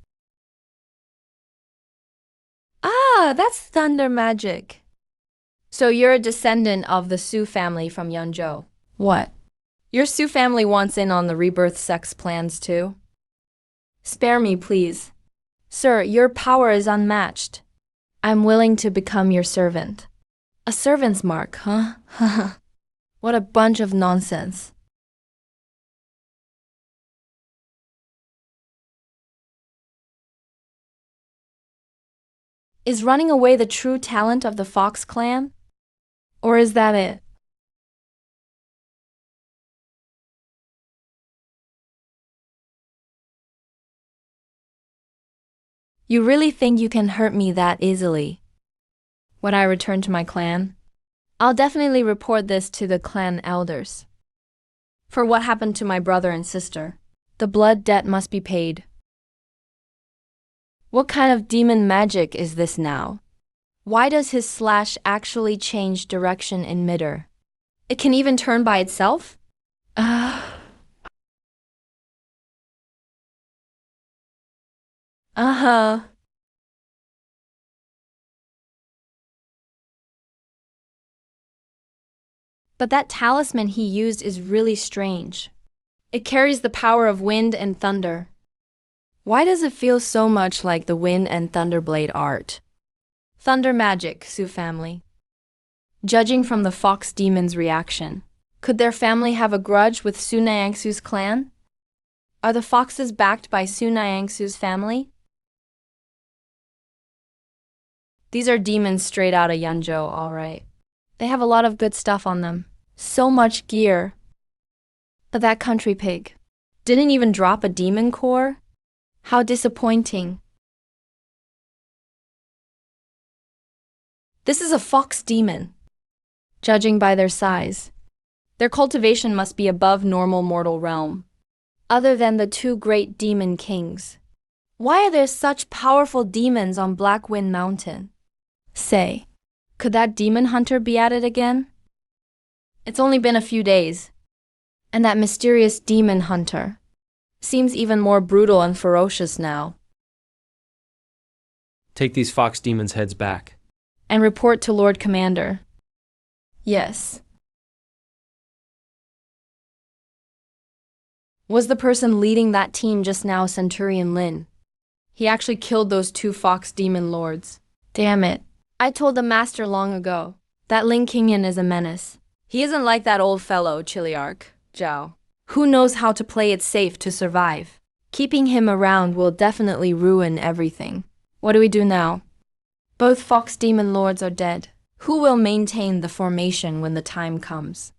Ah, that's thunder magic. So you're a descendant of the Sioux family from Yunzhou. What? Your Sioux family wants in on the rebirth sex plans too? Spare me, please. Sir, your power is unmatched. I'm willing to become your servant. A servant's mark, huh? What a bunch of nonsense. Is running away the true talent of the Fox clan? Or is that it? You really think you can hurt me that easily? When I return to my clan, I'll definitely report this to the clan elders. For what happened to my brother and sister, the blood debt must be paid. What kind of demon magic is this now? Why does his slash actually change direction in midair? It can even turn by itself? Uh-huh. But that talisman he used is really strange. It carries the power of wind and thunder. Why does it feel so much like the wind and thunderblade art? Thunder magic, Sioux family. Judging from the fox demon's reaction, could their family have a grudge with Su Nyangsu's clan? Are the foxes backed by Su Nyangsu's family? These are demons straight out of Yunzhou, all right. They have a lot of good stuff on them. So much gear. But that country pig didn't even drop a demon core? How disappointing. This is a fox demon. Judging by their size, their cultivation must be above normal mortal realm. Other than the two great demon kings, why are there such powerful demons on Blackwind Mountain? Say, could that demon hunter be at it again? It's only been a few days, and that mysterious demon hunter seems even more brutal and ferocious now. Take these fox demons' heads back. And report to Lord Commander. Yes. Was the person leading that team just now Centurion Lin? He actually killed those two fox demon lords. Damn it. I told the master long ago that Lin Qingyan is a menace. He isn't like that old fellow, Chiliarch, Zhao. Who knows how to play it safe to survive? Keeping him around will definitely ruin everything. What do we do now? Both Fox Demon Lords are dead. Who will maintain the formation when the time comes?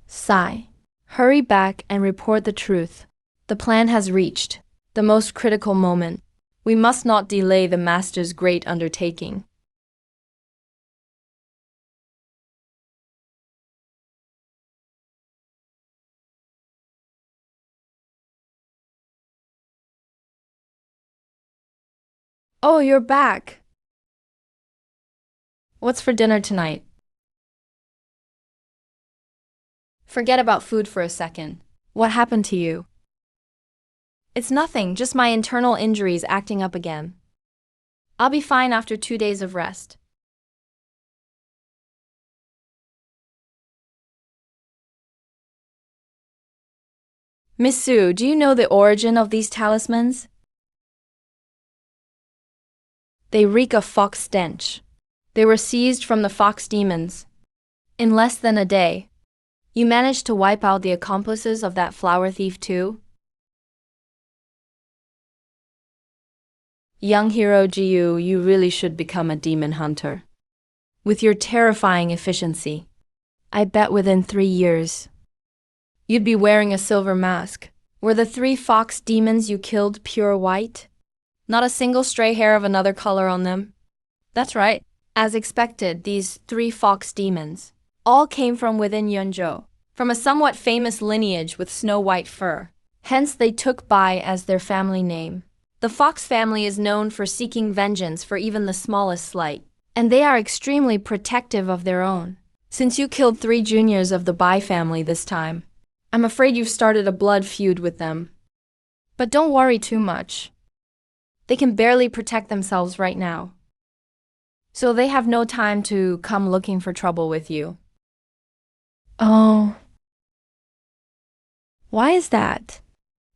Sigh. Hurry back and report the truth. The plan has reached the most critical moment. We must not delay the Master's great undertaking. Oh, you're back. What's for dinner tonight? Forget about food for a second. What happened to you? It's nothing, just my internal injuries acting up again. I'll be fine after 2 days of rest. Miss Su, do you know the origin of these talismans? They reek of fox stench. They were seized from the fox demons. In less than a day, you managed to wipe out the accomplices of that flower thief too? Young hero Jiu, you really should become a demon hunter. With your terrifying efficiency, I bet within 3 years, you'd be wearing a silver mask. Were the 3 fox demons you killed pure white? Not a single stray hair of another color on them? That's right. As expected, these 3 fox demons all came from within Yunzhou, from a somewhat famous lineage with snow-white fur. Hence they took Bai as their family name. The fox family is known for seeking vengeance for even the smallest slight, and they are extremely protective of their own. Since you killed 3 juniors of the Bai family this time, I'm afraid you've started a blood feud with them. But don't worry too much. They can barely protect themselves right now, so they have no time to come looking for trouble with you. Oh. Why is that?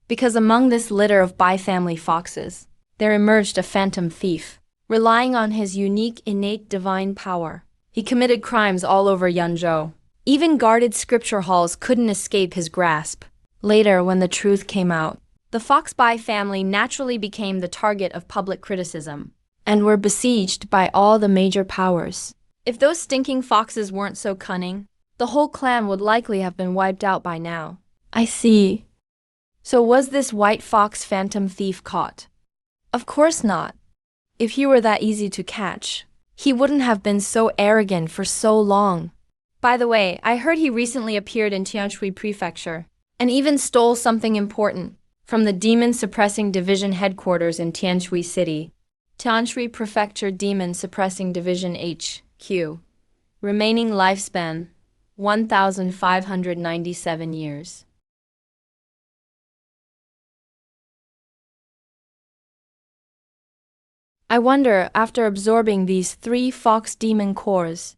Because among this litter of Bai family foxes, there emerged a phantom thief. Relying on his unique innate divine power, he committed crimes all over Yunzhou. Even guarded scripture halls couldn't escape his grasp. Later, when the truth came out, the Fox Bai family naturally became the target of public criticism, and were besieged by all the major powers. If those stinking foxes weren't so cunning, the whole clan would likely have been wiped out by now. I see. So was this white fox phantom thief caught? Of course not. If he were that easy to catch, he wouldn't have been so arrogant for so long. By the way, I heard he recently appeared in Tianshui Prefecture, and even stole something important from the Demon Suppressing Division headquarters in Tianshui City. Tianshui Prefecture Demon Suppressing Division HQ. Remaining lifespan, 1,597 years. I wonder, after absorbing these 3 fox demon cores,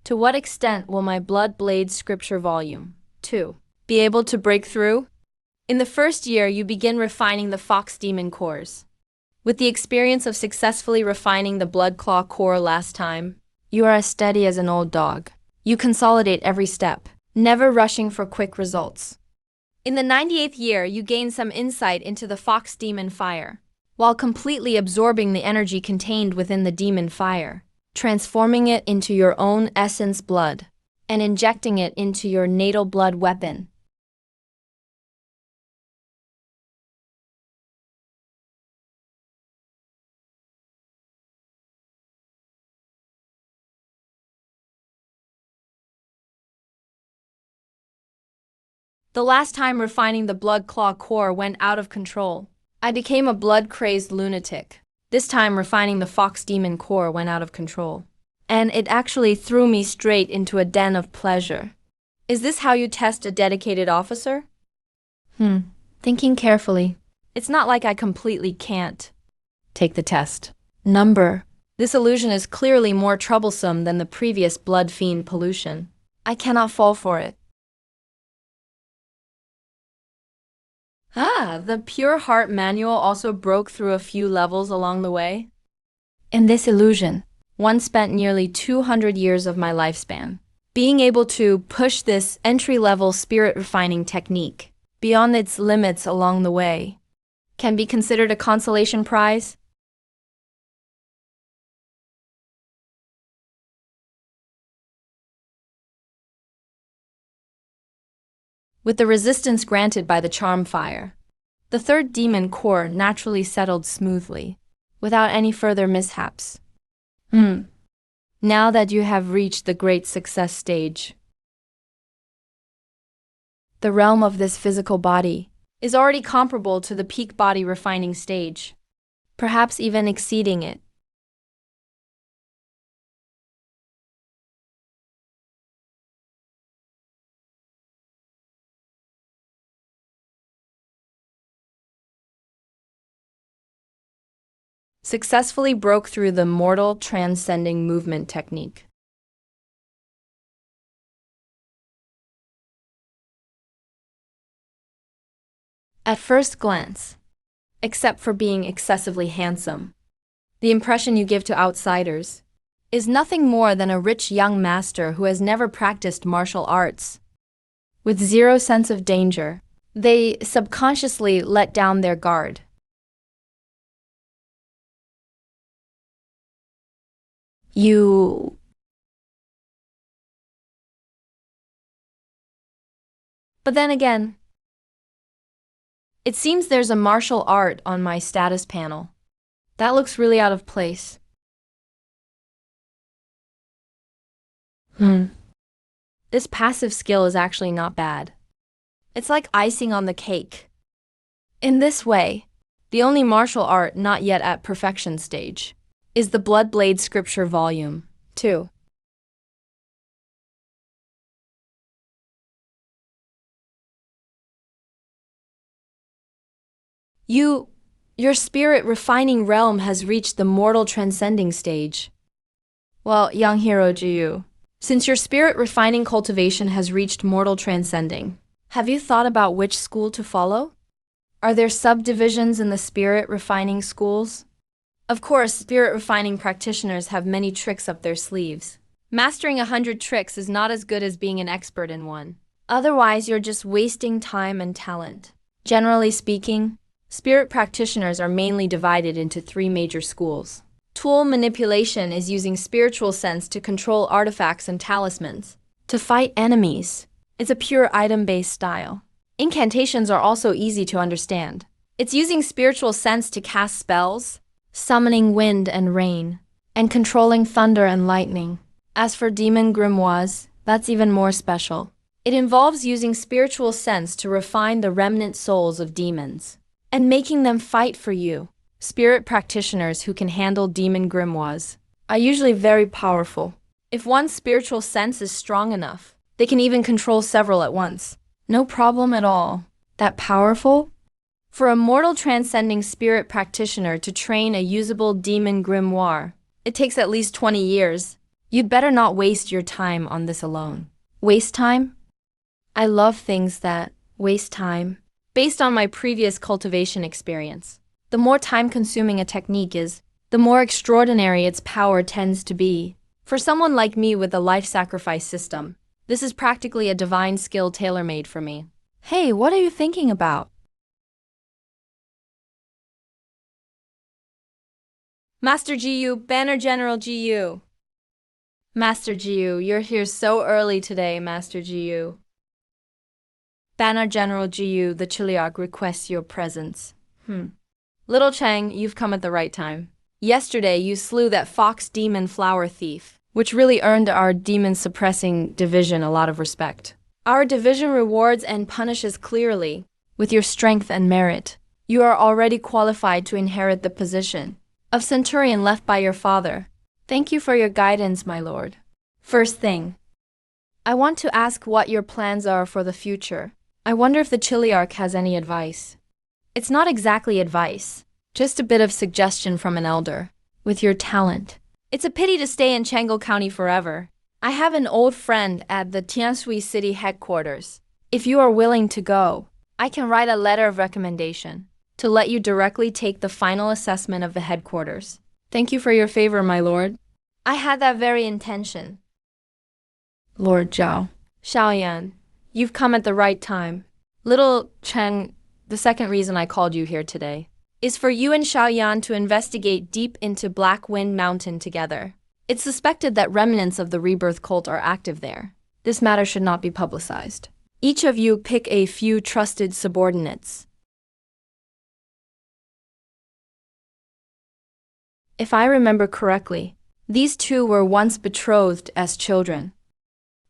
to what extent will my Blood Blade Scripture Volume 2 be able to break through? In the first year, you begin refining the fox demon cores. With the experience of successfully refining the Blood Claw core last time, you are as steady as an old dog. You consolidate every step, never rushing for quick results. In the 98th year, you gain some insight into the fox demon fire, while completely absorbing the energy contained within the demon fire, transforming it into your own essence blood, and injecting it into your natal blood weapon. The last time refining the Blood Claw core went out of control. I became a blood-crazed lunatic. This time refining the Fox Demon core went out of control. And it actually threw me straight into a den of pleasure. Is this how you test a dedicated officer? Thinking carefully. It's not like I completely can't take the test. Number. This illusion is clearly more troublesome than the previous blood fiend pollution. I cannot fall for it. The Pure Heart manual also broke through a few levels along the way. In this illusion, one spent nearly 200 years of my lifespan. Being able to push this entry-level spirit refining technique beyond its limits along the way can be considered a consolation prize. With the resistance granted by the charm fire, the third demon core naturally settled smoothly, without any further mishaps. Now that you have reached the great success stage, the realm of this physical body is already comparable to the peak body refining stage, perhaps even exceeding it. Successfully broke through the mortal transcending movement technique. At first glance, except for being excessively handsome, the impression you give to outsiders is nothing more than a rich young master who has never practiced martial arts. With zero sense of danger, they subconsciously let down their guard. But then again, it seems there's a martial art on my status panel. That looks really out of place. This passive skill is actually not bad. It's like icing on the cake. In this way, the only martial art not yet at perfection stage is the Bloodblade Scripture Volume 2. Your spirit refining realm has reached the mortal transcending stage. Well, young hero Jiyu, since your spirit refining cultivation has reached mortal transcending, have you thought about which school to follow? Are there subdivisions in the spirit refining schools? Of course, spirit refining practitioners have many tricks up their sleeves. Mastering 100 tricks is not as good as being an expert in one. Otherwise, you're just wasting time and talent. Generally speaking, spirit practitioners are mainly divided into 3 major schools. Tool manipulation is using spiritual sense to control artifacts and talismans. To fight enemies, it's a pure item-based style. Incantations are also easy to understand. It's using spiritual sense to cast spells, summoning wind and rain, and controlling thunder and lightning. As for demon grimoires, that's even more special. It involves using spiritual sense to refine the remnant souls of demons and making them fight for you. Spirit practitioners who can handle demon grimoires are usually very powerful. If one's spiritual sense is strong enough, they can even control several at once. No problem at all. That powerful? For a mortal transcending spirit practitioner to train a usable demon grimoire, it takes at least 20 years. You'd better not waste your time on this alone. Waste time? I love things that waste time. Based on my previous cultivation experience, the more time-consuming a technique is, the more extraordinary its power tends to be. For someone like me with a life sacrifice system, this is practically a divine skill tailor-made for me. Hey, what are you thinking about? Master Jiyu, Banner General Jiyu. Master Jiyu, you're here so early today, Master Jiyu. Banner General Jiyu, the Chiliarch requests your presence. Little Chang, you've come at the right time. Yesterday, you slew that fox demon flower thief, which really earned our demon-suppressing division a lot of respect. Our division rewards and punishes clearly. With your strength and merit, you are already qualified to inherit the position of centurion left by your father. Thank you for your guidance, my lord. First thing, I want to ask what your plans are for the future. I wonder if the Chiliarch has any advice. It's not exactly advice, just a bit of suggestion from an elder. With your talent, it's a pity to stay in Changle County forever. I have an old friend at the Tianshui City headquarters. If you are willing to go, I can write a letter of recommendation to let you directly take the final assessment of the headquarters. Thank you for your favor, my lord. I had that very intention. Lord Zhao. Xiaoyan, you've come at the right time. Little Chen, the second reason I called you here today is for you and Xiaoyan to investigate deep into Black Wind Mountain together. It's suspected that remnants of the rebirth cult are active there. This matter should not be publicized. Each of you pick a few trusted subordinates. If I remember correctly, these two were once betrothed as children.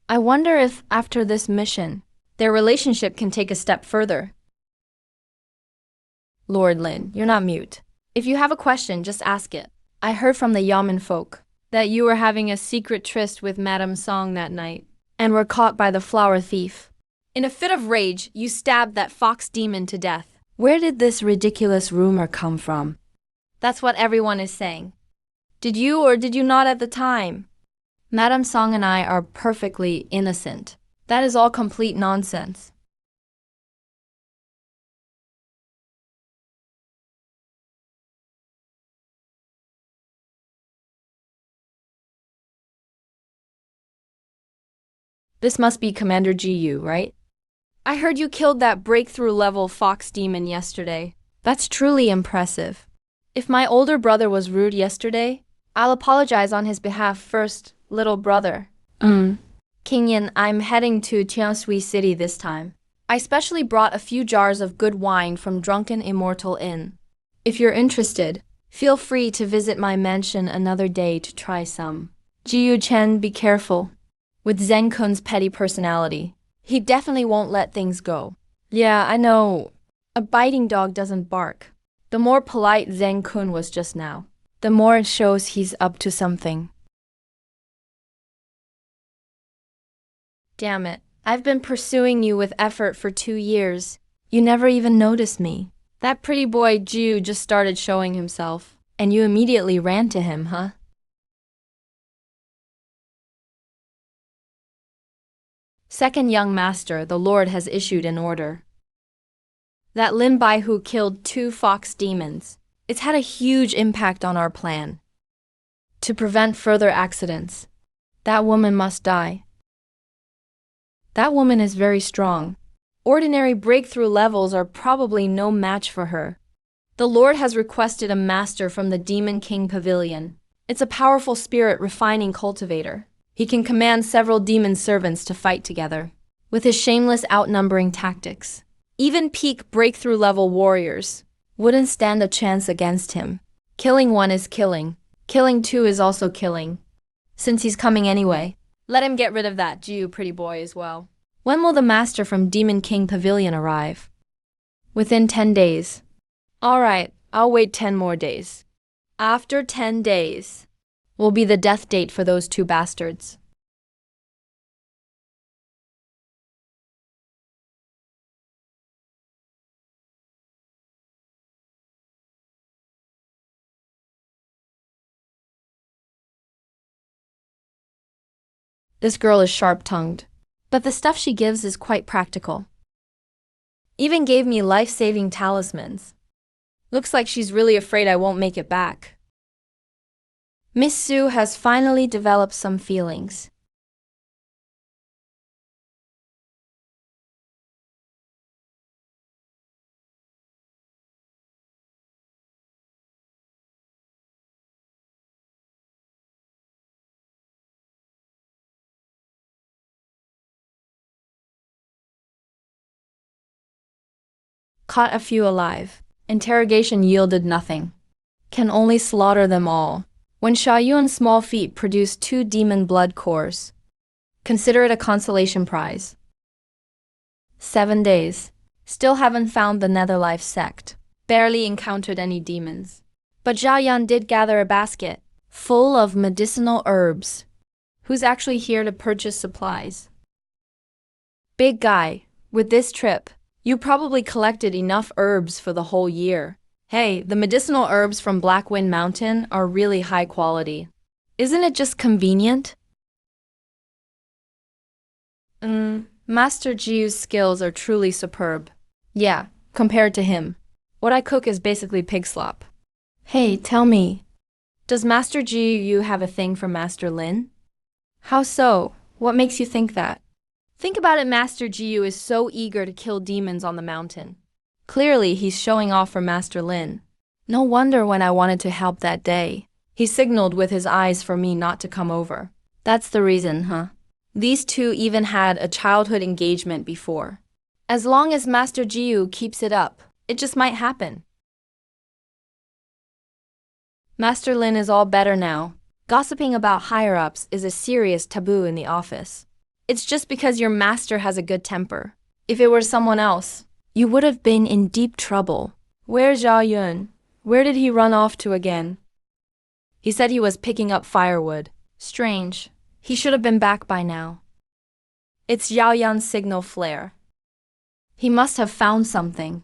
I wonder if, after this mission, their relationship can take a step further. Lord Lin, you're not mute. If you have a question, just ask it. I heard from the Yamen folk that you were having a secret tryst with Madame Song that night, and were caught by the flower thief. In a fit of rage, you stabbed that fox demon to death. Where did this ridiculous rumor come from? That's what everyone is saying. Did you or did you not at the time? Madame Song and I are perfectly innocent. That is all complete nonsense. This must be Commander GU, right? I heard you killed that breakthrough level fox demon yesterday. That's truly impressive. If my older brother was rude yesterday, I'll apologize on his behalf first, little brother. Kingyan, I'm heading to Tianshui City this time. I specially brought a few jars of good wine from Drunken Immortal Inn. If you're interested, feel free to visit my mansion another day to try some. Jiyu Chen, be careful. With Zheng Kun's petty personality, he definitely won't let things go. Yeah, I know. A biting dog doesn't bark. The more polite Zheng Kun was just now, the more it shows he's up to something. Damn it. I've been pursuing you with effort for 2 years. You never even noticed me. That pretty boy Ju just started showing himself, and you immediately ran to him, huh? Second young master, the Lord has issued an order. That Lin Bai who killed 2 fox demons, it's had a huge impact on our plan. To prevent further accidents, that woman must die. That woman is very strong. Ordinary breakthrough levels are probably no match for her. The Lord has requested a master from the Demon King Pavilion. It's a powerful spirit refining cultivator. He can command several demon servants to fight together. With his shameless outnumbering tactics, even peak breakthrough level warriors wouldn't stand a chance against him. Killing one is killing. Killing 2 is also killing. Since he's coming anyway, let him get rid of that Jew pretty boy as well. When will the master from Demon King Pavilion arrive? Within 10 days. Alright, I'll wait 10 more days. After 10 days will be the death date for those 2 bastards. This girl is sharp-tongued, but the stuff she gives is quite practical. Even gave me life-saving talismans. Looks like she's really afraid I won't make it back. Miss Su has finally developed some feelings. Caught a few alive. Interrogation yielded nothing. Can only slaughter them all. When Xiaoyuan's small feet produce 2 demon blood cores, consider it a consolation prize. 7 days. Still haven't found the Netherlife sect. Barely encountered any demons. But Zhao Yan did gather a basket full of medicinal herbs. Who's actually here to purchase supplies? Big guy, with this trip, you probably collected enough herbs for the whole year. Hey, the medicinal herbs from Black Wind Mountain are really high quality. Isn't it just convenient? Master Jiu's skills are truly superb. Yeah, compared to him. What I cook is basically pig slop. Hey, tell me, does Master Jiu have a thing for Master Lin? How so? What makes you think that? Think about it, Master Jiyu is so eager to kill demons on the mountain. Clearly, he's showing off for Master Lin. No wonder when I wanted to help that day, he signaled with his eyes for me not to come over. That's the reason, huh? These two even had a childhood engagement before. As long as Master Jiyu keeps it up, it just might happen. Master Lin is all better now. Gossiping about higher-ups is a serious taboo in the office. It's just because your master has a good temper. If it were someone else, you would have been in deep trouble. Where's Zhao Yun? Where did he run off to again? He said he was picking up firewood. Strange. He should have been back by now. It's Zhao Yun's signal flare. He must have found something.